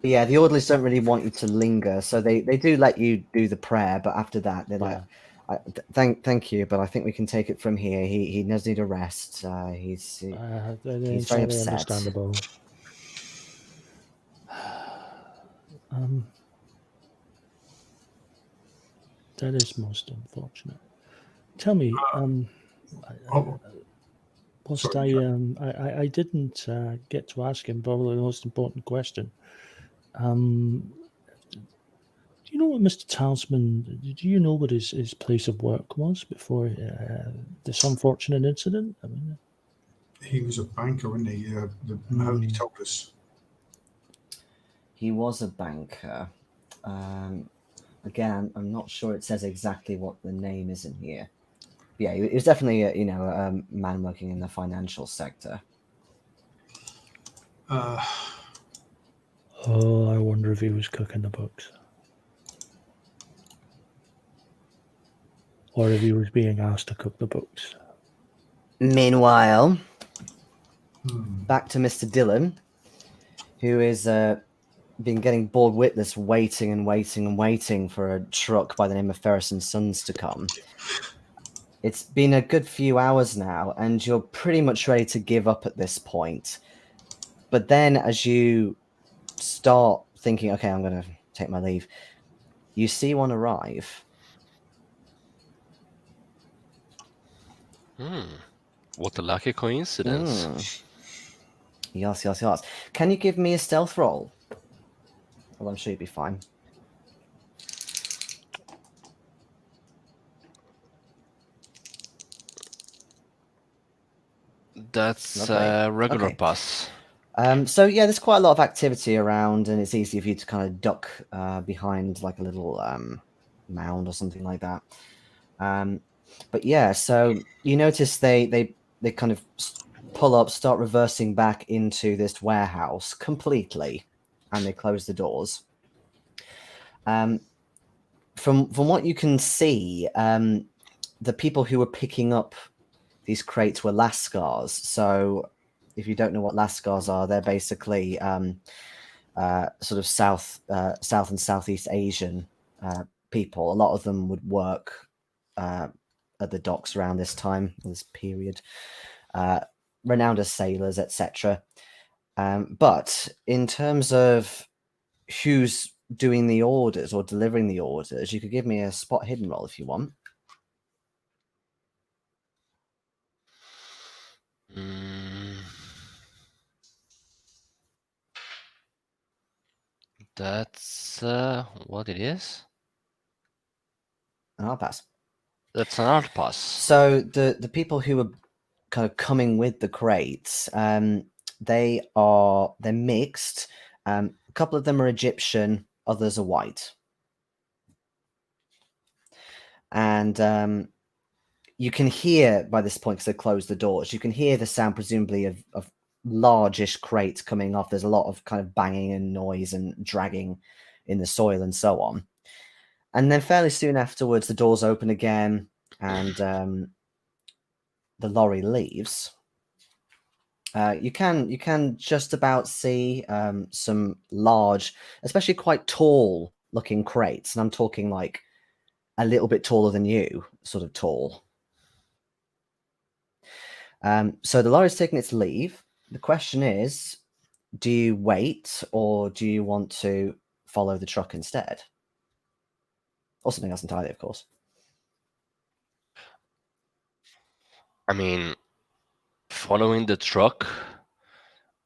But yeah, the orderlies don't really want you to linger, so they do let you do the prayer, but after that they're like, thank you, but I think we can take it from here. He does need a rest. He's That very is very upset. understandable. That is most unfortunate. Tell me, whilst sorry, I didn't get to ask him probably the most important question. Do you know what Mr. Talisman? Do you know what his place of work was before this unfortunate incident? I mean, he was a banker, wasn't he? How he told us. He was a banker. Again, I'm not sure it says exactly what the name is in here. But yeah, he was definitely a man working in the financial sector. I wonder if he was cooking the books, or if he was being asked to cook the books. Meanwhile, back to Mr. Dillon, who is been getting bored witless, waiting and waiting and waiting for a truck by the name of Ferris and Sons to come. It's been a good few hours now, and you're pretty much ready to give up at this point. But then, as you start thinking, okay, I'm going to take my leave, you see one arrive. What a lucky coincidence. Yes. Can you give me a stealth roll? Well, I'm sure you'll be fine. That's Lovely. a regular Okay. pass. So yeah, there's quite a lot of activity around, and it's easy for you to kind of duck behind like a little mound or something like that. But yeah, so you notice they kind of pull up, start reversing back into this warehouse completely, and they close the doors. From what you can see, the people who were picking up these crates were Lascars. So if you don't know what Lascars are, they're basically sort of South and Southeast Asian people. A lot of them would work at the docks around this time, this period, renowned as sailors, etc. But in terms of who's doing the orders or delivering the orders, you could give me a spot hidden roll if you want. That's what it is. And I'll pass. That's an art pass. So the people who are kind of coming with the crates, they're mixed. A couple of them are Egyptian, others are white. And you can hear by this point, because they closed the doors, you can hear the sound presumably of largish crates coming off. There's a lot of kind of banging and noise and dragging in the soil and so on. And then fairly soon afterwards, the doors open again and the lorry leaves. You can just about see some large, especially quite tall looking crates. And I'm talking like a little bit taller than you, sort of tall. So the lorry's taking its leave. The question is, do you wait or do you want to follow the truck instead? Or something else entirely, of course. I mean, following the truck,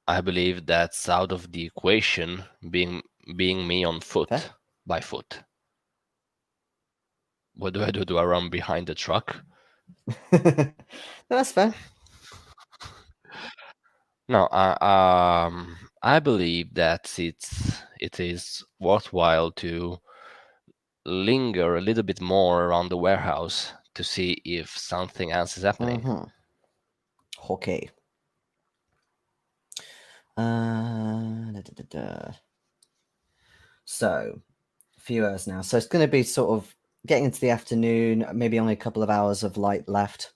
I believe that's out of the equation, being me on foot, Fair. by foot. What do I do? Do I run behind the truck? No, that's fair. No, I believe that it is worthwhile to linger a little bit more around the warehouse to see if something else is happening. Okay. So, a few hours now. So it's going to be sort of getting into the afternoon, maybe only a couple of hours of light left.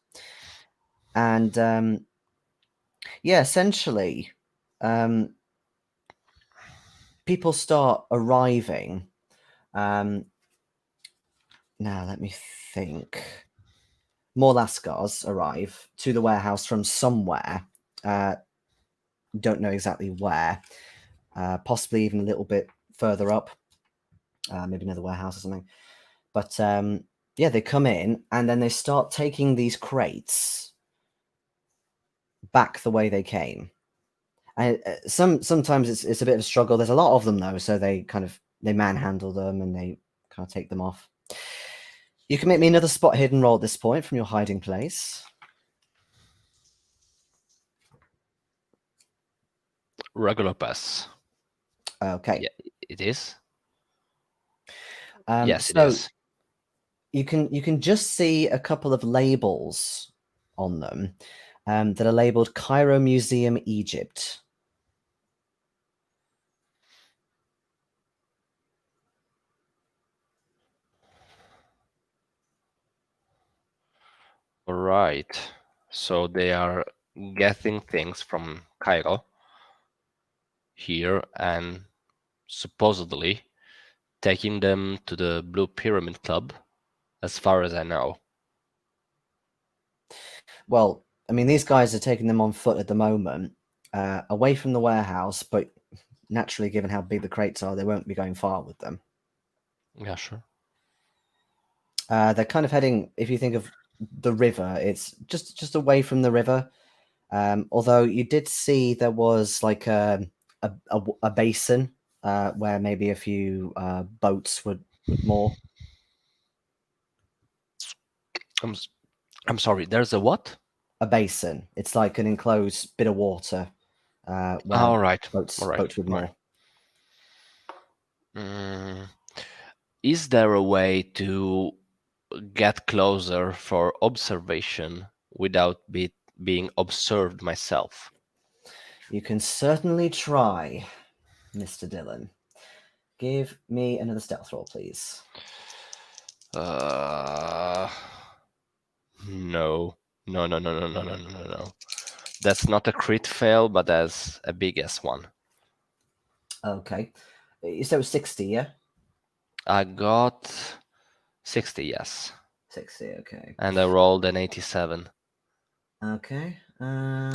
And yeah, essentially, people start arriving. Now, let me think. More Lascars arrive to the warehouse from somewhere. Don't know exactly where. Possibly even a little bit further up. Maybe another warehouse or something. But yeah, they come in and then they start taking these crates back the way they came. And sometimes it's a bit of a struggle. There's a lot of them though, so they manhandle them and they kind of take them off. You can make me another spot hidden roll at this point from your hiding place. Regular pass. Okay. Yeah, it is. Yes, it is. You can just see a couple of labels on them that are labeled Cairo Museum, Egypt. Right. So they are getting things from Cairo here and supposedly taking them to the Blue Pyramid Club, as far as I know. Well, I mean, these guys are taking them on foot at the moment, away from the warehouse, but naturally, given how big the crates are, they won't be going far with them. Yeah, sure. They're kind of heading, if you think of the river, it's just away from the river. Although you did see there was like a basin where maybe a few boats would moor. I'm sorry. There's a what? A basin. It's like an enclosed bit of water where All right. boats All right. would moor. Is there a way to get closer for observation without being observed myself? You can certainly try, Mr. Dillon. Give me another stealth roll, please. No. That's not a crit fail, but that's a big ass one. Okay. You said it was 60, yeah? I got 60, yes. 60, okay. And I rolled an 87. Okay. Okay.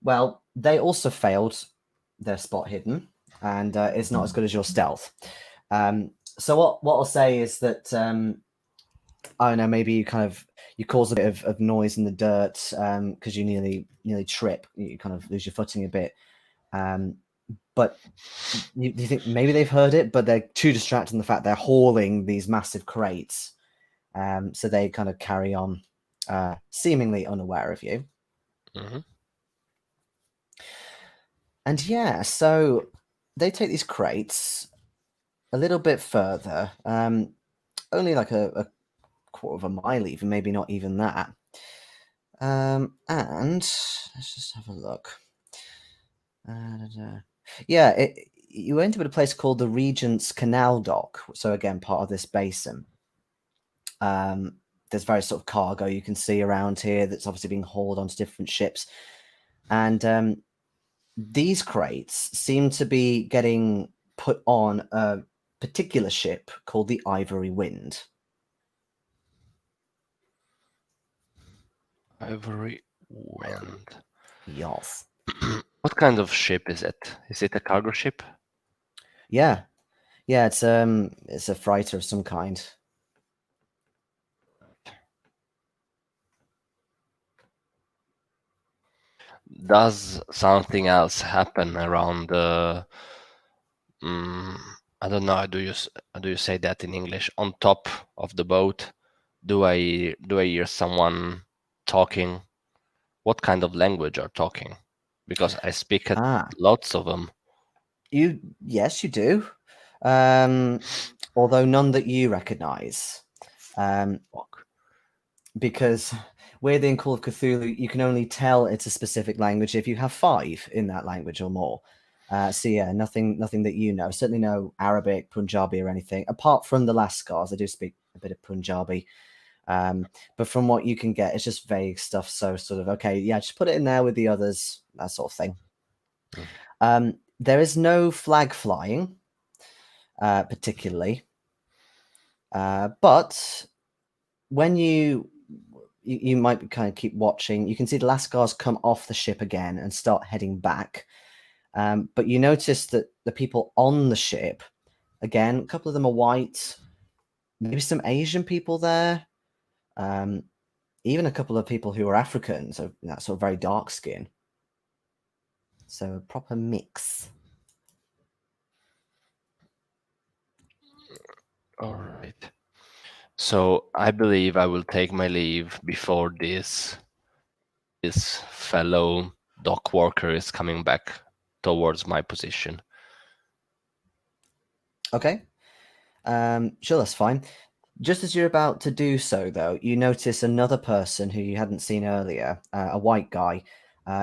Well, they also failed their spot hidden, and it's not as good as your stealth. So what I'll say is that I don't know, maybe you cause a bit of noise in the dirt because you nearly trip. You kind of lose your footing a bit. But you think maybe they've heard it, but they're too distracted in the fact they're hauling these massive crates. So they kind of carry on, seemingly unaware of you. Mm-hmm. And yeah, so they take these crates a little bit further, only like a quarter of a mile, even maybe not even that. And let's just have a look. Yeah, you went to a place called the Regent's Canal Dock. So again, part of this basin. There's various sort of cargo you can see around here that's obviously being hauled onto different ships. And these crates seem to be getting put on a particular ship called the Ivory Wind. Ivory Wind. Yes. What kind of ship is it? Is it a cargo ship? Yeah. It's a freighter of some kind. Does something else happen around the? I don't know. Do you say that in English? On top of the boat, do I hear someone talking? What kind of language are talking? Because I speak lots of them. Yes, you do. Although none that you recognise. Fuck. Because weirdly in Call of Cthulhu, you can only tell it's a specific language if you have 5 in that language or more. So yeah, nothing that you know. Certainly no Arabic, Punjabi, or anything. Apart from the Lascars, they do speak a bit of Punjabi. But from what you can get, it's just vague stuff. So sort of okay, yeah, just put it in there with the others, that sort of thing. There is no flag flying, particularly, but when you might kind of keep watching, you can see the Lascars come off the ship again and start heading back. But you notice that the people on the ship, again, a couple of them are white, maybe some Asian people there, even a couple of people who are African, so that sort of very dark skin. So a proper mix. All right. So I believe I will take my leave before this fellow dock worker is coming back towards my position. Okay. Sure, that's fine. Just as you're about to do so, though, you notice another person who you hadn't seen earlier, a white guy.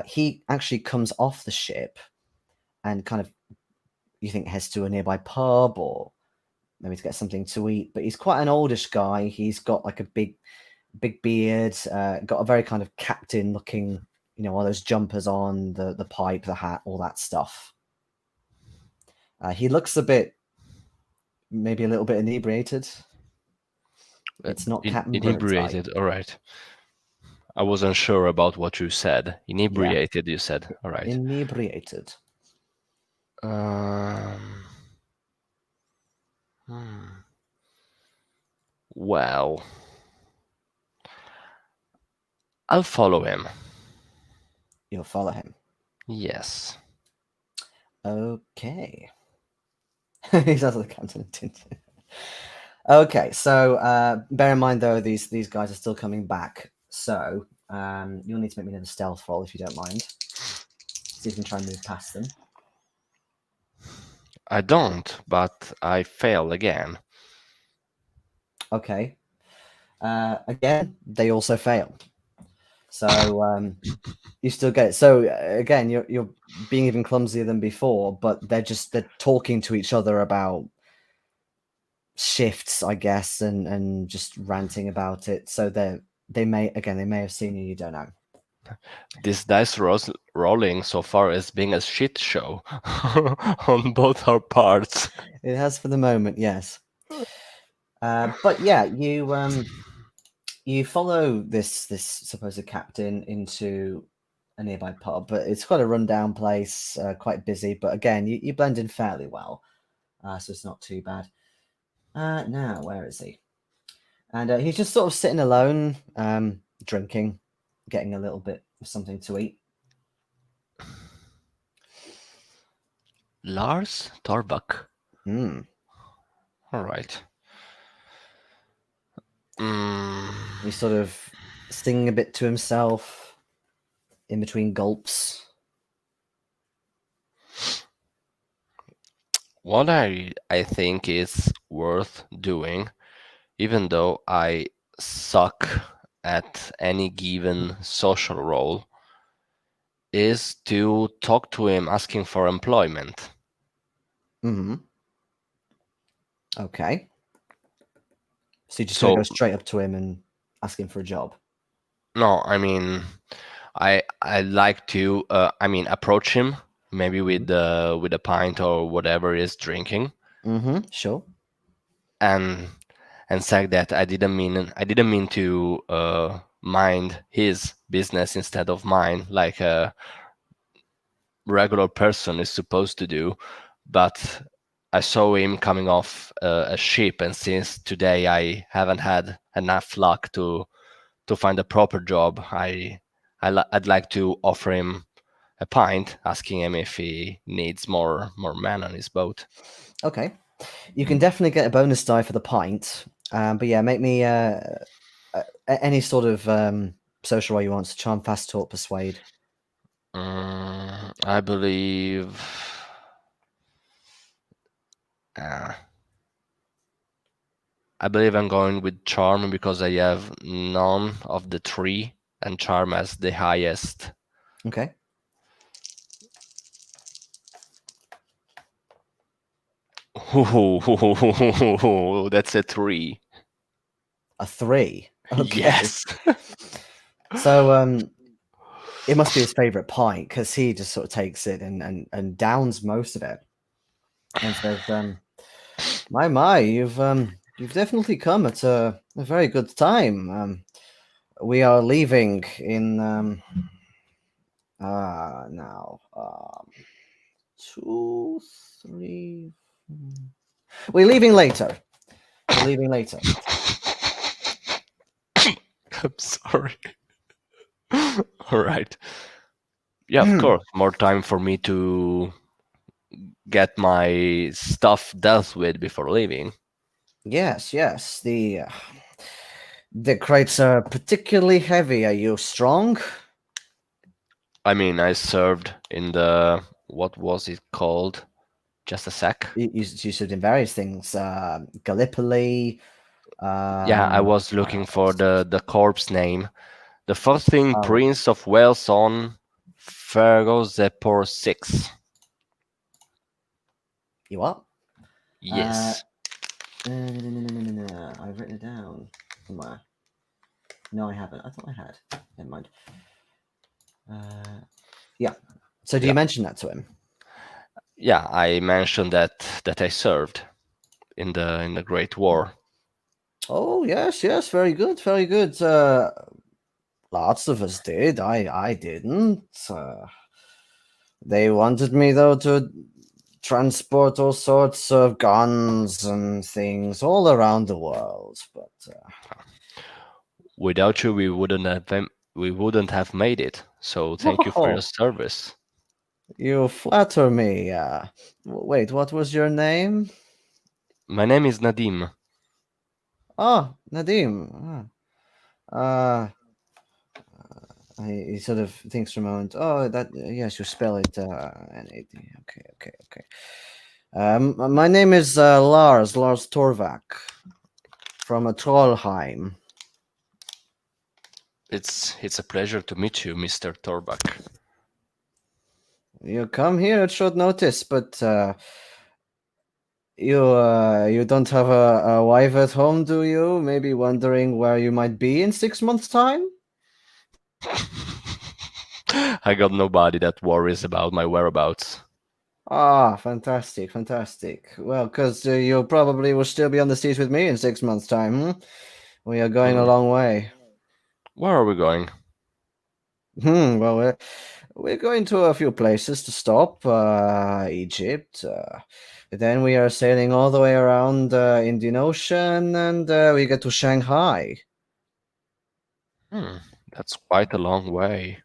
He actually comes off the ship and kind of, you think, heads to a nearby pub or maybe to get something to eat. But he's quite an oldish guy. He's got like a big beard, got a very kind of captain-looking, all those jumpers on, the pipe, the hat, all that stuff. He looks maybe a little bit inebriated. It's not Captain inebriated. Birdseye. All right. I wasn't sure about what you said. Inebriated, you said. All right. Inebriated. Well, I'll follow him. You'll follow him. Yes. Okay. He's out of the captain. Okay, so bear in mind though, these guys are still coming back. So you'll need to make me another stealth roll if you don't mind. See if you can try and move past them. I don't, but I fail again. Okay. Again, they also fail. So you still get it. So again, you're being even clumsier than before, but they're talking to each other about shifts, I guess, and just ranting about it. So they may have seen you. You don't know. This dice rolling so far is being a shit show on both our parts. It has for the moment, yes. But yeah, you follow this supposed captain into a nearby pub, but it's quite a rundown place, quite busy. But again, you blend in fairly well, so it's not too bad. Now, where is he? And he's just sort of sitting alone, drinking, getting a little bit of something to eat. Lars Torbuck. Hmm. All right. He's sort of singing a bit to himself in between gulps. What I think is worth doing, even though I suck at any given social role, is to talk to him asking for employment. Mm-hmm. Okay. So you're just going to go straight up to him and ask him for a job? No, I mean, I like to approach him maybe with a pint or whatever he is drinking. Mm-hmm. Sure. And say that I didn't mean to mind his business instead of mine, like a regular person is supposed to do. But I saw him coming off a ship, and since today I haven't had enough luck to find a proper job, I'd like to offer him a pint, asking him if he needs more men on his boat. Okay, you can definitely get a bonus die for the pint, but yeah, make me any sort of social role you want. So charm, fast talk, persuade. I believe Uh, I believe I'm going with charm because I have none of the three, and charm as the highest. Okay. Ooh, that's a 3. A 3. Okay. Yes. So it must be his favorite pint because he just sort of takes it and downs most of it and says, my, you've definitely come at a very good time. We are leaving in now 2, 3. We're leaving later. We're leaving later. I'm sorry. All right. Yeah, of course. More time for me to get my stuff dealt with before leaving. Yes, yes. The crates are particularly heavy. Are you strong? I mean, I served in the, what was it called? Just a sec. You served in various things. Gallipoli. Yeah, I was looking for the corpse name. The first thing, Oh. Prince of Wales on Fergozepor 6. You what? Yes. No. I've written it down somewhere. No, I haven't. I thought I had. Never mind. Yeah. So do you mention that to him? Yeah, I mentioned that I served in the Great War. Oh yes, very good, very good. Lots of us did. I didn't. They wanted me though to transport all sorts of guns and things all around the world, but Without you, we wouldn't have made it. So thank you for your service. You flatter me. Wait, what was your name? My name is Nadim. Oh, Nadim. He sort of thinks for a moment. Oh, that yes, you spell it N-A-D. Okay. My name is Lars Torvak from Trollheim. It's a pleasure to meet you, Mr. Torbak. You come here at short notice, but you don't have a wife at home, do you? Maybe wondering where you might be in 6 months' time? I got nobody that worries about my whereabouts. Ah, fantastic. Well, because you probably will still be on the seas with me in 6 months' time. We are going a long way. Where are we going? Well, we're going to a few places to stop. Egypt. Then we are sailing all the way around Indian Ocean, and we get to Shanghai. That's quite a long way.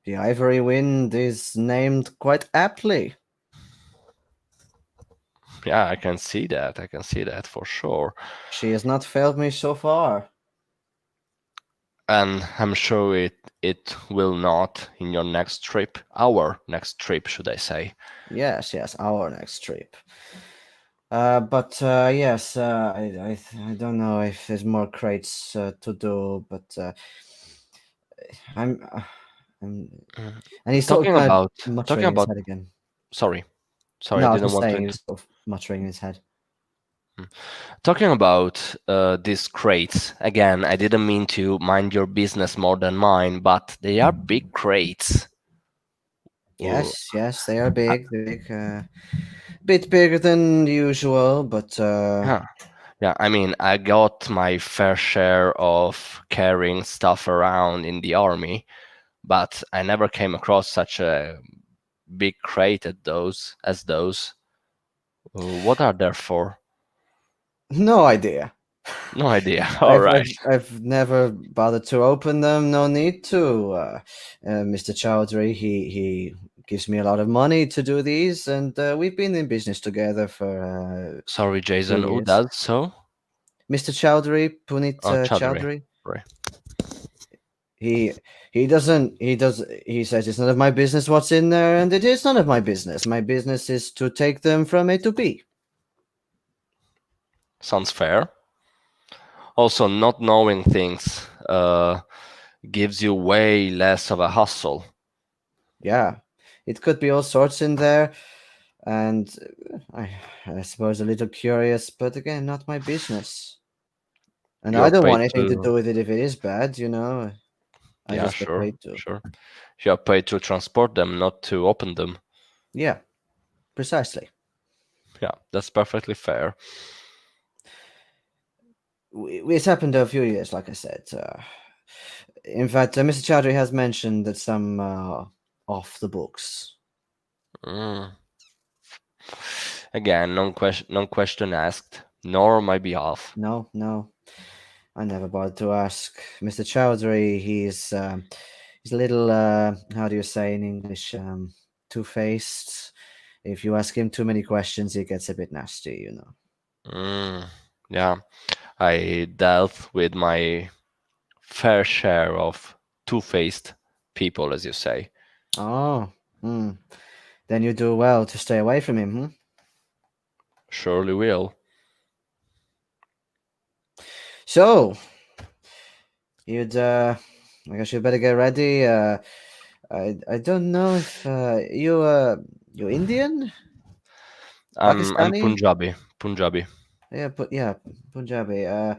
The Ivory Wind is named quite aptly. Yeah, I can see that. I can see that for sure. She has not failed me so far. And I'm sure it will not in your next trip. Our next trip, should I say. Yes, our next trip. But yes, I don't know if there's more crates to do, but I'm and he's Talking about muttering in his head again. Sorry, No, I I was didn't just want saying, to. he's sort of muttering in his head. Talking about these crates again, I didn't mean to mind your business more than mine, but they are big crates. Yes, they are big, bit bigger than usual, but yeah, I mean, I got my fair share of carrying stuff around in the army, but I never came across such a big crate as those. What are they for? no idea. No idea. All right. I've never bothered to open them. No need to. Mr. Chowdhury, he gives me a lot of money to do these, and we've been in business together for. Sorry, Jason. Who years. does so? Mr. Chowdhury, Pranit Chowdhury. Chowdhury. Right. he doesn't he says it's none of my business what's in there, and it is none of my business. My business is to take them from A to B. Sounds fair. Also, not knowing things gives you way less of a hustle. Yeah, it could be all sorts in there, and I suppose a little curious, but again, not my business. And I You're don't paid want anything to to. do with it if it is bad, you know. I Yeah, just get sure, paid to. sure. You're paid to transport them, not to open them. Yeah, precisely. Yeah, that's perfectly fair. It's happened a few years, like I said. In fact, Mr. Chowdhury has mentioned that some off the books. Mm. Again, no question asked, nor on my behalf. No, I never bothered to ask. Mr. Chowdhury, he's a little, how do you say in English, two-faced. If you ask him too many questions, he gets a bit nasty, you know. Yeah, I dealt with my fair share of two-faced people, as you say. Oh, then you do well to stay away from him, hmm? Surely will. So, I guess you better get ready. I don't know if you Indian? I'm Pakistani? Punjabi. Yeah, Punjabi.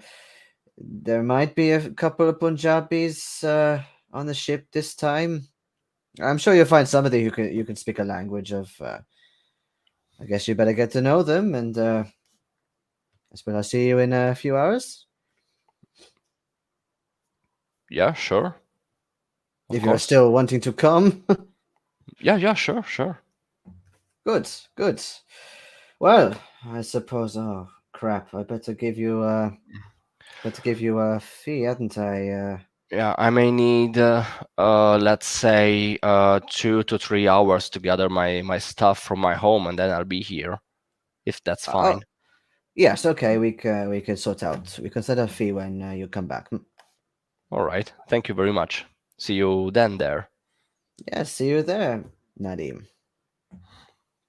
There might be a couple of Punjabis on the ship this time. I'm sure you'll find somebody who you can speak a language of. I guess you better get to know them, and I suppose I'll see you in a few hours. Yeah, sure. If you're still wanting to come. Yeah, sure. Good. Well, I suppose. Oh crap! I better give you a fee, hadn't I? Yeah, I may need, let's say, 2 to 3 hours to gather my stuff from my home, and then I'll be here, if that's fine. Yes. Okay. We can sort out. We can set a fee when you come back. All right. Thank you very much. See you then there. Yeah. See you there, Nadim.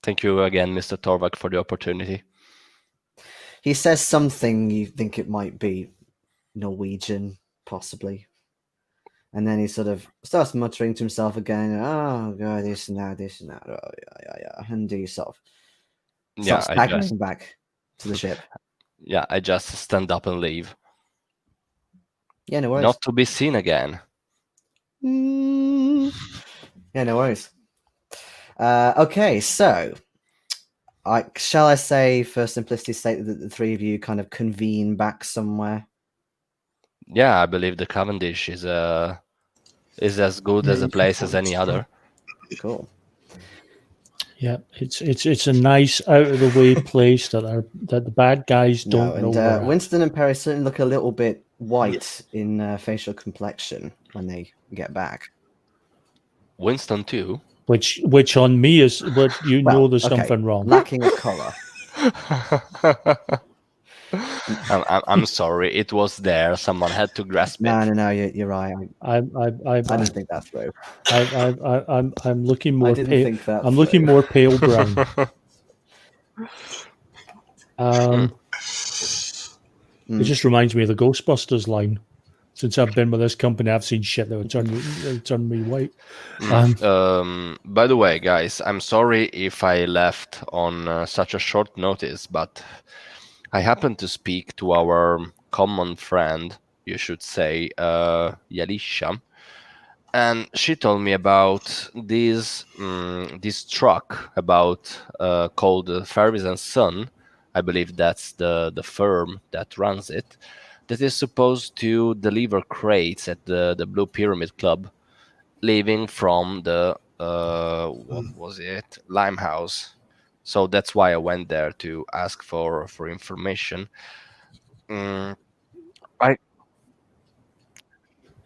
Thank you again, Mr. Torvak, for the opportunity. He says something you think it might be Norwegian, possibly. And then he sort of starts muttering to himself again, oh, God, this and that. Oh, yeah. And he sort of starts staggering back to the ship. Yeah, I just stand up and leave. Yeah, no worries. Not to be seen again. Yeah, no worries. Okay, so shall I say, for simplicity's sake, that the three of you kind of convene back somewhere? Yeah, I believe the Cavendish is as good as a place as any other. Cool. Yeah, it's a nice out of the way place that the bad guys don't know. And Winston and Perry certainly look a little bit white in facial complexion when they get back. Winston too. Which on me is what you know. There's something wrong. Lacking a collar. I'm sorry, it was there. Someone had to grasp it. No, you're right. I didn't think that through. I'm looking more. I didn't think that. I'm looking more pale brown. It just reminds me of the Ghostbusters line. Since I've been with this company, I've seen shit that would turn me white. By the way, guys, I'm sorry if I left on such a short notice, but I happened to speak to our common friend, you should say, Yalisha, and she told me about this truck called Ferris and Son. I believe that's the firm that runs it, that is supposed to deliver crates at the Blue Pyramid Club, leaving from the what was it, Limehouse. So that's why I went there to ask for information.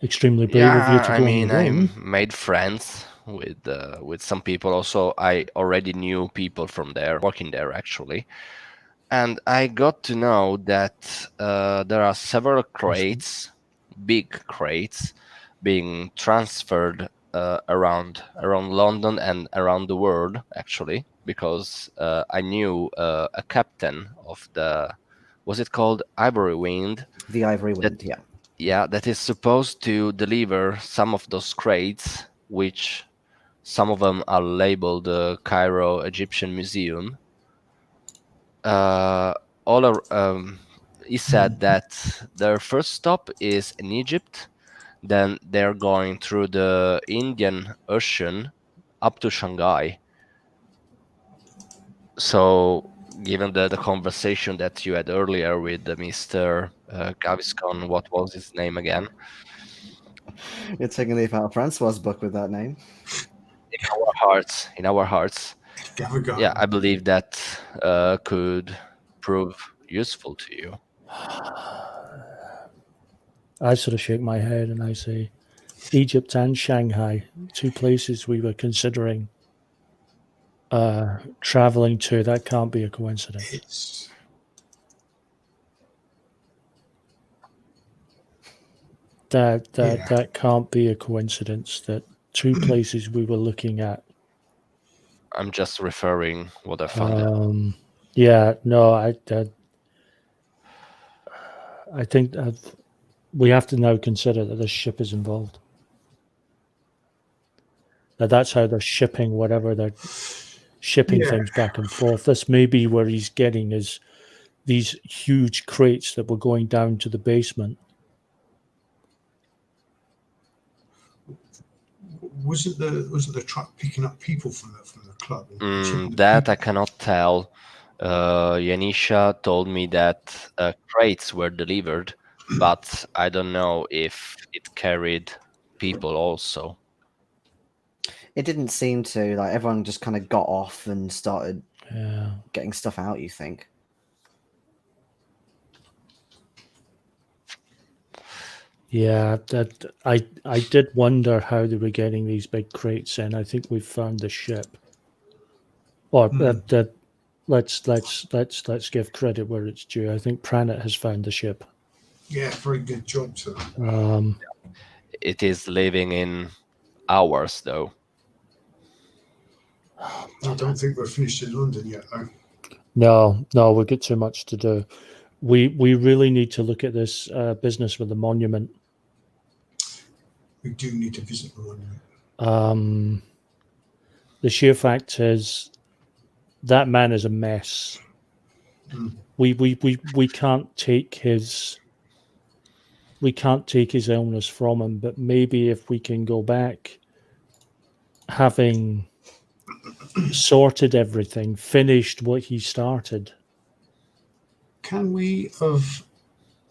Extremely brave of you to go on your own. I made friends with some people. Also, I already knew people from there, working there actually. And I got to know that there are several crates, big crates, being transferred around London and around the world, actually, because I knew a captain of the, was it called Ivory Wind? The Ivory Wind, yeah. Yeah, that is supposed to deliver some of those crates, which some of them are labeled Cairo Egyptian Museum. He said that their first stop is in Egypt, then they're going through the Indian Ocean up to Shanghai. So, given the conversation that you had earlier with Mr. Gaviscon, what was his name again? You're taking a leaf out of Françoise' book with that name. In our hearts. Gavagan. Yeah, I believe that could prove useful to you. I sort of shake my head and I say, Egypt and Shanghai, 2 places we were considering traveling to. That can't be a coincidence. That can't be a coincidence. That 2 places we were looking at. I'm just referring what I found. Yeah, no, I think we have to now consider that this ship is involved. That's how they're shipping whatever they're shipping things back and forth. This may be where he's getting these huge crates that were going down to the basement. Was it the truck picking up people from the club? That I cannot tell. Yanisha told me that crates were delivered, but I don't know if it carried people also. It didn't seem to. Like, everyone just kind of got off and started getting stuff out, you think? Yeah, that I did wonder how they were getting these big crates in. I think we've found the ship. Or that let's give credit where it's due. I think Pranit has found the ship. Yeah, very good job, sir. It is living in hours, though. I don't think we're finished in London yet, though. No, we've got too much to do. We really need to look at this business with the monument. We do need to visit the monument. The sheer fact is that man is a mess. We can't take his illness from him, but maybe if we can go back, having sorted everything, finished what he started. Can we have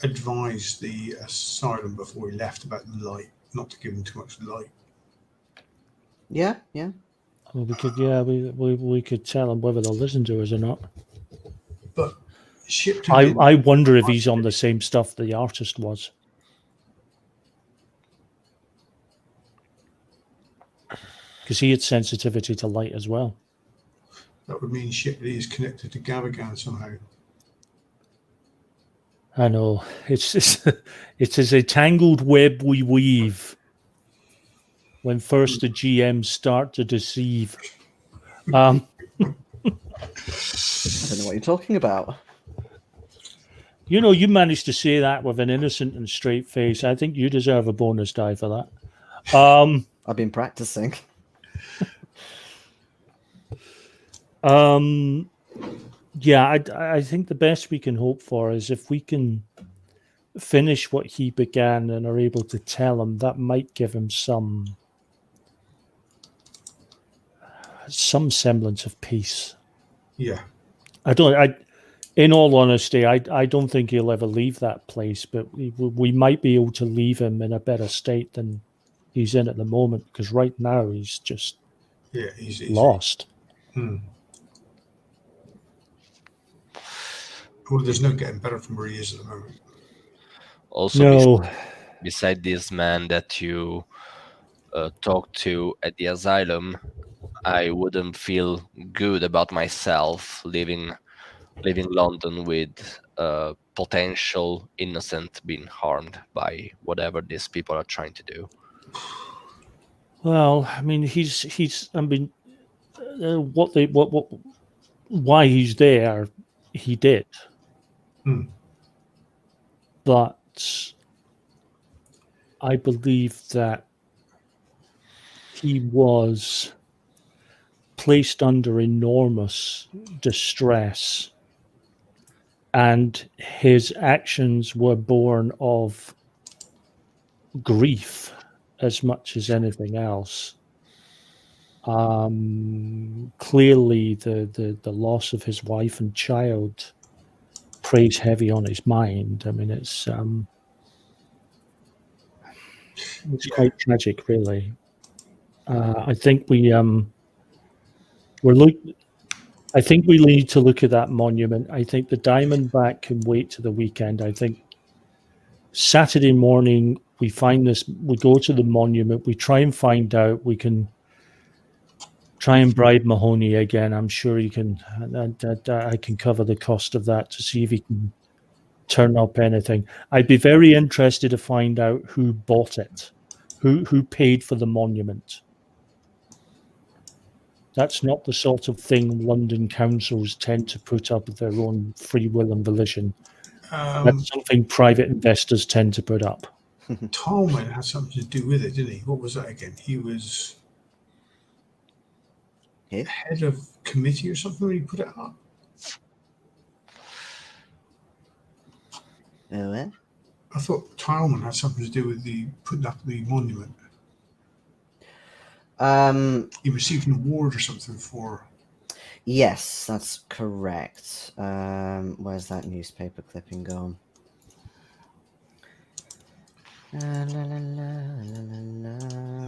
advised the asylum before we left about the light, not to give them too much light? Yeah. Well, we could tell him whether they'll listen to us or not. But I wonder if he's on the same stuff the artist was. Because he had sensitivity to light as well. That would mean Shipley is connected to Gavagan somehow. I know. It's a tangled web we weave when first the GMs start to deceive. I don't know what you're talking about. You know, you managed to say that with an innocent and straight face. I think you deserve a bonus die for that. I've been practicing. Yeah, I think the best we can hope for is if we can finish what he began and are able to tell him, that might give him some semblance of peace. Yeah. In all honesty, I don't think he'll ever leave that place, but we might be able to leave him in a better state than he's in at the moment, because right now he's just he's lost. Well, there's no getting better from where he is at the moment. Also, beside this man that you talked to at the asylum, I wouldn't feel good about myself leaving London with potential innocent being harmed by whatever these people are trying to do. Well, I mean, I mean, why he's there, he did. Hmm. But I believe that he was placed under enormous distress, and his actions were born of grief as much as anything else. Clearly, the loss of his wife and child plays heavy on his mind. I mean, it's quite tragic, really. I think I think we need to look at that monument. I think the Diamondback can wait to the weekend. I think Saturday morning we find this. We go to the monument. We try and find out. We can try and bribe Mahoney again. I'm sure he can. I can cover the cost of that to see if he can turn up anything. I'd be very interested to find out who bought it, who paid for the monument. That's not the sort of thing London councils tend to put up of their own free will and volition. That's something private investors tend to put up. Tolman had something to do with it, didn't he? What was that again? He was head of committee or something when he put it up. Where? I thought Tileman had something to do with putting up the monument. He received an award or something for. Yes, that's correct. Where's that newspaper clipping gone?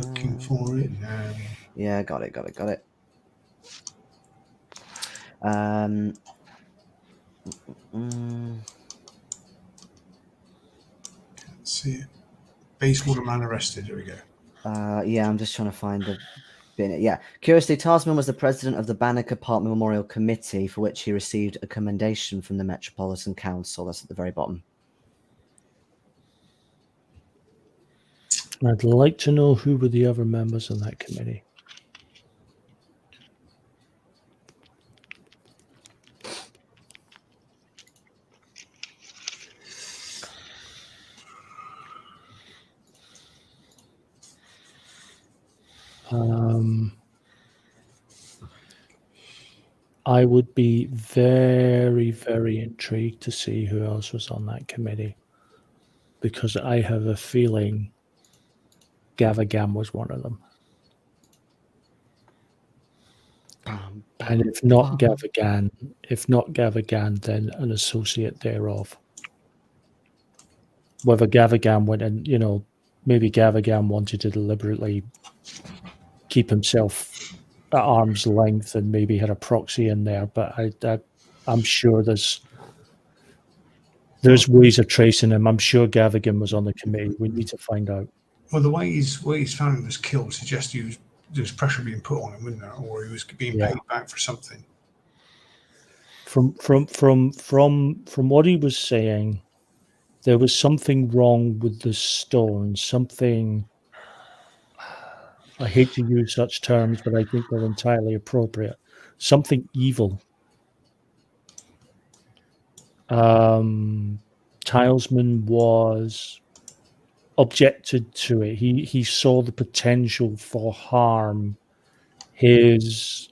Looking for it. Yeah, got it. Can't see it. Bayswater man arrested. There we go. Yeah, I'm just trying to find the bit. Yeah. Curiously, Tasman was the president of the Banneker Park Memorial Committee, for which he received a commendation from the Metropolitan Council. That's at the very bottom. I'd like to know who were the other members of that committee. I would be very, very intrigued to see who else was on that committee, because I have a feeling Gavagam was one of them. And if not Gavagam, then an associate thereof. Whether Gavagam went and, maybe Gavagam wanted to deliberately keep himself at arm's length and maybe had a proxy in there, but I'm sure there's ways of tracing him. I'm sure Gavagam was on the committee. We need to find out. Well, the way he's found him was killed suggests there was pressure being put on him, wasn't there, or he was being paid back for something. From what he was saying, there was something wrong with the stone. Something. I hate to use such terms, but I think they're entirely appropriate. Something evil. Tilesman was objected to it. He saw the potential for harm. His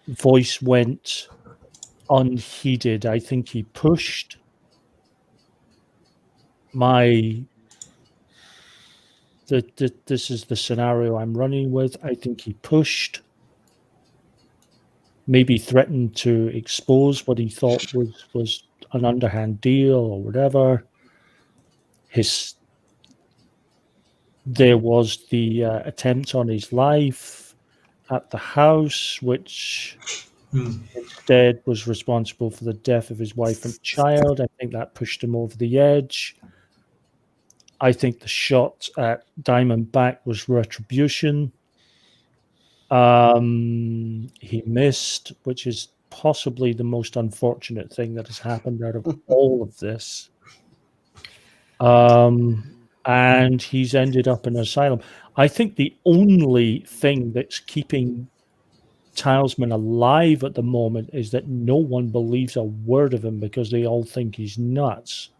voice went unheeded. I think he pushed. This is the scenario I'm running with. I think he pushed, maybe threatened to expose what he thought was an underhand deal or whatever. There was the attempt on his life at the house, which instead was responsible for the death of his wife and child. I think that pushed him over the edge. I think the shot at Diamondback was retribution. He missed, which is possibly the most unfortunate thing that has happened out of all of this. and he's ended up in an asylum. I think the only thing that's keeping Talisman alive at the moment is that no one believes a word of him because they all think he's nuts.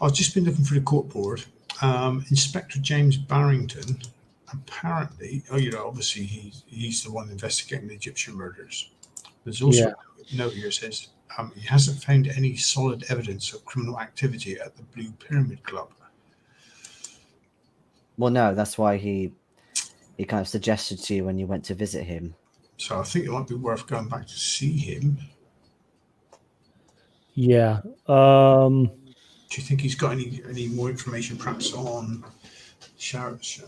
I've just been looking for the court board. Inspector James Barrington, apparently, obviously he's the one investigating the Egyptian murders. There's also a note here that says he hasn't found any solid evidence of criminal activity at the Blue Pyramid Club. Well, no, that's why he kind of suggested to you when you went to visit him. So I think it might be worth going back to see him. Yeah. Do you think he's got any more information, perhaps on Sharif?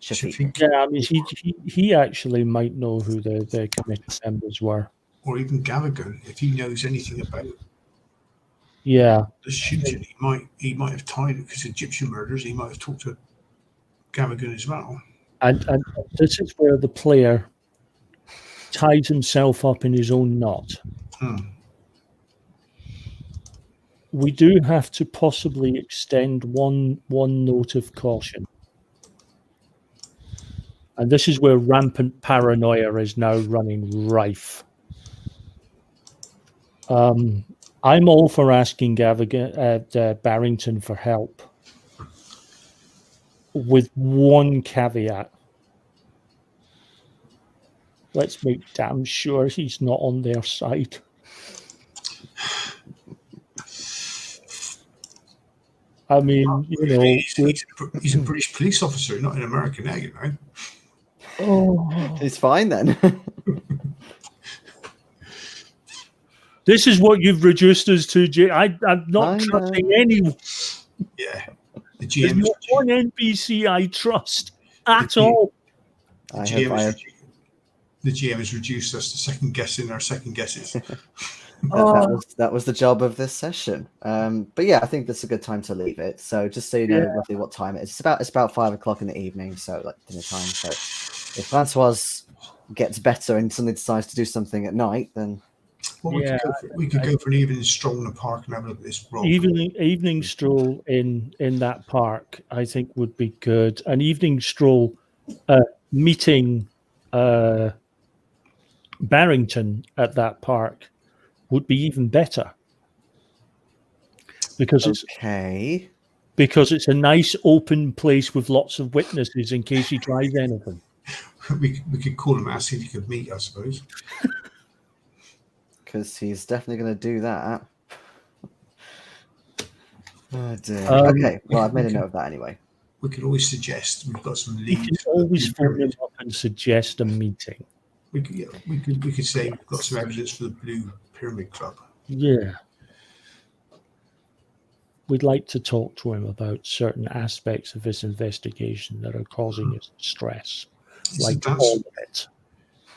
Shafiq? Yeah, I mean, he actually might know who the committee members were. Or even Gavagan, if he knows anything about the shooting, he might have tied it because Egyptian murders. He might have talked to Gavagan as well. And this is where the player ties himself up in his own knot. We do have to possibly extend one note of caution. And this is where rampant paranoia is now running rife. I'm all for asking Barrington for help, with one caveat. Let's make damn sure he's not on their side. I mean, he's a British police officer, not an American egg, right? Oh, he's fine then. This is what you've reduced us to, Jay. I'm not trusting anyone. Yeah, the There's GM. not one NPC I trust at all. The GM has reduced us to second guessing our second guesses. That was the job of this session. But yeah, I think that's a good time to leave it. So just so you know roughly what time it is. It's about 5 o'clock in the evening, so like dinner time. So if Françoise gets better and suddenly decides to do something at night, then we could go for an evening stroll in the park and have a look at this rock. Evening stroll in that park, I think, would be good. An evening stroll meeting Barrington at that park would be even better, because it's a nice open place with lots of witnesses in case he tries anything. We could call him, ask if he could meet, I suppose. Because he's definitely going to do that. Oh dear. Okay, well, I've made a note of that anyway. We could always suggest we've got some leads. We can always phone him up and suggest a meeting. We could say we've got some evidence for the Blue Pyramid Club. Yeah. We'd like to talk to him about certain aspects of this investigation that are causing us stress. All of it.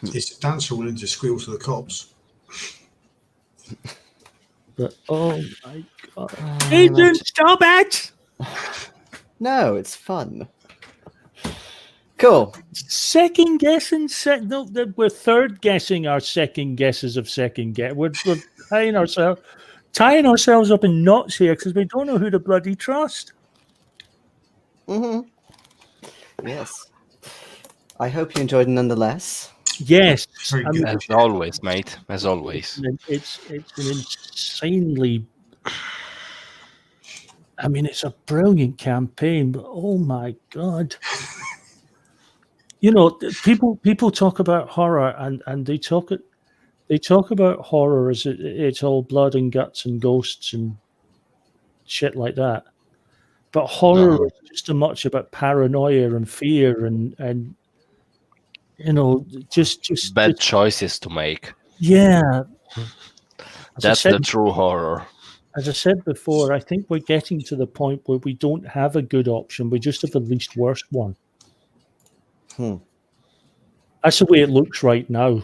It's a dancer willing to squeal to the cops. But oh my god. Agent, stop it! No, it's fun. Cool. Second guessing, we're third guessing our second guesses of second guess. We're tying ourselves up in knots here because we don't know who to bloody trust. Mm-hmm. Yes. I hope you enjoyed it nonetheless. Yes. As always, mate. As always. It's an insanely... I mean, it's a brilliant campaign, but oh my God. People talk about horror and they talk about horror as it's all blood and guts and ghosts and shit like that. But horror is just as much about paranoia and fear and just bad choices to make. Yeah. That's the true horror. As I said before, I think we're getting to the point where we don't have a good option. We just have the least worst one. That's the way it looks right now.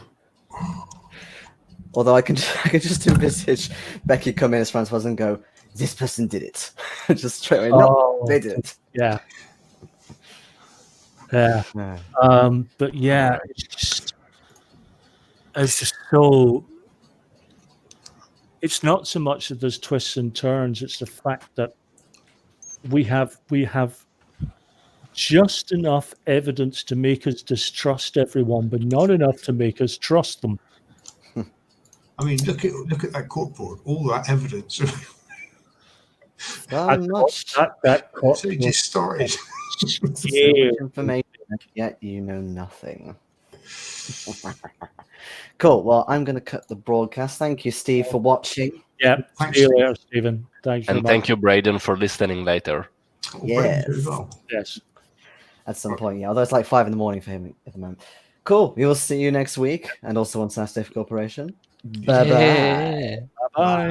Although I can just envisage Becky come in as Françoise and go, "This person did it." Just straight away. No, they did it. Yeah. Yeah. But yeah, it's just so. it's not so much that there's twists and turns, it's the fact that we have just enough evidence to make us distrust everyone, but not enough to make us trust them. I mean, look at that court board, all that evidence. So much, That So it just started. so much information, yet you know nothing. Cool. Well, I'm going to cut the broadcast. Thank you, Steve, for watching. Yeah. Thanks, See you Steve. later, Stephen. Thanks very And much. thank you, Braden, for listening later. Brendan as well. Yes. At some point, yeah. Although it's like 5 a.m. for him at the moment. Cool. We will see you next week, and also on SaaS Corporation. Bye bye. Yeah. Bye.